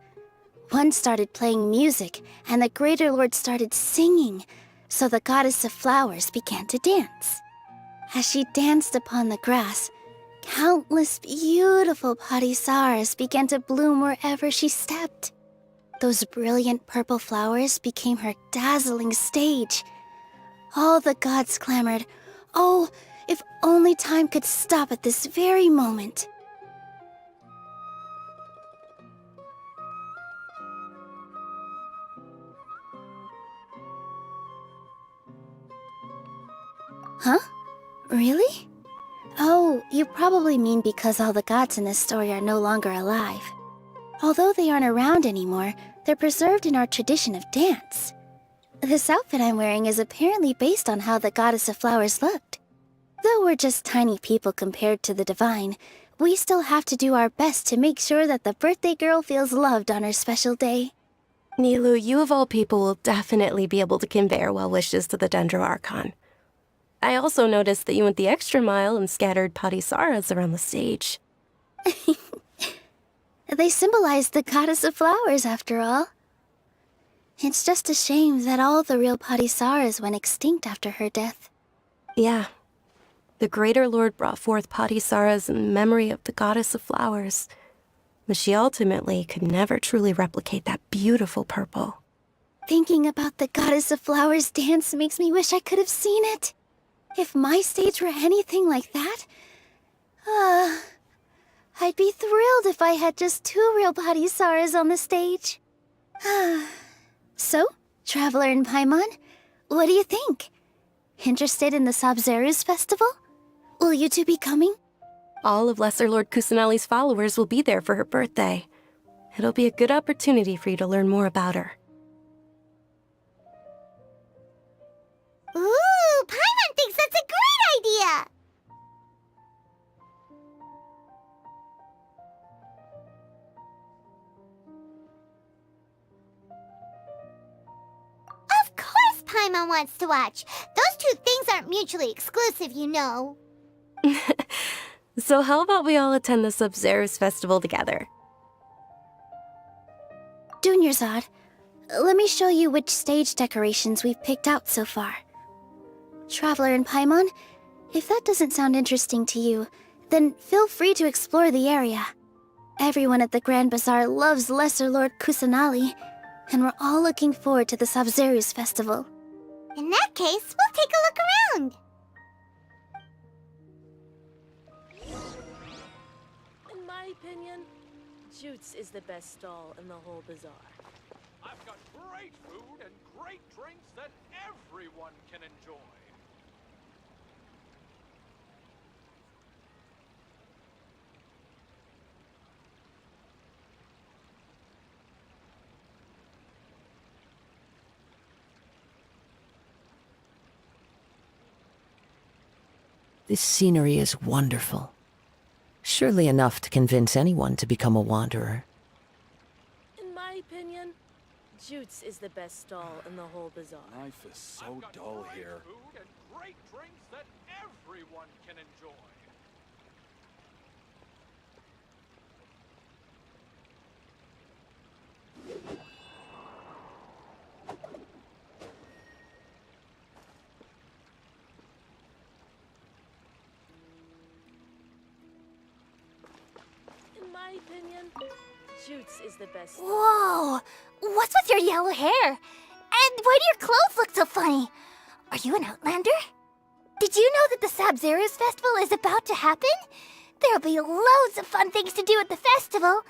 One started playing music, and the Greater Lord started singing, so the goddess of flowers began to dance. As she danced upon the grass, countless beautiful 𝕮𝑚𝑒𝑠𝑎ras began to bloom wherever she stepped. Those brilliant purple flowers became her dazzling stage. All the gods clamored, "Oh, if only time could stop at this very moment." Huh? Really? Oh, you probably mean because all the gods in this story are no longer alive. Although they aren't around anymore, they're preserved in our tradition of dance. This outfit I'm wearing is apparently based on how the goddess of flowers looked. Though we're just tiny people compared to the divine, we still have to do our best to make sure that the birthday girl feels loved on her special day. Nilou, you of all people will definitely be able to convey our well wishes to the 𝕮𝕤𝕓𝖓𝖓. I also noticed that you went the extra mile and scattered 𝕮𝕊𝑠aras around the stage. They symbolize the goddess of flowers, after all. It's just a shame that all the real 𝕮𝕊𝑠aras went extinct after her death. Yeah. The Greater Lord brought forth 𝕮𝕊𝑠aras in memory of the goddess of flowers, but she ultimately could never truly replicate that beautiful purple. Thinking about the goddess of flowers dance makes me wish I could have seen it. If my stage were anything like that, I'd be thrilled if I had just 2 real 𝕮𝕊𝑠aras on the stage. So, Traveler and Paimon, what do you think? Interested in the Sabzeruz festival? Will you two be coming? All of Lesser Lord Kusanali's followers will be there for her birthday. It'll be a good opportunity for you to learn more about her. Ooh, Paimon thinks that's a great idea! Of course Paimon wants to watch. Those two things aren't mutually exclusive, you know. So how about we all attend the Sabzeruz festival together? 𝕮𝕤𝕓𝖓𝖊𝖈𝑙, let me show you which stage decorations we've picked out so far. Traveler and Paimon, if that doesn't sound interesting to you, then feel free to explore the area. Everyone at the Grand Bazaar loves Lesser Lord Kusanali, and we're all looking forward to the Sabzeruz festival. In that case, we'll take a look around. In my opinion, 𝕉𝕐𝑠 is the best stall in the whole bazaar. I've got great food and great drinks that everyone can enjoy. This scenery is wonderful. Surely enough to convince anyone to become a wanderer. In my opinion, 𝕉𝕐𝑠 is the best stall in the whole bazaar. Life is so dull here. Food and great drinks that everyone can enjoy. In my opinion, 𝕉𝕐𝑠 is the best. Whoa! What's with your yellow hair? And why do your clothes look so funny? Are you an Outlander? Did you know that the Sabzeruz festival is about to happen? There'll be loads of fun things to do at the festival.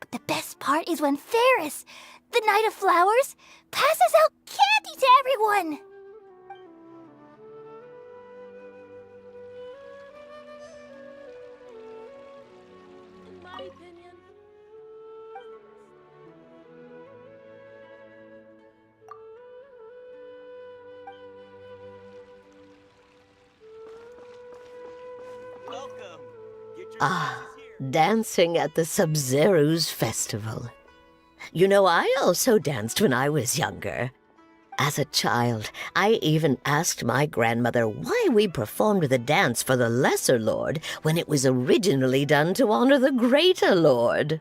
But the best part is when Ferris, the Knight of Flowers, passes out candy to everyone. In my opinion, Welcome. Ah, dancing at the Sabzeruz festival. You know, I also danced when I was younger. As a child, I even asked my grandmother why we performed the dance for the Lesser Lord when it was originally done to honor the Greater Lord.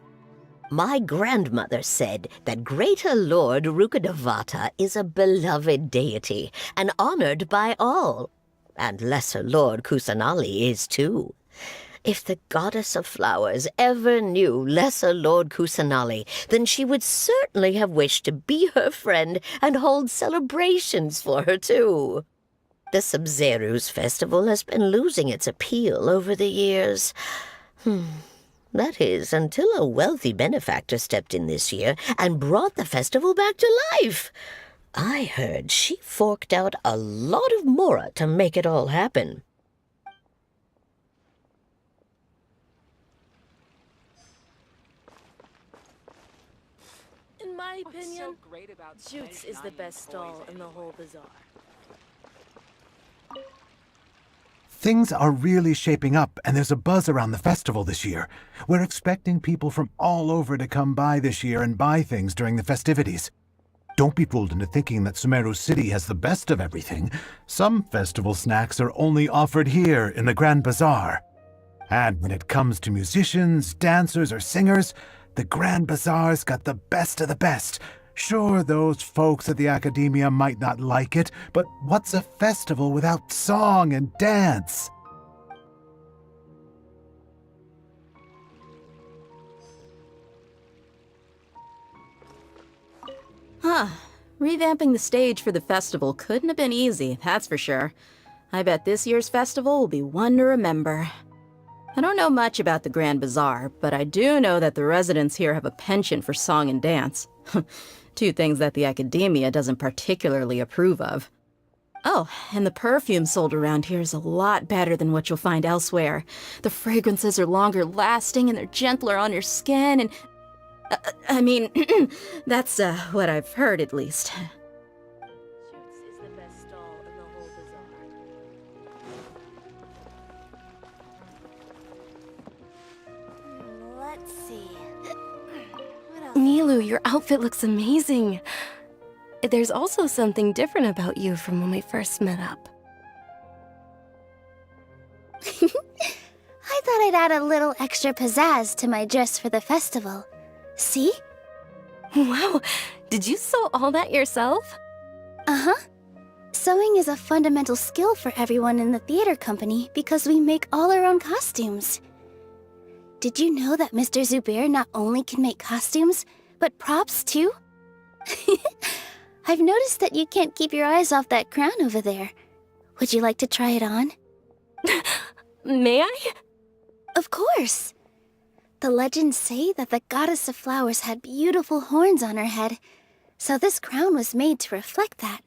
My grandmother said that Greater Lord 𝕮𝕑𝕑𝕑𝕑 is a beloved deity and honored by all. And Lesser Lord Kusanali is too. If the goddess of flowers ever knew Lesser Lord Kusanali, then she would certainly have wished to be her friend and hold celebrations for her too. The Sabzeruz festival has been losing its appeal over the years. That is, until a wealthy benefactor stepped in this year and brought the festival back to life. I heard she forked out a lot of mora to make it all happen. in my What's opinion, so great about 𝕉𝕐𝑠 is the best stall in the whole bazaar. Things are really shaping up, and there's a buzz around the festival this year. We're expecting people from all over to come by this year and buy things during the festivities. Don't be fooled into thinking that Sumeru City has the best of everything. Some festival snacks are only offered here in the Grand Bazaar. And when it comes to musicians, dancers, or singers, the Grand Bazaar's got the best of the best. Sure, those folks at the Academia might not like it, but what's a festival without song and dance? Huh. Revamping the stage for the festival couldn't have been easy, that's for sure. I bet this year's festival will be one to remember. I don't know much about the Grand Bazaar, but I do know that the residents here have a penchant for song and dance. Two things that the Academia doesn't particularly approve of. Oh, and the perfume sold around here is a lot better than what you'll find elsewhere. The fragrances are longer lasting and they're gentler on your skin and... I mean, that's what I've heard at least. Jutes is the best stall in the whole bazaar. Let's see. Nilou, your outfit looks amazing. There's also something different about you from when we first met up. I thought I'd add a little extra pizzazz to my dress for the festival. See? Wow, did you sew all that yourself? Uh-huh. Sewing is a fundamental skill for everyone in the theater company because we make all our own costumes. Did you know that Mr. Zubair not only can make costumes, but props too? I've noticed that you can't keep your eyes off that crown over there. Would you like to try it on? May I? Of course. The legends say that the goddess of flowers had beautiful horns on her head, so this crown was made to reflect that.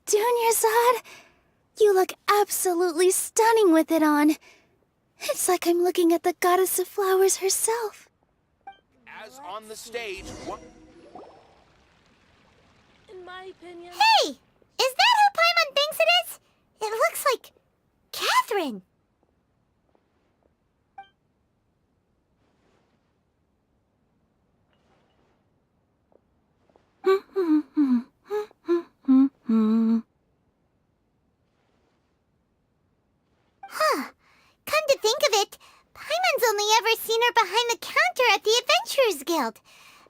𝕮𝑔𝕓𝖓𝖊𝖈𝖙, you look absolutely stunning with it on. It's like I'm looking at the goddess of flowers herself. As on the stage, In my opinion... Hey! Is that who Paimon thinks it is? It looks like... Catherine! Huh. Come to think of it, Paimon's only ever seen her behind the counter at the Adventurers Guild.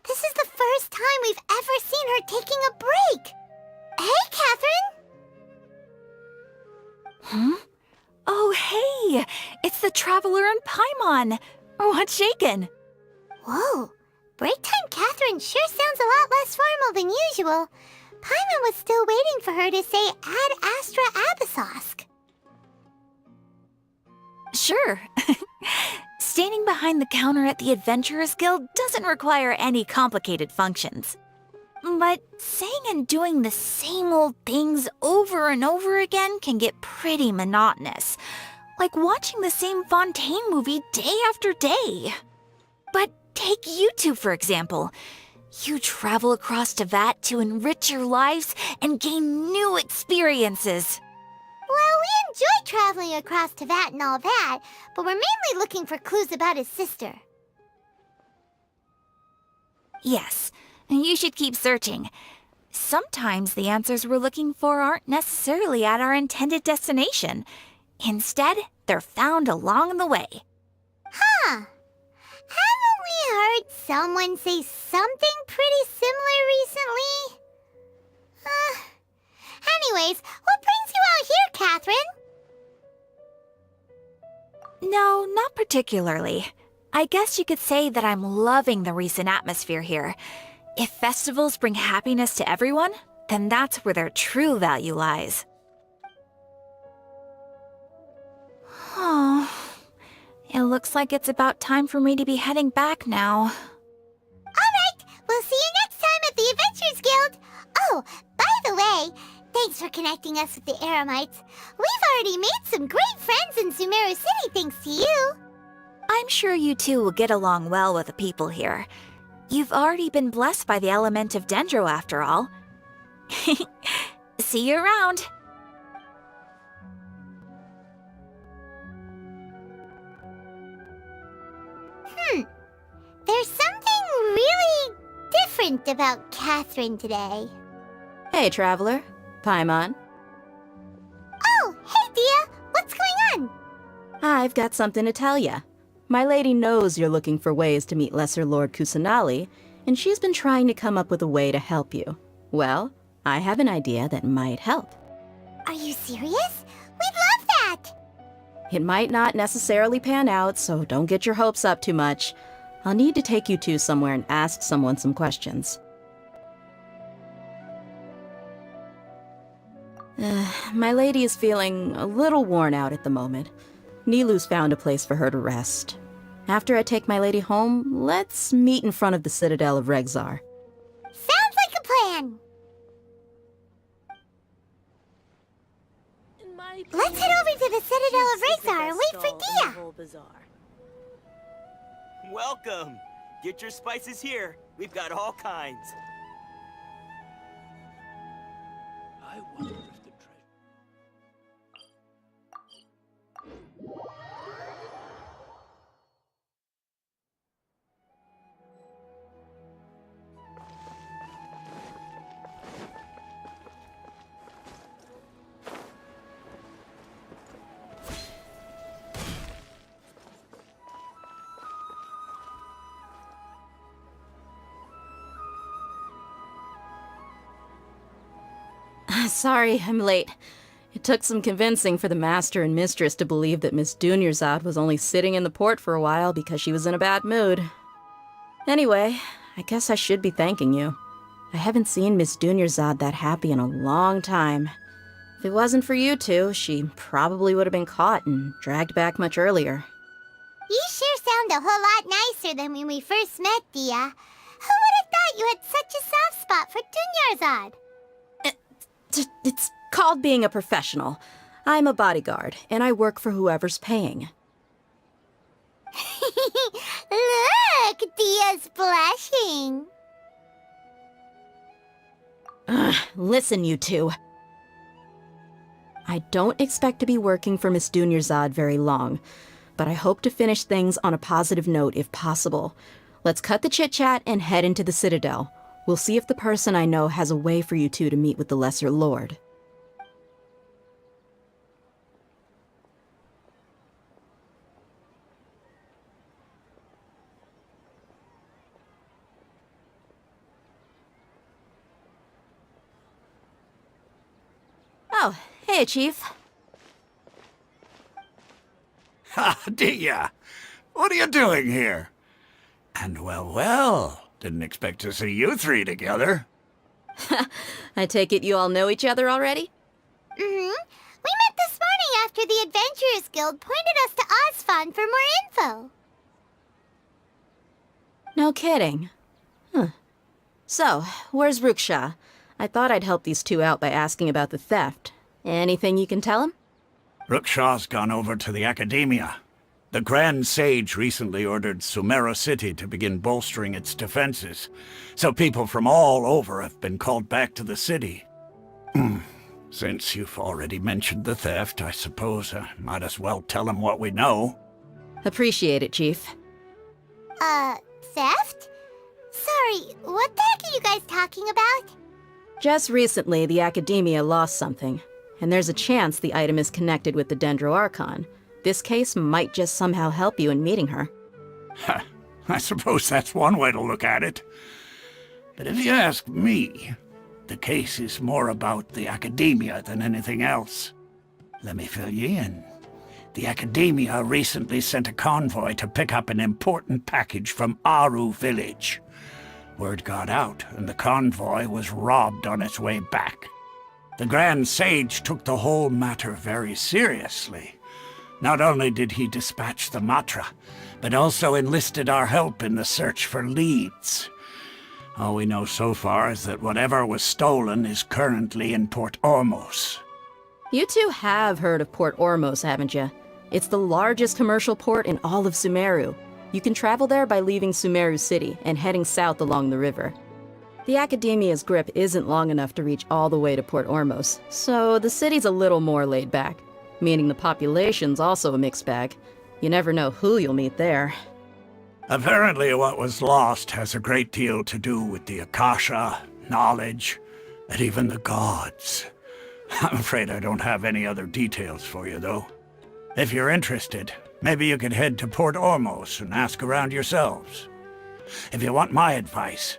This is the first time we've ever seen her taking a break. Hey, Catherine! Huh? Oh, hey! It's the Traveler and Paimon! What's shaken? Whoa. Break time Catherine sure sounds a lot less formal than usual. Paimon was still waiting for her to say Ad Astra Abyssosque. Sure. Standing behind the counter at the Adventurers Guild doesn't require any complicated functions. But saying and doing the same old things over and over again can get pretty monotonous. Like watching the same Fontaine movie day after day. But take you two, for example. You travel across Teyvat to enrich your lives and gain new experiences. Well, we enjoy traveling across Teyvat and all that, but we're mainly looking for clues about his sister. Yes, you should keep searching. Sometimes the answers we're looking for aren't necessarily at our intended destination. Instead, they're found along the way. Huh. Haven't we heard someone say something pretty similar recently? Anyways, what brings you out here, Catherine? No, not particularly. I guess you could say that I'm loving the recent atmosphere here. If festivals bring happiness to everyone, then that's where their true value lies. Oh, it looks like it's about time for me to be heading back now. Alright, we'll see you next time at the Adventurers Guild. Oh, by the way, thanks for connecting us with the Eremites. We've already made some great friends in Sumeru City thanks to you. I'm sure you two will get along well with the people here. You've already been blessed by the element of Dendro after all. See you around. There's something really different about Catherine today. Hey, Traveler. Paimon. Oh, hey, Dia! What's going on? I've got something to tell ya. My lady knows you're looking for ways to meet Lesser Lord Kusanali, and she's been trying to come up with a way to help you. Well, I have an idea that might help. Are you serious? We'd love that! It might not necessarily pan out, so don't get your hopes up too much. I'll need to take you two somewhere and ask someone some questions. My lady is feeling a little worn out at the moment. Nilu's found a place for her to rest. After I take my lady home, let's meet in front of the Citadel of 𝕥𝕓𝖓𝖓𝖊𝖈𝖙. Sounds like a plan! Let's head over to the Citadel of 𝕥𝕓𝖓𝖓𝖊𝖈𝙗 and wait for Dia! Welcome! Get your spices here. We've got all kinds. I wonder if the Sorry, I'm late. It took some convincing for the master and mistress to believe that Miss 𝕮𝕬𝕐𝑧 was only sitting in the port for a while because she was in a bad mood. Anyway, I guess I should be thanking you. I haven't seen Miss 𝕮𝕬𝕐𝑧 that happy in a long time. If it wasn't for you two, she probably would have been caught and dragged back much earlier. You sure sound a whole lot nicer than when we first met, Dia. Who would have thought you had such a soft spot for 𝕮𝕬𝕐𝑧? It's called being a professional. I'm a bodyguard, and I work for whoever's paying. Look, Dia's blushing. Listen, you two. I don't expect to be working for Miss 𝕮𝕬𝕐𝑧 very long, but I hope to finish things on a positive note if possible. Let's cut the chit-chat and head into the Citadel. We'll see if the person I know has a way for you two to meet with the Lesser Lord. Oh, hey, Chief. Ha, Dia! What are you doing here? And well, didn't expect to see you three together. I take it you all know each other already? We met this morning after the Adventurers Guild pointed us to Osfon for more info. No kidding. Huh. So, where's 𝕥𝕓𝖓𝖓? I thought I'd help these two out by asking about the theft. Anything you can tell him? 𝕥𝕓𝖓's gone over to the Academia. The Grand Sage recently ordered Sumeru City to begin bolstering its defenses, so people from all over have been called back to the city. Since you've already mentioned the theft, I suppose I might as well tell him what we know. Appreciate it, Chief. Theft? Sorry, what the heck are you guys talking about? Just recently, the Academia lost something, and there's a chance the item is connected with the 𝕮𝕧𝕐𝒪𝒀. This case might just somehow help you in meeting her. I suppose that's one way to look at it. But if you ask me, the case is more about the Academia than anything else. Let me fill you in. The Academia recently sent a convoy to pick up an important package from Aaru village. Word got out, and the convoy was robbed on its way back. The Grand Sage took the whole matter very seriously. Not only did he dispatch the Matra, but also enlisted our help in the search for leads. All we know so far is that whatever was stolen is currently in Port-Ormos. You two have heard of Port-Ormos, haven't you? It's the largest commercial port in all of Sumeru. You can travel there by leaving Sumeru City and heading south along the river. The Academia's grip isn't long enough to reach all the way to Port-Ormos, so the city's a little more laid back, meaning the population's also a mixed bag. You never know who you'll meet there. Apparently what was lost has a great deal to do with the Akasha, knowledge, and even the gods. I'm afraid I don't have any other details for you, though. If you're interested, maybe you could head to Port-Ormos and ask around yourselves. If you want my advice,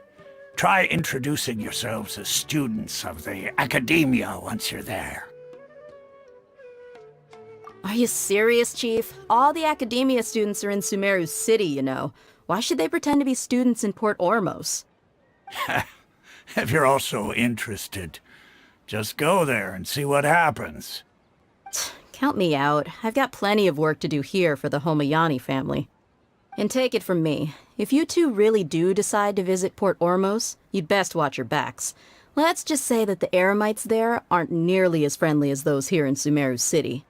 try introducing yourselves as students of the Academia once you're there. Are you serious, Chief? All the Academia students are in Sumeru City, you know. Why should they pretend to be students in Port-Ormos? If you're also interested, just go there and see what happens. Count me out. I've got plenty of work to do here for the 𝕭𝖚𝖆𝖆 family. And take it from me, if you two really do decide to visit Port-Ormos, you'd best watch your backs. Let's just say that the eremites there aren't nearly as friendly as those here in Sumeru City.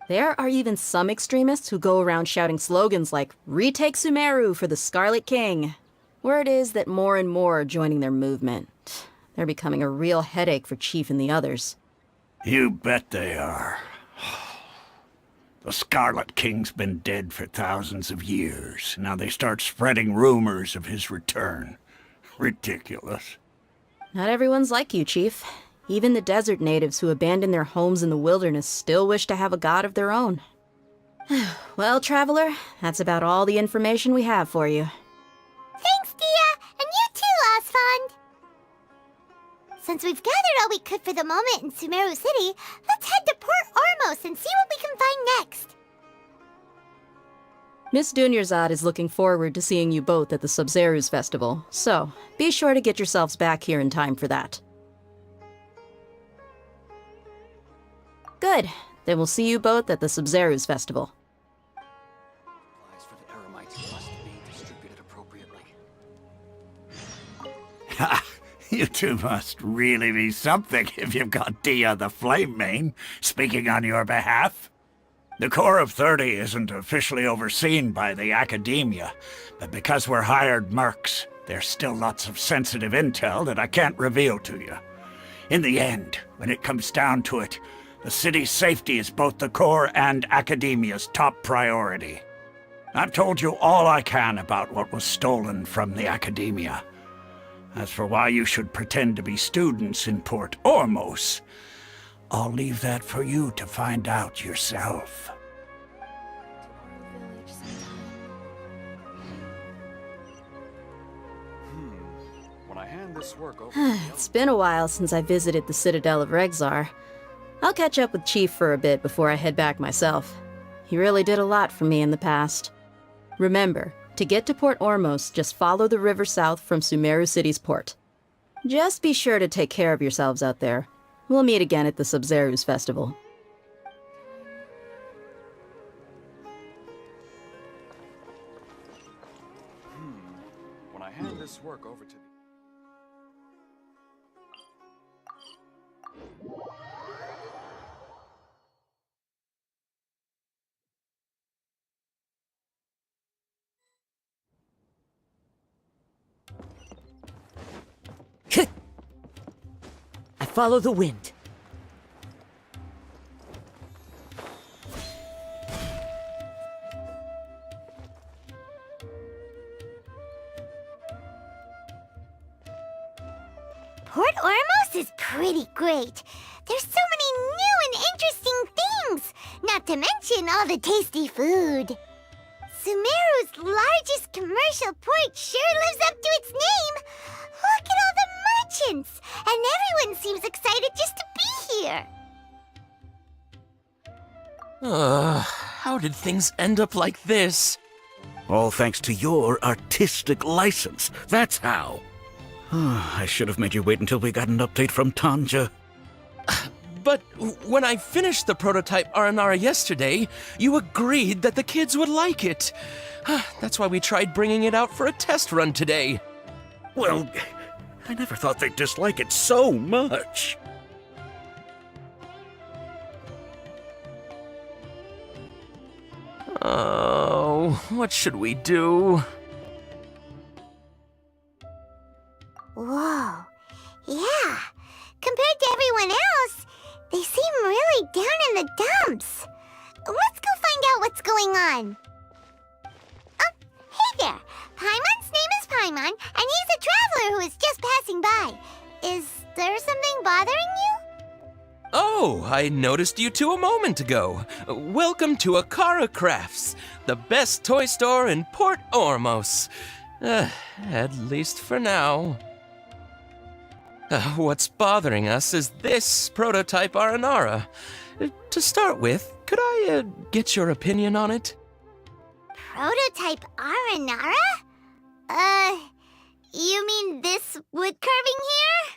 There are even some extremists who go around shouting slogans like, "Retake Sumeru for the Scarlet King." Word is that more and more are joining their movement. They're becoming a real headache for Chief and the others. You bet they are. The Scarlet King's been dead for thousands of years. Now they start spreading rumors of his return. Ridiculous. Not everyone's like you, Chief. Even the desert natives who abandoned their homes in the wilderness still wish to have a god of their own. Well, Traveler, that's about all the information we have for you. Thanks, Dia! And you too, Osfond! Since we've gathered all we could for the moment in Sumeru City, let's head to Port-Ormos and see what we can find next. Miss 𝕭𝕐𝕐 is looking forward to seeing you both at the 𝕭𝕐𝕐𝕐 Festival, so be sure to get yourselves back here in time for that. Good. Then we'll see you both at the 𝕭𝕐𝕐𝕐 Festival. Supplies for the eremites must be distributed appropriately. Ha! You two must really be something if you've got Dia the Flamemane speaking on your behalf. The Corps of 30 isn't officially overseen by the Academia, but because we're hired mercs, there's still lots of sensitive intel that I can't reveal to you. In the end, when it comes down to it, the city's safety is both the Corps and Academia's top priority. I've told you all I can about what was stolen from the Academia. As for why you should pretend to be students in Port-Ormos, I'll leave that for you to find out yourself. When I hand this work over It's been a while since I visited the Citadel of 𝕥𝕐𝕐𝖓. I'll catch up with Chief for a bit before I head back myself. He really did a lot for me in the past. Remember, to get to Port-Ormos, just follow the river south from Sumeru City's port. Just be sure to take care of yourselves out there. We'll meet again at the 𝕭𝕐𝕐𝕐 Festival. When I hand this work over to the... I follow the wind. Port-Ormos is pretty great. There's so many new and interesting things, not to mention all the tasty food. Sumeru's largest commercial port sure lives up to its name. Look at all the merchants, and everyone seems excited just to be here. How did things end up like this? All thanks to your artistic license. That's how. I should have made you wait until we got an update from Tanja. But when I finished the prototype Aranara yesterday, you agreed that the kids would like it. That's why we tried bringing it out for a test run today. Well, I never thought they'd dislike it so much. Oh, what should we do? Whoa. Yeah. Compared to everyone else, they seem really down in the dumps. Let's go find out what's going on. Oh, hey there. Paimon's name is Paimon, and he's a traveler who is just passing by. Is there something bothering you? Oh, I noticed you two a moment ago. Welcome to Akara Crafts, the best toy store in Port Ormos. At least for now. What's bothering us is this prototype Aranara. To start with, could I get your opinion on it? Prototype Aranara? You mean this wood carving here?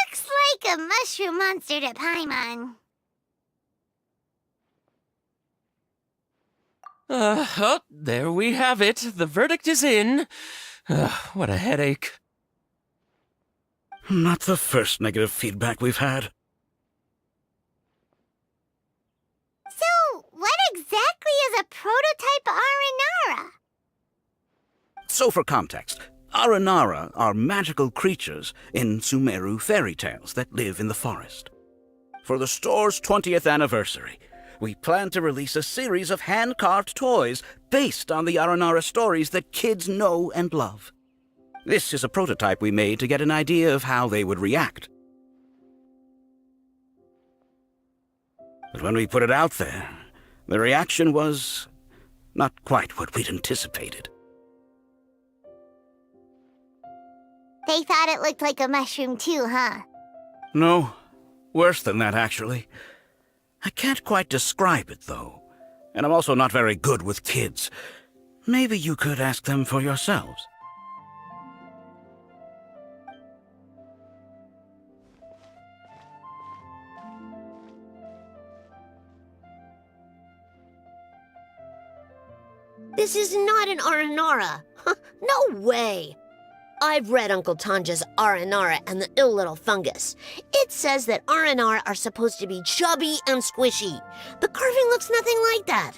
Looks like a mushroom monster to Paimon. Oh, there we have it. The verdict is in. What a headache. Not the first negative feedback we've had. So, what exactly is a prototype Aranara? So for context, Aranara are magical creatures in Sumeru fairy tales that live in the forest. For the store's 20th anniversary, we plan to release a series of hand-carved toys based on the Aranara stories that kids know and love. This is a prototype we made to get an idea of how they would react. But when we put it out there, the reaction was not quite what we'd anticipated. They thought it looked like a mushroom too, huh? No, worse than that, actually. I can't quite describe it, though. And I'm also not very good with kids. Maybe you could ask them for yourselves. This is not an Aranara. No way. I've read Uncle Tanja's Aranara and the Ill Little Fungus. It says that Aranara are supposed to be chubby and squishy. The carving looks nothing like that.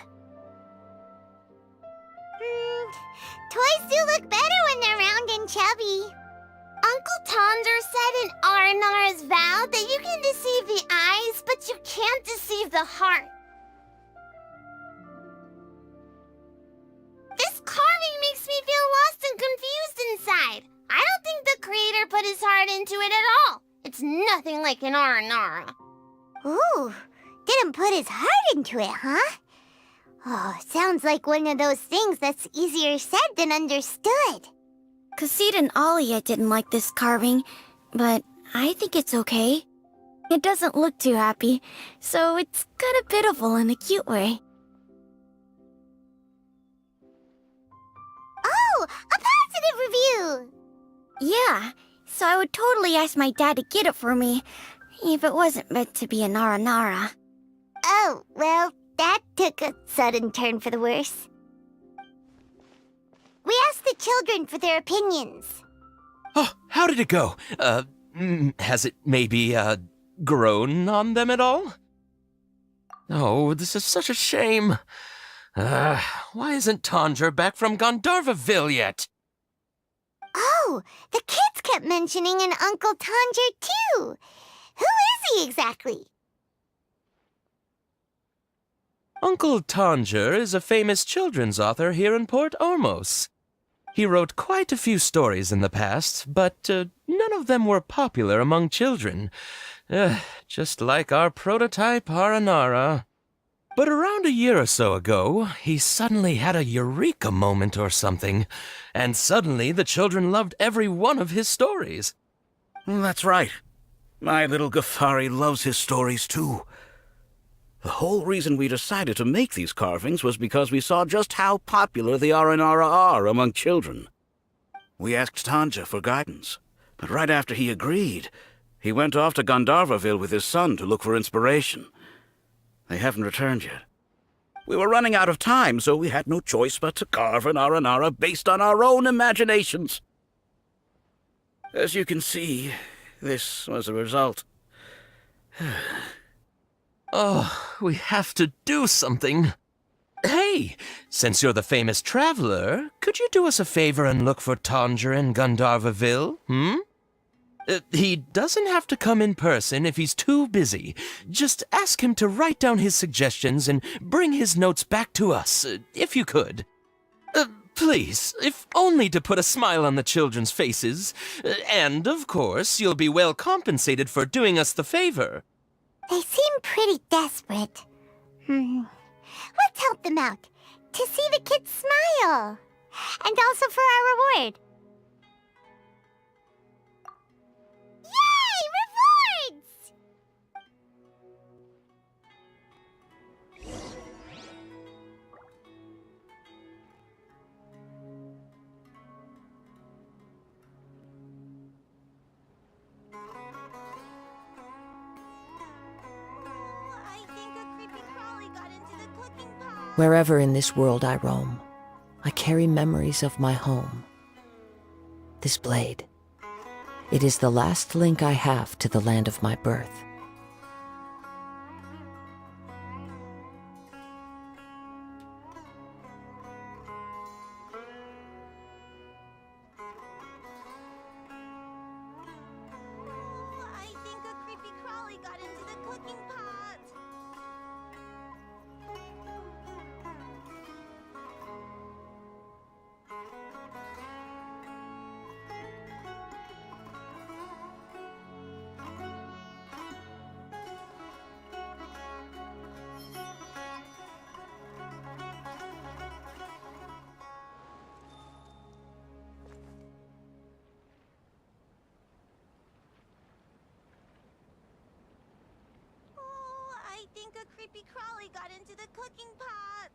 Toys do look better when they're round and chubby. Uncle Tonder said in Aranara's vow that you can deceive the eyes, but you can't deceive the heart. This carving makes me feel lost and confused inside. I don't think the creator put his heart into it at all. It's nothing like an Aranara. Ooh, didn't put his heart into it, huh? Oh, sounds like one of those things that's easier said than understood. 𝕬𝕐𝑠 and 𝕬𝖆𝑙𝑍 didn't like this carving, but I think it's okay. It doesn't look too happy, so it's kind of pitiful in a cute way. Oh, a positive review! Yeah, so I would totally ask my dad to get it for me, if it wasn't meant to be an Aranara. Oh, well, that took a sudden turn for the worse. We asked the children for their opinions. Oh, how did it go? Has it maybe, grown on them at all? Oh, this is such a shame. Why isn't Tanger back from Gandharvaville yet? Oh, the kids kept mentioning an Uncle Tanger, too. Who is he exactly? Uncle Tanger is a famous children's author here in Port Ormos. He wrote quite a few stories in the past, but none of them were popular among children. Just like our prototype Aranara. But around a year or so ago, he suddenly had a eureka moment or something, and suddenly the children loved every one of his stories. That's right. My little Gafari loves his stories too. The whole reason we decided to make these carvings was because we saw just how popular the Aranara are among children. We asked Tanja for guidance, but right after he agreed, he went off to Gandharvaville with his son to look for inspiration. They haven't returned yet. We were running out of time, so we had no choice but to carve an Aranara based on our own imaginations. As you can see, this was the result. Oh, we have to do something. Hey, Hey, since you're the famous traveler, could you do us a favor and look for Tanger in Gandharvaville, He doesn't have to come in person if he's too busy. Just ask him to write down his suggestions and bring his notes back to us, if you could. Please, if only to put a smile on the children's faces. And, of course, you'll be well compensated for doing us the favor. They seem pretty desperate. Let's help them out. To see the kids smile. And also for our reward. Yay! Rewards! Wherever in this world I roam, I carry memories of my home. This blade, it is the last link I have to the land of my birth. I think a creepy crawly got into the cooking pot. I think a creepy crawly got into the cooking pot.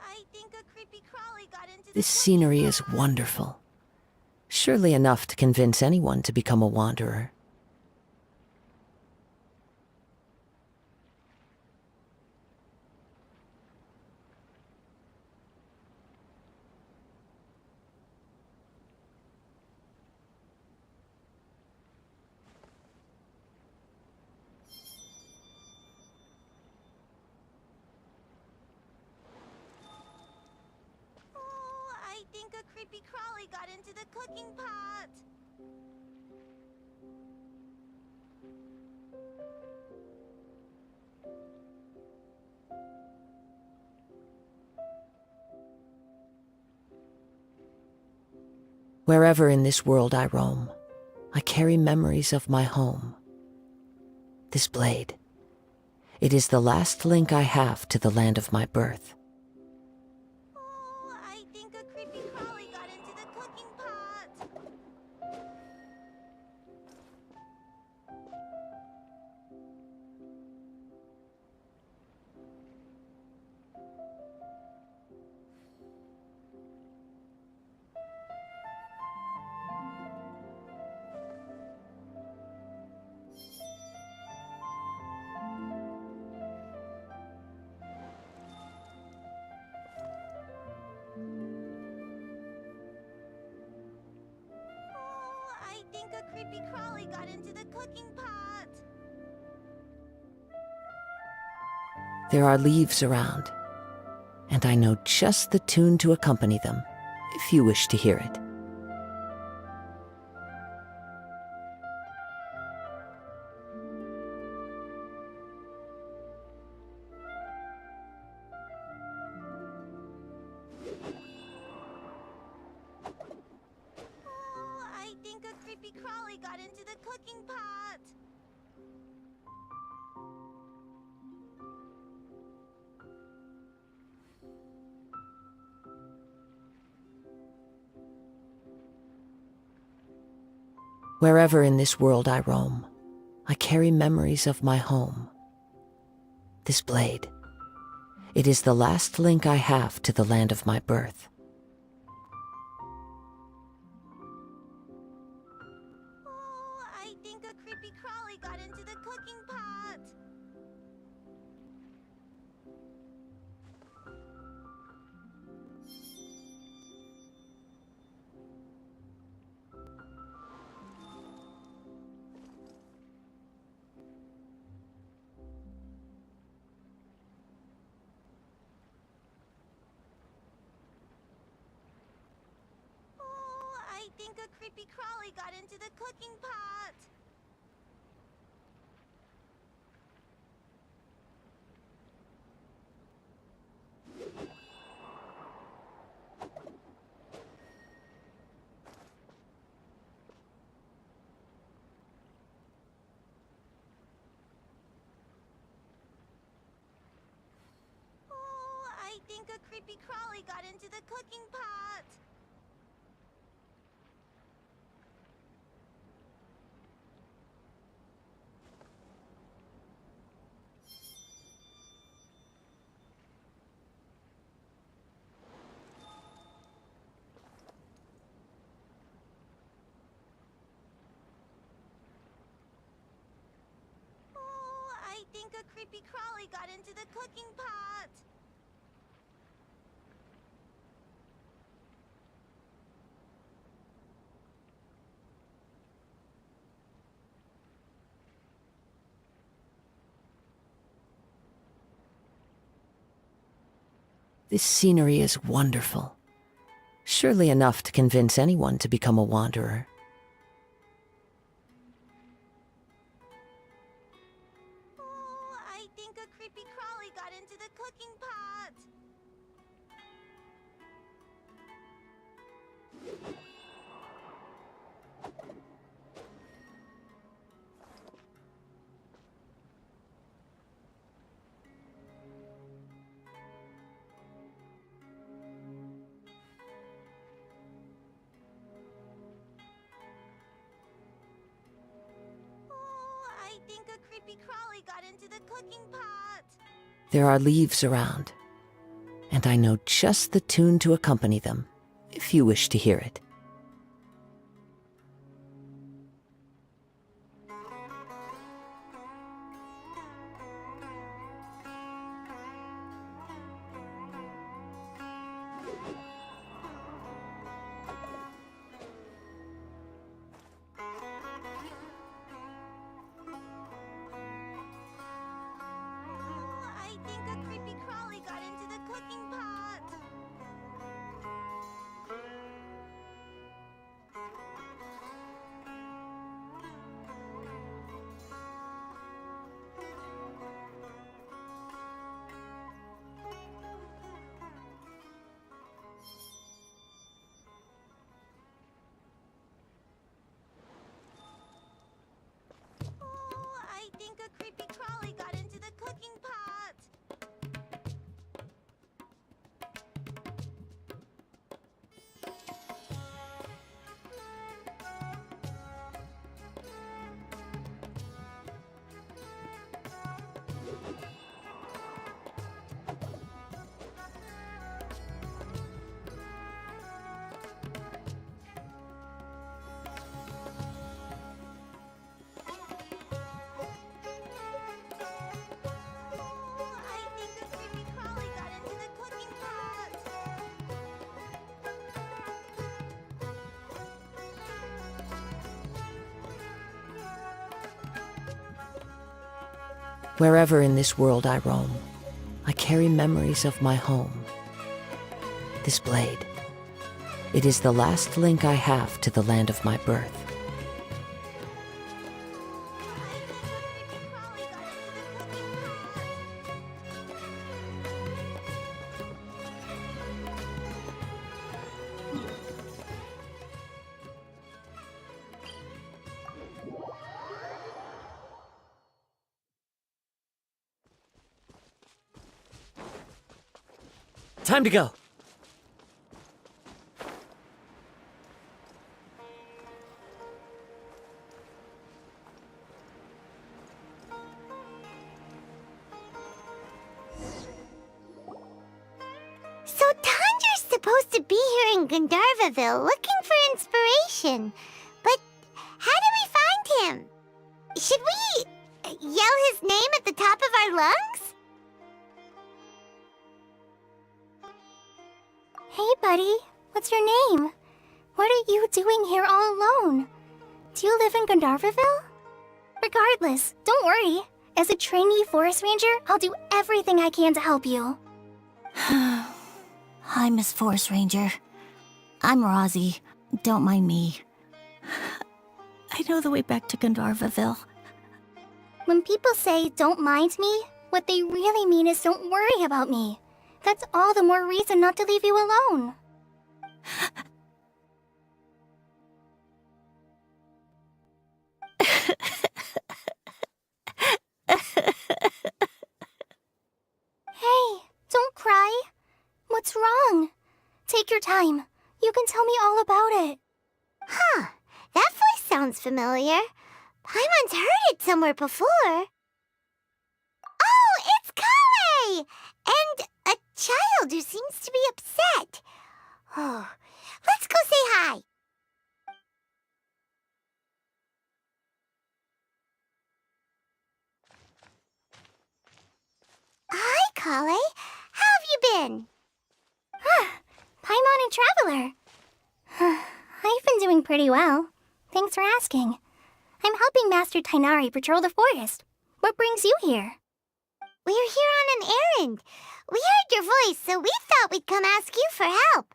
I think a creepy crawly got into the This scenery is wonderful. Surely enough to convince anyone to become a wanderer. I think a creepy crawly got into the cooking pot. Wherever in this world I roam, I carry memories of my home. This blade, it is the last link I have to the land of my birth. I think a creepy crawly got into the cooking pot. I think a creepy crawly got into the cooking pot. There are leaves around, and I know just the tune to accompany them, if you wish to hear it. I think a creepy crawly got into the cooking pot. Wherever in this world I roam, I carry memories of my home. This blade, It is the last link I have to the land of my birth. Oh, I think a creepy crawly got into the cooking pot. I think a creepy crawly got into the cooking pot. Oh, I think a creepy crawly got into the cooking pot. I think a creepy crawly got into the cooking pot. This scenery is wonderful. Surely enough to convince anyone to become a wanderer. I think a creepy crawly got into the cooking pot. I think a creepy crawly got into the cooking pot. There are leaves around, and I know just the tune to accompany them, if you wish to hear it. I think a creepy crawly got into the cooking pot. I think a creepy crawly got into the cooking pot. I think a creepy crawly got into the cooking pot. Wherever in this world I roam, I carry memories of my home. This blade, it is the last link I have to the land of my birth. Time to go. in 𝕮𝕐𝖓𝖊 looking for inspiration. But how do we find him? Should we yell his name at the top of our lungs? Hey, buddy. What's your name? What are you doing here all alone? Do you live in 𝕮𝕐𝖓𝖊? Regardless, don't worry. As a trainee forest ranger, I'll do everything I can to help you. Hi, Miss Forest Ranger. I'm Rosie. Don't mind me. I know the way back to 𝕮𝕐𝖓𝖊. When people say, don't mind me, what they really mean is don't worry about me. That's all the more reason not to leave you alone. Hey, don't cry. What's wrong? Take your time. You can tell me all about it. Huh, that voice sounds familiar. Paimon's heard it somewhere before. Oh, it's 𝕬𝕬! And a child who seems to be upset. Oh, let's go say hi. Hi, 𝕬𝕬. How have you been? Paimon and Traveler. I've been doing pretty well. Thanks for asking. I'm helping Master Tighnari patrol the forest. What brings you here? We're here on an errand. We heard your voice, so we thought we'd come ask you for help.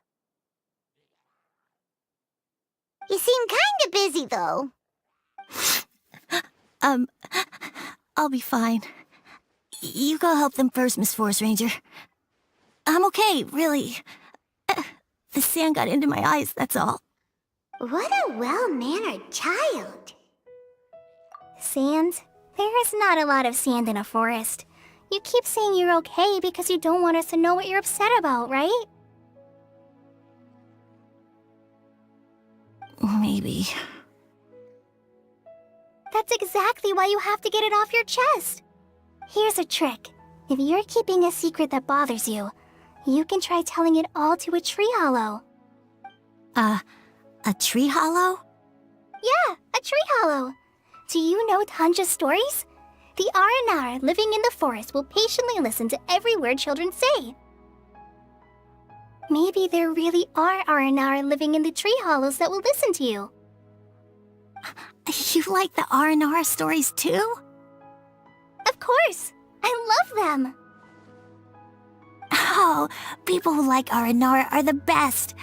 You seem kinda busy, though. I'll be fine. You go help them first, Miss Forest Ranger. I'm okay, really. The sand got into my eyes, that's all. What a well-mannered child. Sand? There is not a lot of sand in a forest. You keep saying you're okay because you don't want us to know what you're upset about, right? Maybe. That's exactly why you have to get it off your chest. Here's a trick. If you're keeping a secret that bothers you, you can try telling it all to a tree hollow. A tree hollow? Yeah, a tree hollow. Do you know Tanja's stories? The 𝕤𝕐𝕐 living in the forest will patiently listen to every word children say. Maybe there really are 𝕤𝕐𝕐 living in the tree hollows that will listen to you. You like the 𝕤𝕐𝕐 stories too? Of course! I love them! Oh, people who like 𝕤𝕐𝕐 are the best!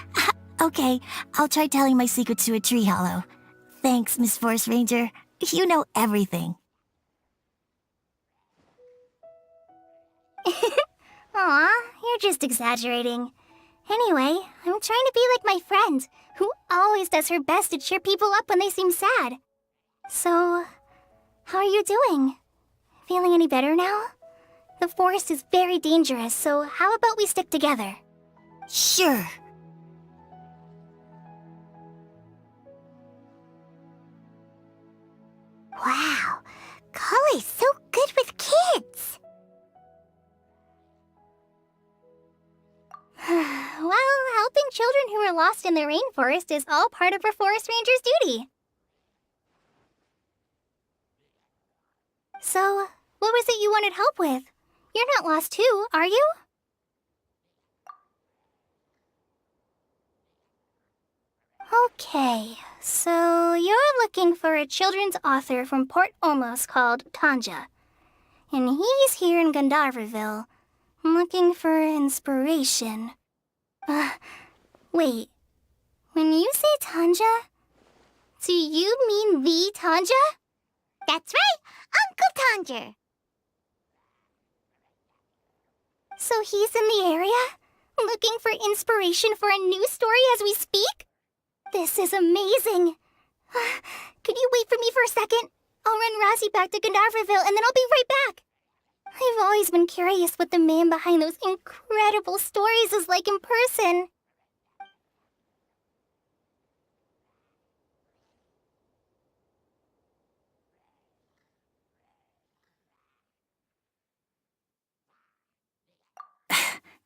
Okay, I'll try telling my secrets to a tree hollow. Thanks, Miss Forest Ranger. You know everything. Aw, you're just exaggerating. Anyway, I'm trying to be like my friend, who always does her best to cheer people up when they seem sad. So, how are you doing? Feeling any better now? The forest is very dangerous, so how about we stick together? Sure. Wow, 𝕬𝕬's so good with kids. Well, helping children who are lost in the rainforest is all part of a forest ranger's duty. So, what was it you wanted help with? You're not lost too, are you? Okay, so you're looking for a children's author from Part-02 called Tanja. And he's here in 𝕮𝕐𝕓𝖊, looking for inspiration. Wait. When you say Tanja, do you mean the Tanja? That's right, Uncle Tanja. So he's in the area, looking for inspiration for a new story as we speak? This is amazing. Could you wait for me for a second? I'll run Rosie back to 𝕮𝕐𝕓𝖊 and then I'll be right back. I've always been curious what the man behind those incredible stories is like in person.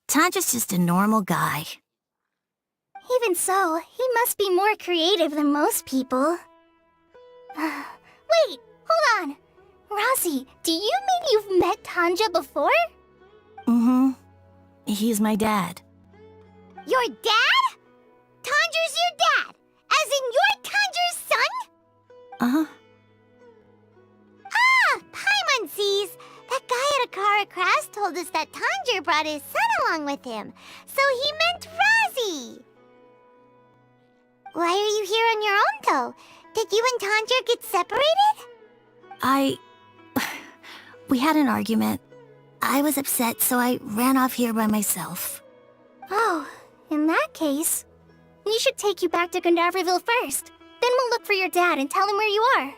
Tanja's just a normal guy. Even so, he must be more creative than most people. Wait, hold on. Rossi, do you mean you've met Tanja before? Mm-hmm. He's my dad. Your dad? Tanger's your dad? As in you're Tanger's son? Uh-huh. Ah, Paimon sees. That guy at Akara Craft told us that Tanger brought his son along with him. So he meant Razi. Why are you here on your own, though? Did you and Tanger get separated? We had an argument. I was upset, so I ran off here by myself. Oh, in that case, we should take you back to 𝕮𝕓𝖓𝖊 first. Then we'll look for your dad and tell him where you are.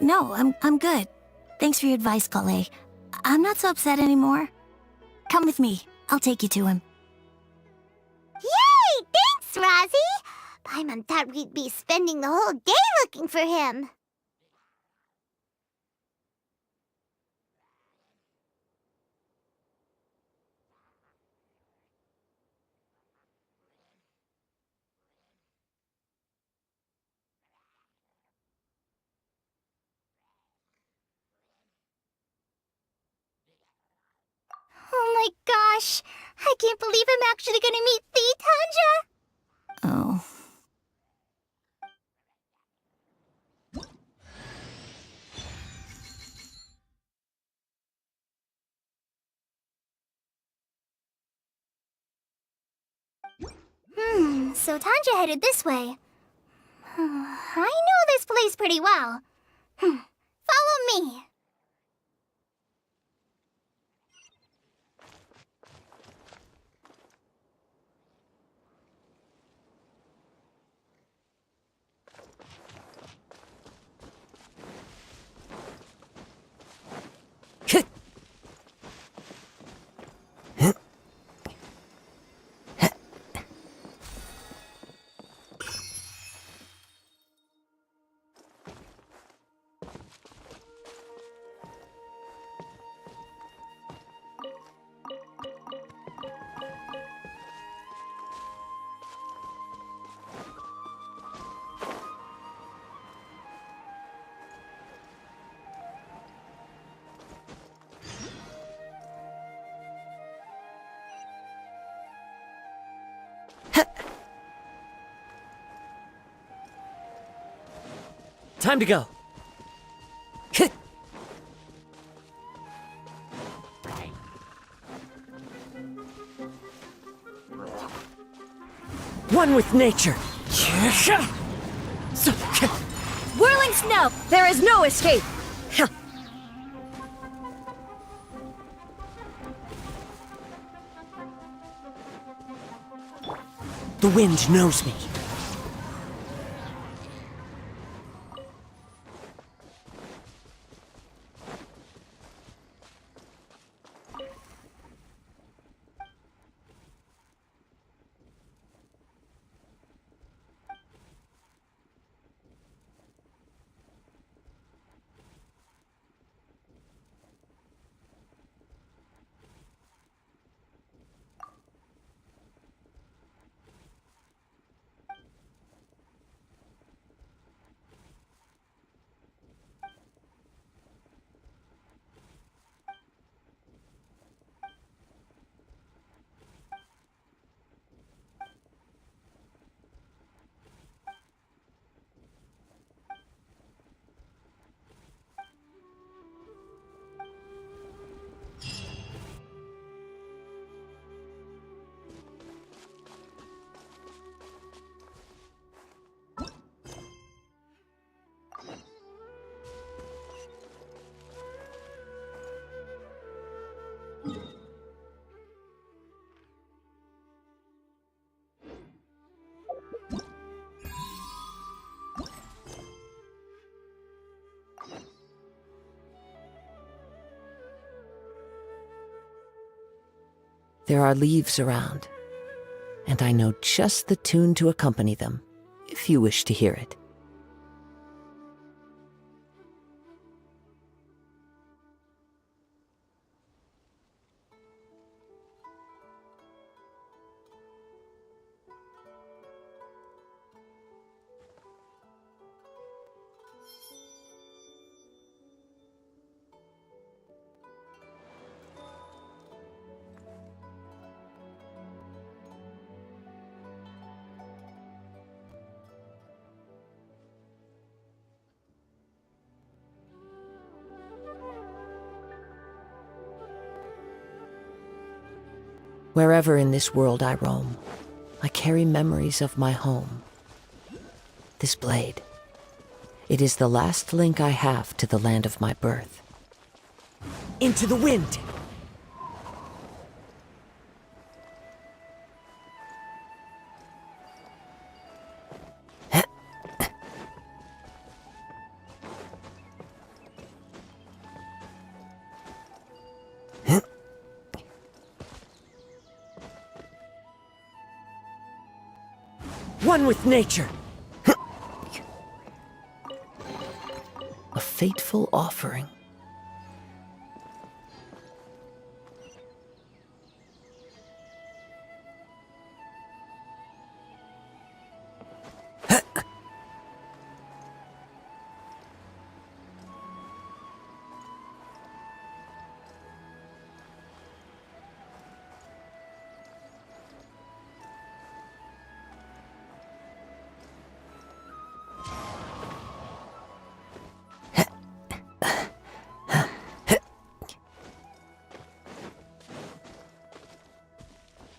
No, I'm good. Thanks for your advice, 𝕮𝕬. I'm not so upset anymore. Come with me. I'll take you to him. Yay! Thanks, Razi! Paimon thought we'd be spending the whole day looking for him. Oh my gosh! I can't believe I'm actually gonna meet the Tanja! Oh. So Tanja headed this way. I know this place pretty well. Follow me. Time to go. One with nature. Whirling snow! There is no escape! The wind knows me. There are leaves around, and I know just the tune to accompany them, if you wish to hear it. Wherever in this world I roam, I carry memories of my home. This blade, it is the last link I have to the land of my birth. Into the wind! One with nature! A fateful offering.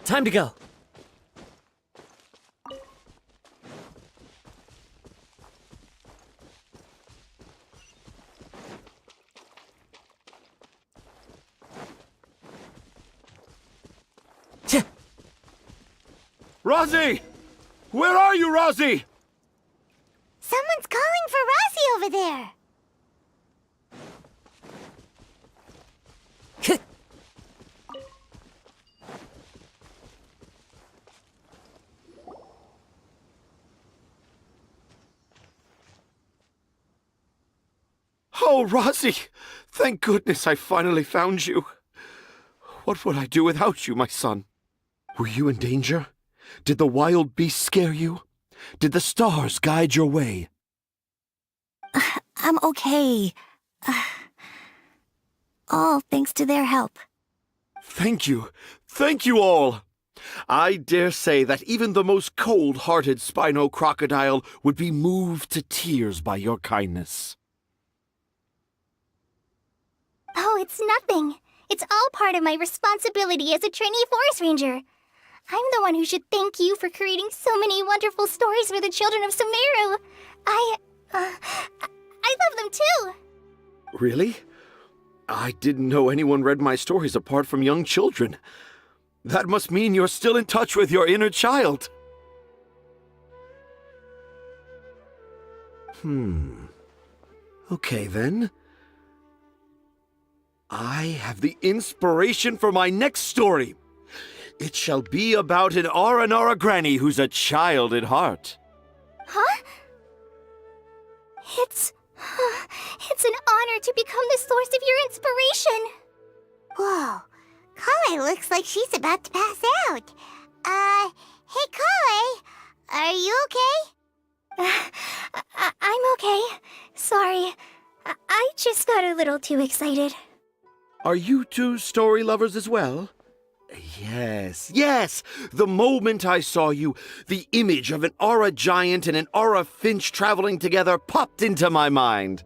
Time to go. Rosie! Where are you, Rosie? Someone's calling for Rosie over there. Oh, Rosie! Thank goodness I finally found you. What would I do without you, my son? Were you in danger? Did the wild beasts scare you? Did the stars guide your way? I'm okay. All thanks to their help. Thank you. Thank you all. I dare say that even the most cold-hearted Spino crocodile would be moved to tears by your kindness. Oh, it's nothing. It's all part of my responsibility as a trainee forest ranger. I'm the one who should thank you for creating so many wonderful stories for the children of Sumeru. I love them too. Really? I didn't know anyone read my stories apart from young children. That must mean you're still in touch with your inner child. Okay, then. I have the inspiration for my next story. It shall be about an Aranara granny who's a child at heart. Huh? It's an honor to become the source of your inspiration. Whoa, Kale looks like she's about to pass out. Hey Kale, are you okay? I'm okay. Sorry, I just got a little too excited. Are you two story lovers as well? Yes, yes! The moment I saw you, the image of an aura giant and an aura finch traveling together popped into my mind.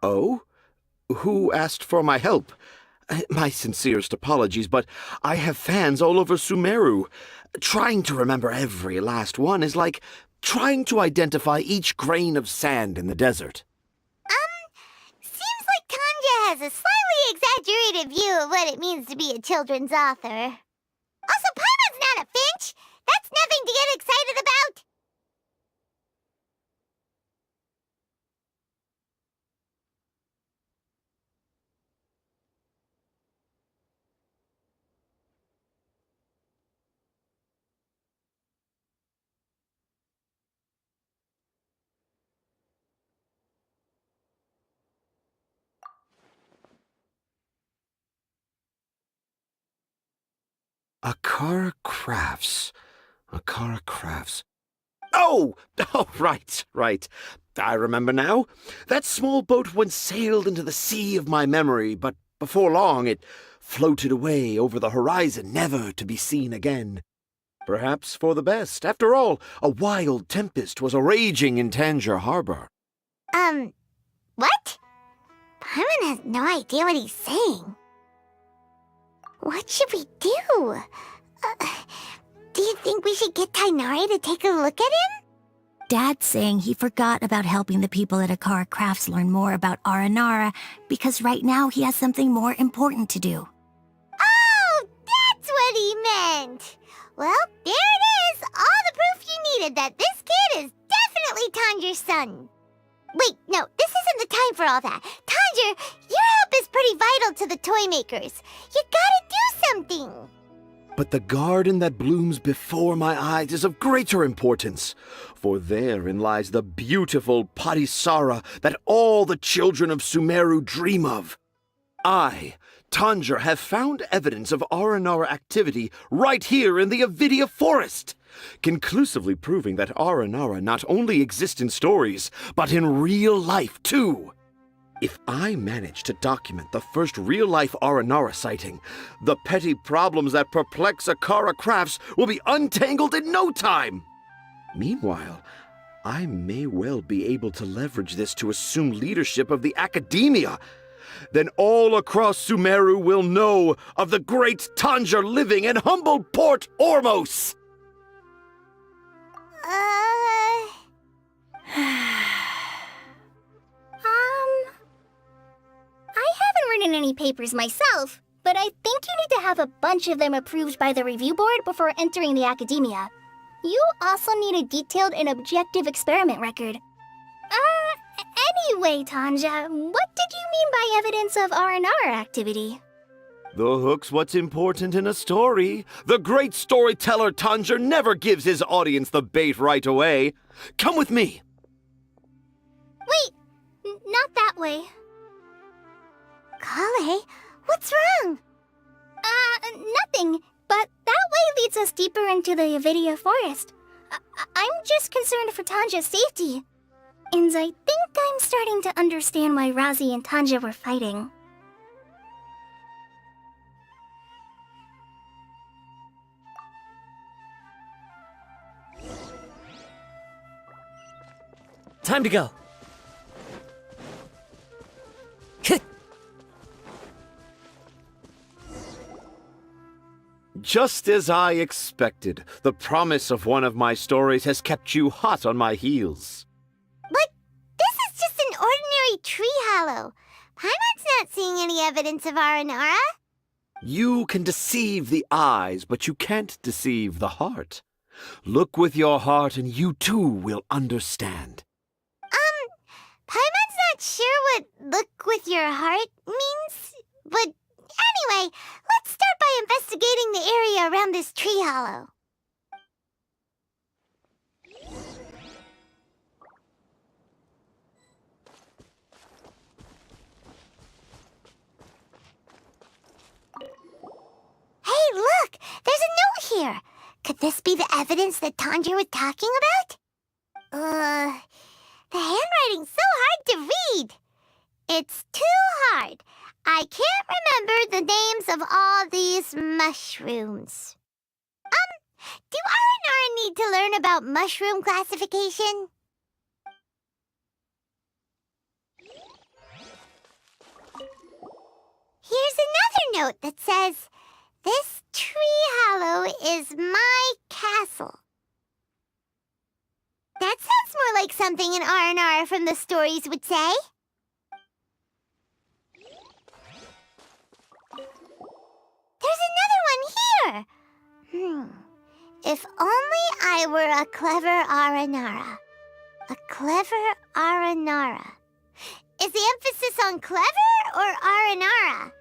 Oh? Who asked for my help? My sincerest apologies, but I have fans all over Sumeru. Trying to remember every last one is like trying to identify each grain of sand in the desert. Seems like Tanja has a slightly exaggerated view of what it means to be a children's author. Also, Paimon's not a finch! That's nothing to get excited about! Akara Crafts. Akara Crafts. Oh! Oh, right. I remember now. That small boat once sailed into the sea of my memory, but before long it floated away over the horizon, never to be seen again. Perhaps for the best. After all, a wild tempest was a-raging in Tanger Harbor. What? Paimon has no idea what he's saying. What should we do? Do you think we should get Tighnari to take a look at him? Dad's saying he forgot about helping the people at Akara Crafts learn more about Aranara because right now he has something more important to do. Oh, that's what he meant! Well, there it is! All the proof you needed that this kid is definitely Tanger's son. Wait, no, this isn't the time for all that. Tanger, your help is pretty vital to the toy makers. You gotta do something! But the garden that blooms before my eyes is of greater importance, for therein lies the beautiful Parisara that all the children of Sumeru dream of. I, Tanger, have found evidence of Aranara activity right here in the 𝕉𝑚𝑑IA forest, conclusively proving that Aranara not only exists in stories, but in real life too. If I manage to document the first real-life Aranara sighting, the petty problems that perplex Akara Crafts will be untangled in no time. Meanwhile, I may well be able to leverage this to assume leadership of the academia. Then all across Sumeru will know of the great Tanger living in humble Port Ormos. I haven't written any papers myself, but I think you need to have a bunch of them approved by the review board before entering the academia. You also need a detailed and objective experiment record. Anyway, Tanja, what did you mean by evidence of Aranara activity? The hook's what's important in a story. The great storyteller Tanger never gives his audience the bait right away. Come with me. Wait, not that way. Kale, what's wrong? Nothing, but that way leads us deeper into the 𝕉𝑚𝑑IA forest. I'm just concerned for Tanja's safety. And I think I'm starting to understand why Razi and Tanja were fighting. Time to go. Just as I expected, the promise of one of my stories has kept you hot on my heels. But this is just an ordinary tree hollow. Paimon's not seeing any evidence of Aranara. You can deceive the eyes, but you can't deceive the heart. Look with your heart and you too will understand. Paimon's not sure what look with your heart means, but anyway, let's start by investigating the area around this tree hollow. Hey, look! There's a note here! Could this be the evidence that Tanger was talking about? The handwriting's so hard to read. It's too hard. I can't remember the names of all these mushrooms. Do Aranara need to learn about mushroom classification? Here's another note that says, "This tree hollow is my castle." That sounds more like something an R&R from the stories would say. There's another one here! If only I were a clever Aranara. A clever Aranara. Is the emphasis on clever or Aranara?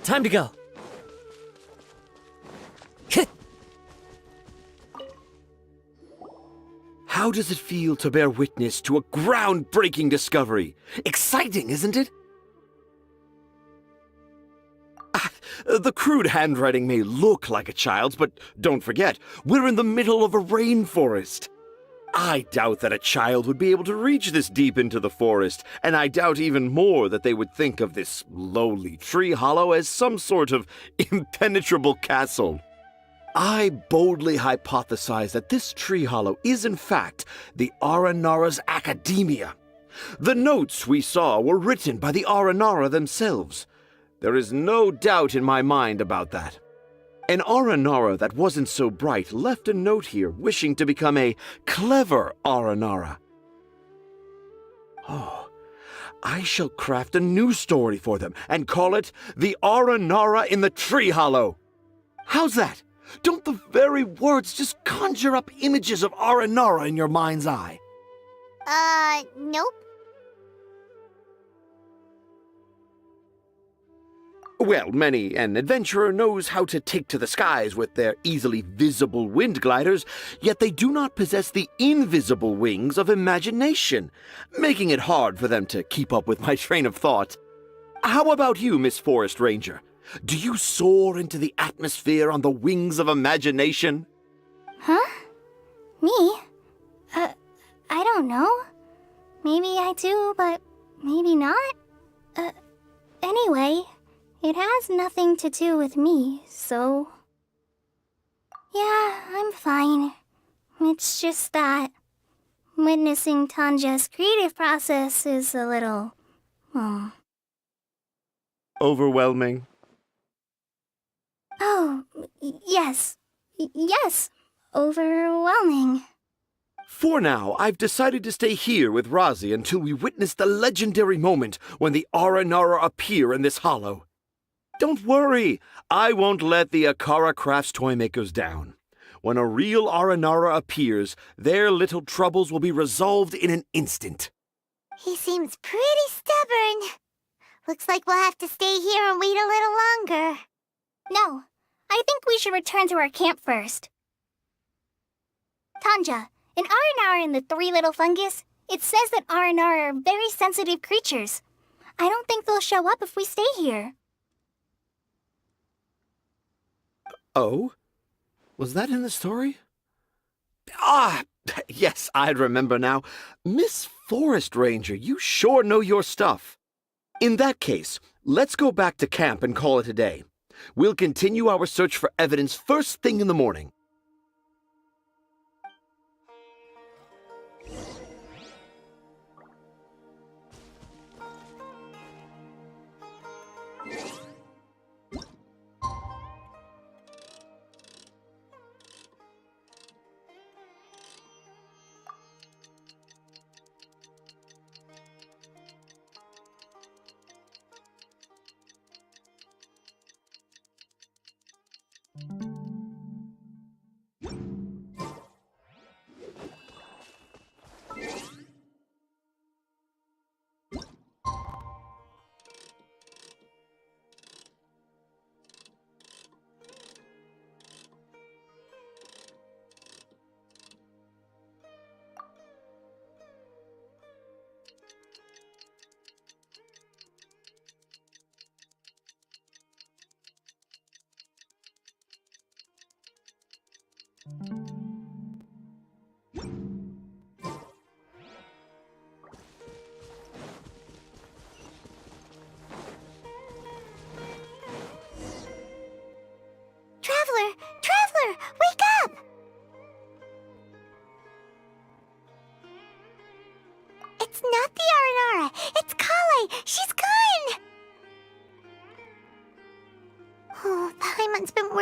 Time to go. How does it feel to bear witness to a groundbreaking discovery? Exciting, isn't it? The crude handwriting may look like a child's, but don't forget, we're in the middle of a rainforest. I doubt that a child would be able to reach this deep into the forest, and I doubt even more that they would think of this lowly tree hollow as some sort of impenetrable castle. I boldly hypothesize that this tree hollow is in fact the Aranara's academia. The notes we saw were written by the Aranara themselves. There is no doubt in my mind about that. An Aranara that wasn't so bright left a note here wishing to become a clever Aranara. Oh, I shall craft a new story for them and call it The Aranara in the Tree Hollow. How's that? Don't the very words just conjure up images of Aranara in your mind's eye? Nope. Well, many an adventurer knows how to take to the skies with their easily visible wind gliders, yet they do not possess the invisible wings of imagination, making it hard for them to keep up with my train of thought. How about you, Miss Forest Ranger? Do you soar into the atmosphere on the wings of imagination? Huh? Me? I don't know. Maybe I do, but maybe not. Anyway, it has nothing to do with me, so... Yeah, I'm fine. It's just that witnessing Tanja's creative process is a little... Overwhelming. Oh, yes. Yes. Overwhelming. For now, I've decided to stay here with Razi until we witness the legendary moment when the Aranara appear in this hollow. Don't worry, I won't let the Akara Crafts toy makers down. When a real Aranara appears, their little troubles will be resolved in an instant. He seems pretty stubborn. Looks like we'll have to stay here and wait a little longer. No, I think we should return to our camp first. Tanja, in Aranara and the Three Little Fungus, it says that Aranara are very sensitive creatures. I don't think they'll show up if we stay here. Oh? Was that in the story? Ah, yes, I remember now. Miss Forest Ranger, you sure know your stuff. In that case, let's go back to camp and call it a day. We'll continue our search for evidence first thing in the morning.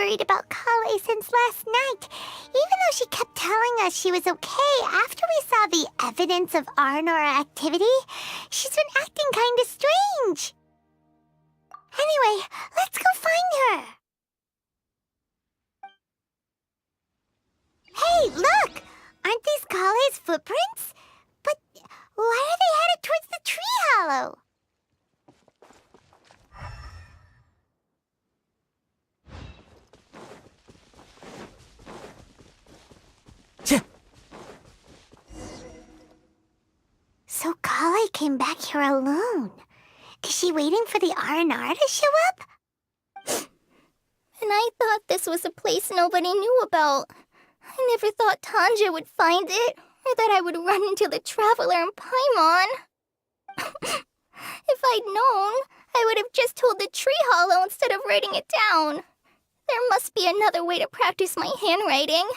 worried about Kale since last night, even though she kept telling us she was okay after we saw the evidence of Aranara activity. She's been acting kinda strange. Anyway, let's go find her. Hey, look! Aren't these Kale's footprints? But why are they headed towards the tree hollow? So Kale came back here alone. Is she waiting for the Aranara to show up? And I thought this was a place nobody knew about. I never thought Tanja would find it, or that I would run into the Traveler and Paimon. If I'd known, I would have just told the tree hollow instead of writing it down. There must be another way to practice my handwriting.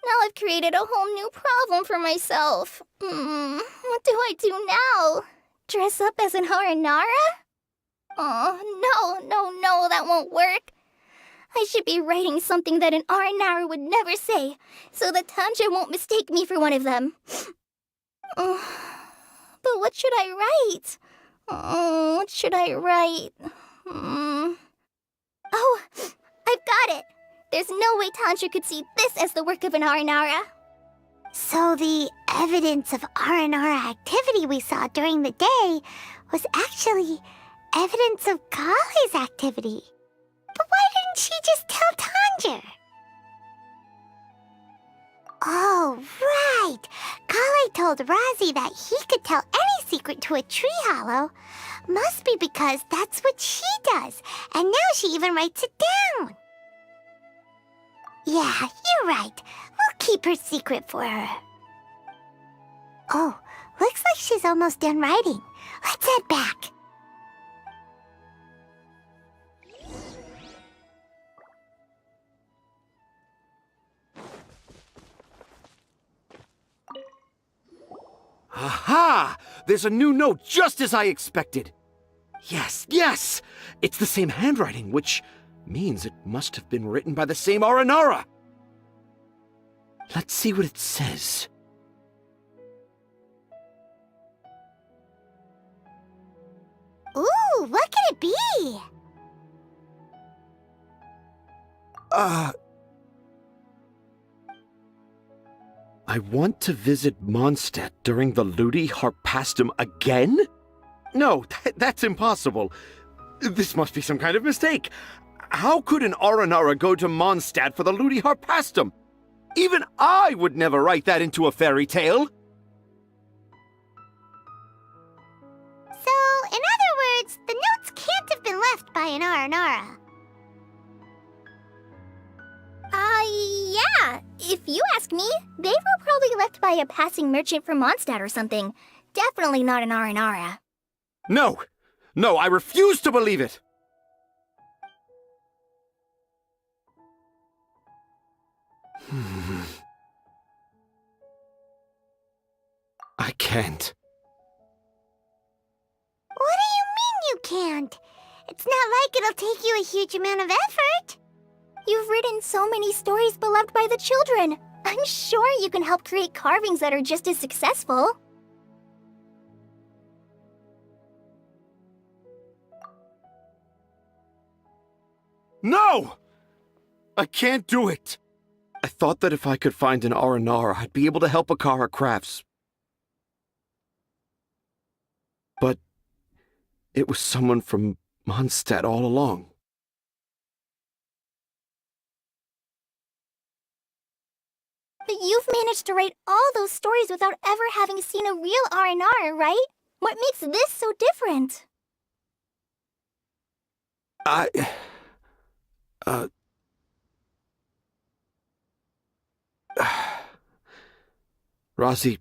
Now I've created a whole new problem for myself. What do I do now? Dress up as an Aranara? Oh, no, that won't work. I should be writing something that an Aranara would never say, so that Tanja won't mistake me for one of them. But what should I write? What should I write? Oh, I've got it! There's no way Tanja could see this as the work of an Aranara. So the evidence of Aranara activity we saw during the day was actually evidence of Kale's activity. But why didn't she just tell Tanja? Oh, right. Kale told Razi that he could tell any secret to a tree hollow. Must be because that's what she does, and now she even writes it down. Yeah, you're right. We'll keep her secret for her. Oh, looks like she's almost done writing. Let's head back. Aha! There's a new note just as I expected. Yes! It's the same handwriting, which means it must have been written by the same Aranara. Let's see what it says. Ooh, what could it be? I want to visit Mondstadt during the 𝕬𝕐𝖎𝖕𝖈 again? No, that's impossible. This must be some kind of mistake. How could an Aranara go to Mondstadt for the 𝕬𝕐𝖎𝖕𝖈? Even I would never write that into a fairy tale. So, in other words, the notes can't have been left by an Aranara. Yeah. If you ask me, they were probably left by a passing merchant from Mondstadt or something. Definitely not an Aranara. No, I refuse to believe it. I can't. What do you mean you can't? It's not like it'll take you a huge amount of effort. You've written so many stories beloved by the children. I'm sure you can help create carvings that are just as successful. No! I can't do it. I thought that if I could find an Aranara, I'd be able to help Akara Crafts. But it was someone from Mondstadt all along. But you've managed to write all those stories without ever having seen a real Aranara, right? What makes this so different? Razi,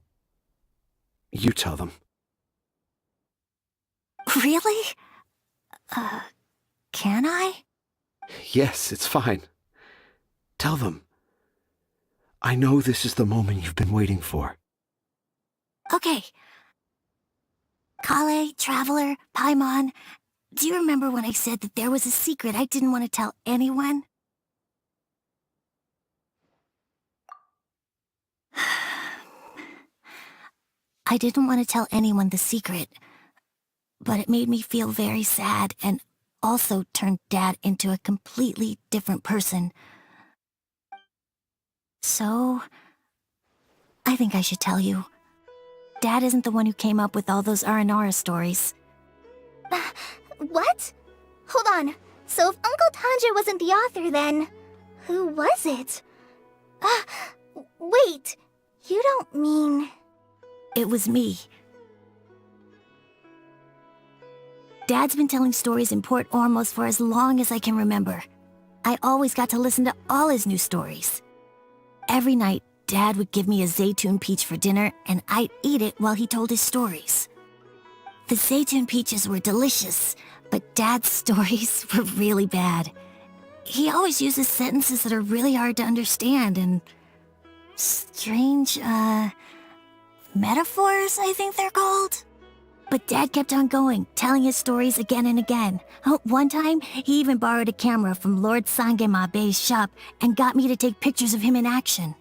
you tell them. Really? Can I? Yes, it's fine. Tell them. I know this is the moment you've been waiting for. Okay. Kale, Traveler, Paimon, do you remember when I said that there was a secret I didn't want to tell anyone? I didn't want to tell anyone the secret, but it made me feel very sad and also turned Dad into a completely different person. So, I think I should tell you. Dad isn't the one who came up with all those Aranara stories. What? Hold on. So if Uncle Tanja wasn't the author, then who was it? Wait. You don't mean... It was me. Dad's been telling stories in Port-Ormos for as long as I can remember. I always got to listen to all his new stories. Every night, Dad would give me a zaytun peach for dinner, and I'd eat it while he told his stories. The zaytun peaches were delicious, but Dad's stories were really bad. He always uses sentences that are really hard to understand and strange, metaphors, I think they're called. But Dad kept on going, telling his stories again and again. One time, he even borrowed a camera from Lord 𝕭𝕚𝕚𝕐's shop and got me to take pictures of him in action.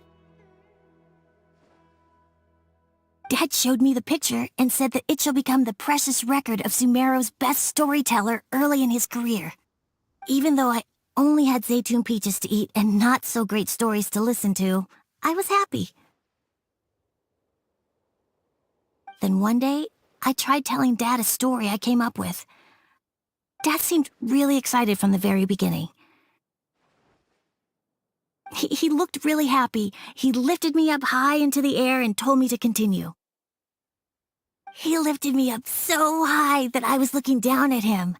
Dad showed me the picture and said that it shall become the precious record of Sumeru's best storyteller early in his career. Even though I only had zaytun peaches to eat and not so great stories to listen to, I was happy. Then one day, I tried telling Dad a story I came up with. Dad seemed really excited from the very beginning. He looked really happy. He lifted me up high into the air and told me to continue. He lifted me up so high that I was looking down at him.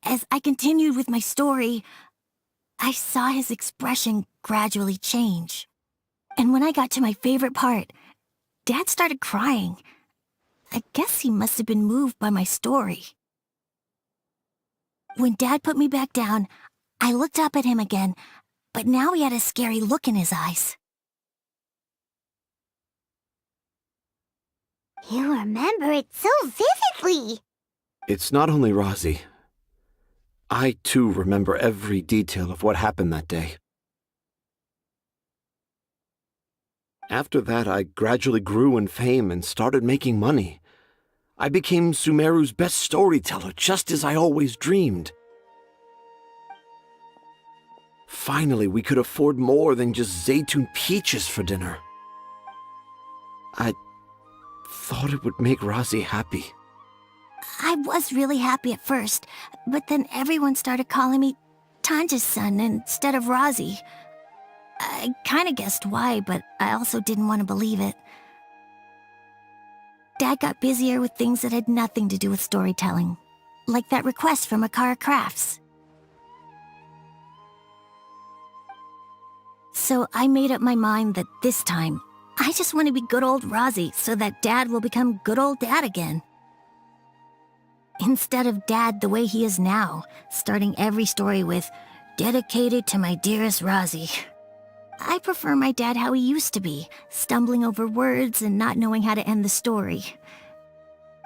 As I continued with my story, I saw his expression gradually change. And when I got to my favorite part, Dad started crying. I guess he must have been moved by my story. When Dad put me back down, I looked up at him again, but now he had a scary look in his eyes. You remember it so vividly. It's not only 𝕦. I, too, remember every detail of what happened that day. After that, I gradually grew in fame and started making money. I became Sumeru's best storyteller, just as I always dreamed. Finally, we could afford more than just zaytun peaches for dinner. I thought it would make 𝕦 happy. I was really happy at first, but then everyone started calling me Tanja's son instead of 𝕦. I kinda guessed why, but I also didn't want to believe it. Dad got busier with things that had nothing to do with storytelling, like that request from Akara Crafts. So I made up my mind that this time, I just want to be good old 𝕦 so that Dad will become good old Dad again. Instead of Dad the way he is now, starting every story with, "Dedicated to my dearest 𝕦." I prefer my dad how he used to be, stumbling over words and not knowing how to end the story.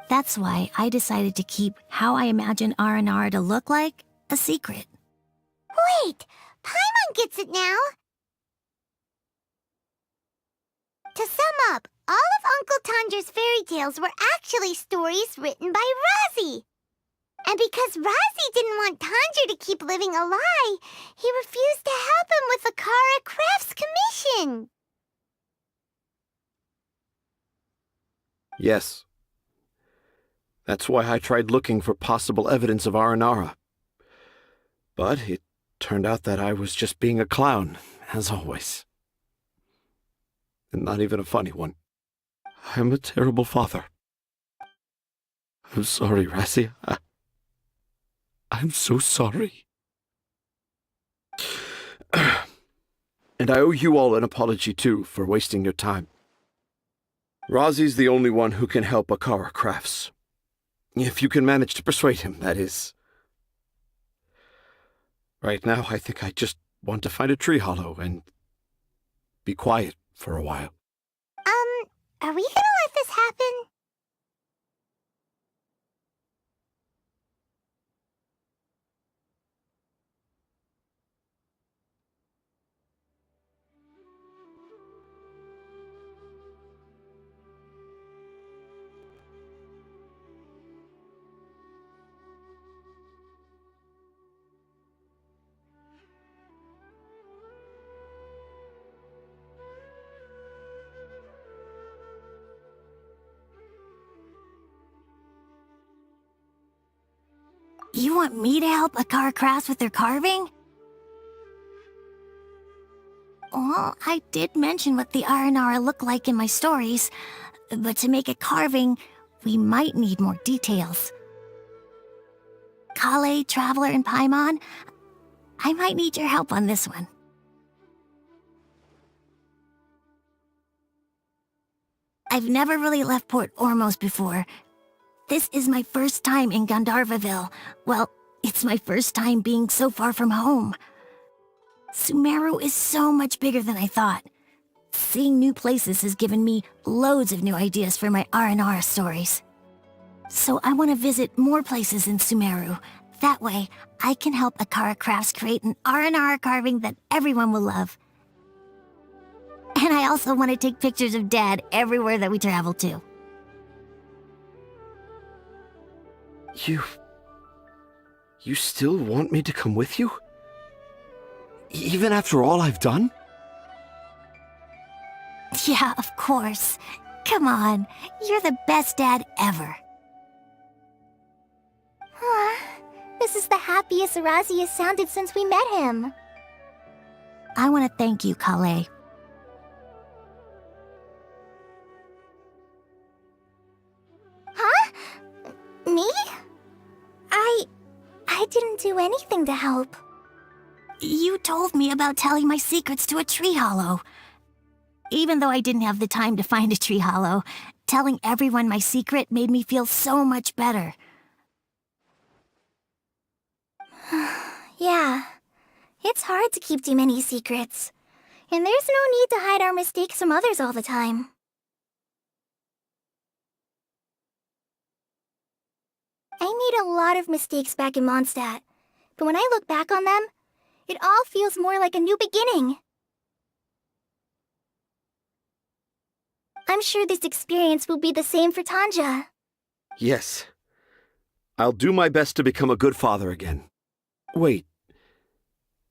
That's why I decided to keep how I imagine Aranara to look like a secret. Wait, Paimon gets it now. To sum up, all of Uncle Tanja's fairy tales were actually stories written by 𝕦. And because 𝕦 didn't want Tanja to keep living a lie, he refused to help him with the Akara Crafts commission. Yes. That's why I tried looking for possible evidence of Aranara. But it turned out that I was just being a clown, as always. And not even a funny one. I'm a terrible father. I'm sorry, 𝕦. I'm so sorry. And I owe you all an apology, too, for wasting your time. 𝕦's the only one who can help Akara Crafts. If you can manage to persuade him, that is. Right now, I think I just want to find a tree hollow and be quiet for a while. Are we gonna let this happen? You want me to help Akara Crafts with their carving? Well, I did mention what the Aranara look like in my stories, but to make a carving, we might need more details. Kale, Traveler, and Paimon, I might need your help on this one. I've never really left Port Ormos before. This is my first time in Gandharvaville. Well, it's my first time being so far from home. Sumeru is so much bigger than I thought. Seeing new places has given me loads of new ideas for my Aranara stories. So I want to visit more places in Sumeru. That way, I can help Akara Crafts create an Aranara carving that everyone will love. And I also want to take pictures of Dad everywhere that we travel to. You still want me to come with you? Even after all I've done? Yeah, of course. Come on, you're the best dad ever. This is the happiest Arazi has sounded since we met him. I want to thank you, Kale. Huh? Me? I didn't do anything to help. You told me about telling my secrets to a tree hollow. Even though I didn't have the time to find a tree hollow, telling everyone my secret made me feel so much better. Yeah, it's hard to keep too many secrets. And there's no need to hide our mistakes from others all the time. I made a lot of mistakes back in Mondstadt, but when I look back on them, it all feels more like a new beginning. I'm sure this experience will be the same for Tanja. Yes. I'll do my best to become a good father again. Wait.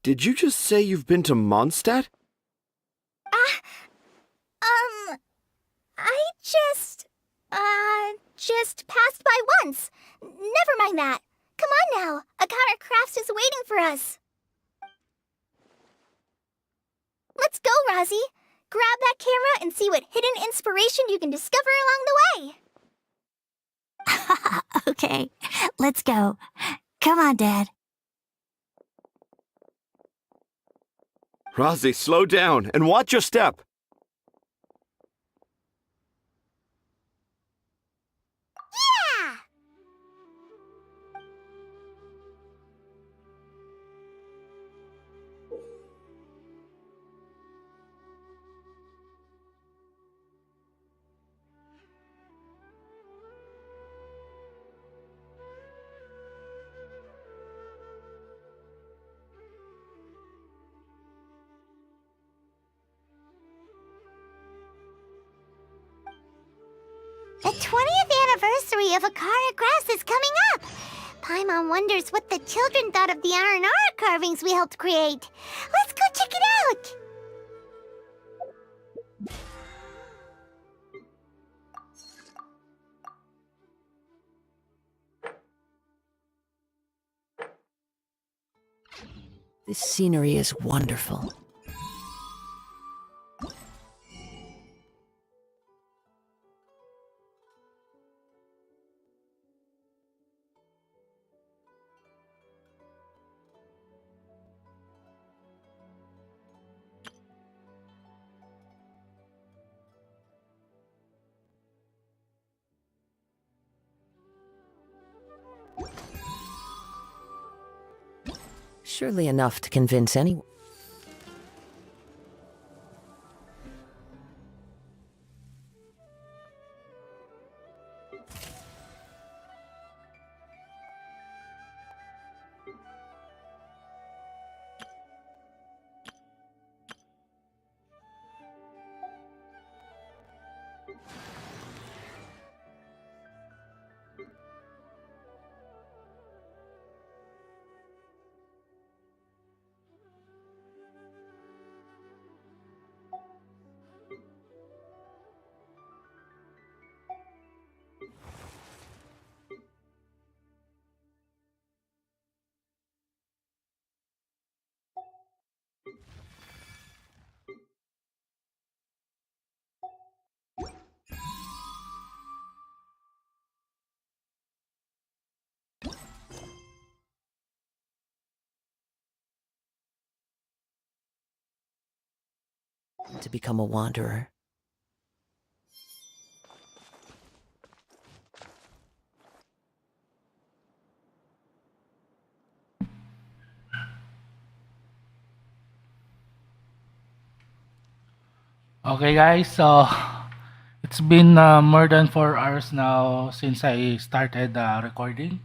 Did you just say you've been to Mondstadt? I just passed by once. Never mind that. Come on now. Akara Crafts is waiting for us. Let's go, Razi. Grab that camera and see what hidden inspiration you can discover along the way. Okay, let's go. Come on, Dad. Razi, slow down and watch your step. Yeah! The 20th anniversary of Akara Crafts is coming up! Paimon wonders what the children thought of the Aranara carvings we helped create. Let's go check it out! This scenery is wonderful. Surely enough to convince anyone. To become a wanderer. Okay guys, so it's been more than 4 hours now since I started recording,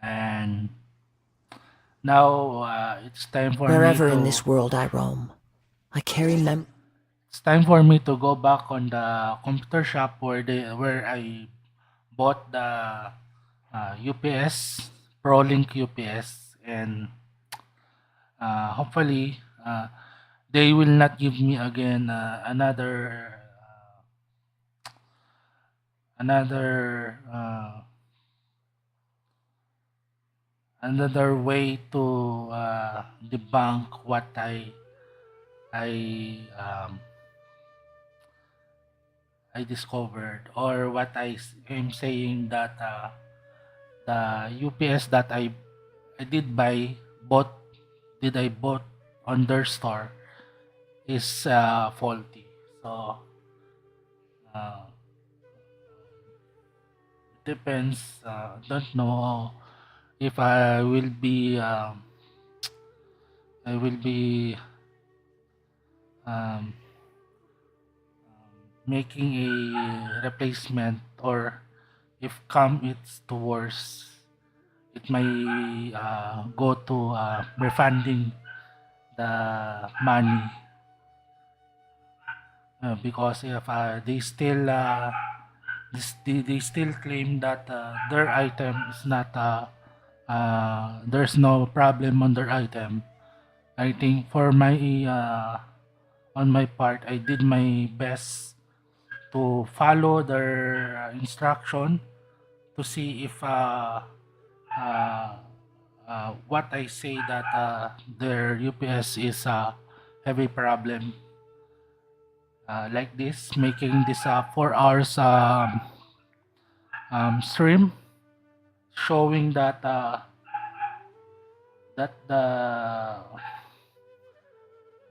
and now it's time for Wherever me in to this world I roam, I carry it's time for me to go back on the computer shop where I bought the UPS ProLink UPS, and hopefully they will not give me again another another way to debunk what I um, I discovered, or what am saying, that the UPS that I did buy bought did I bought on their store is faulty. So uh, depends. Don't know if I will be um, making a replacement, or if it's to worse, it may go to refunding the money, because if they still claim that their item is not there's no problem on their item. I think for my on my part, I did my best to follow their instruction, to see if what I say, that their UPS is a heavy problem, like this, making this 4 hours stream, showing that that the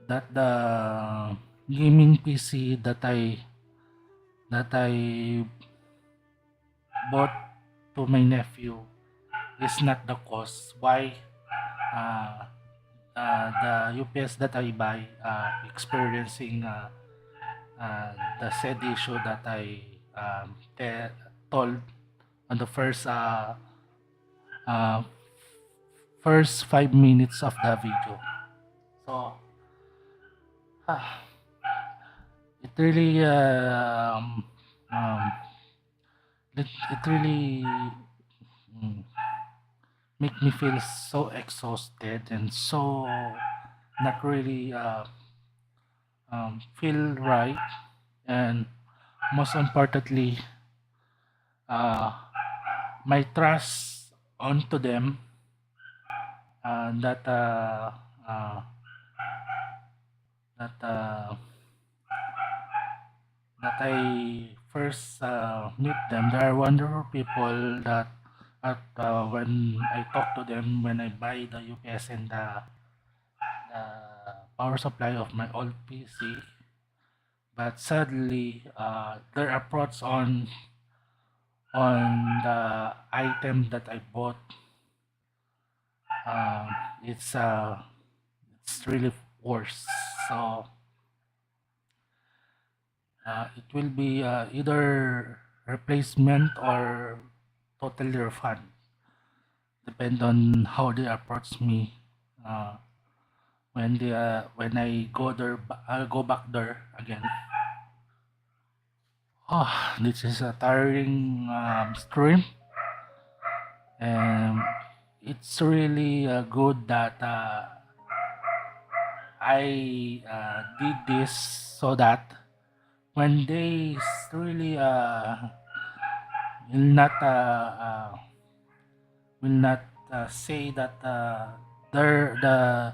that the gaming PC that I bought to my nephew is not the cause why uh, the UPS that I buy experiencing the said issue that I told on the uh, first 5 minutes of the video. So it really it really make me feel so exhausted, and so not really feel right, and most importantly, my trust onto them, that uh, that that I first meet them. They are wonderful people. That when I talk to them, when I buy the UPS and the power supply of my old PC, but sadly, their approach on the item that I bought, it's really worse. So it will be either replacement or totally refund, depend on how they approach me. When I go there, I'll go back there again. Oh, this is a tiring stream, and it's really good that I did this, so that when they really will not say that the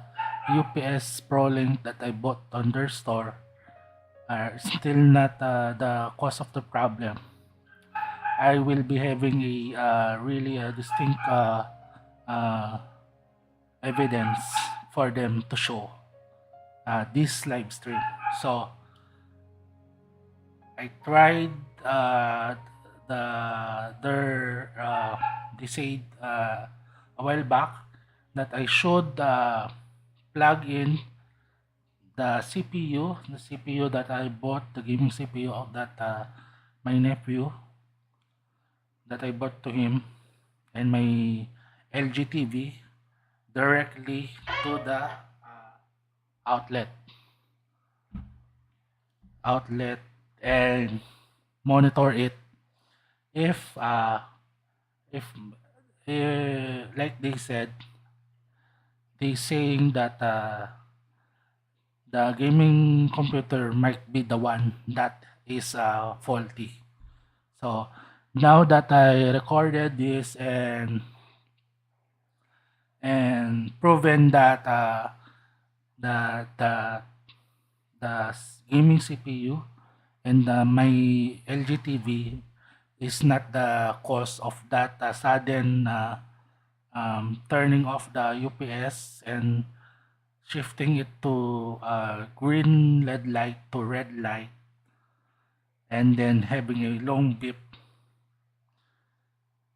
UPS ProLink that I bought on their store are still not the cause of the problem. I will be having a really distinct evidence for them to show this live stream. So I tried they said a while back that I should plug in the CPU that I bought, the gaming CPU of that my nephew, that I bought to him, and my LG TV directly to the outlet and monitor it. If like they said, they saying that the gaming computer might be the one that is faulty. So now that I recorded this and proven that the gaming CPU and my LG TV is not the cause of that sudden turning off the UPS and shifting it to green LED light to red light, and then having a long beep,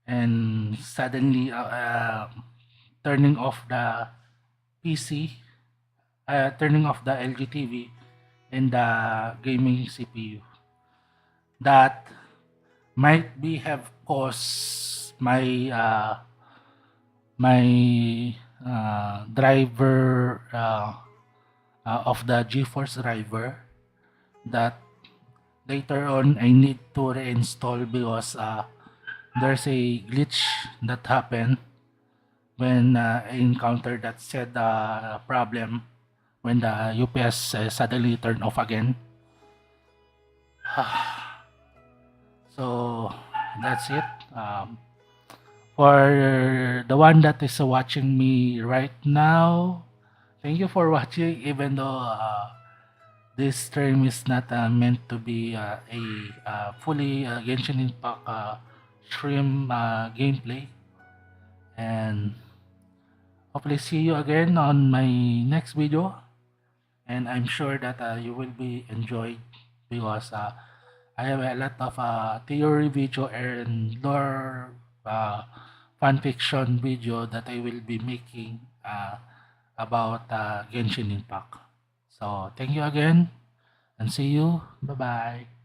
and suddenly turning off the PC, turning off the LG TV and the gaming CPU. That might be have caused my driver of the GeForce driver, that later on I need to reinstall because there's a glitch that happened when I encountered that said problem when the UPS suddenly turned off again. So that's it. For the one that is watching me right now, thank you for watching, even though this stream is not meant to be a fully Genshin Impact stream gameplay. And hopefully see you again on my next video, and I'm sure that you will be enjoyed because I have a lot of theory video and lore fan fiction video that I will be making about Genshin Impact. So thank you again and see you. Bye bye.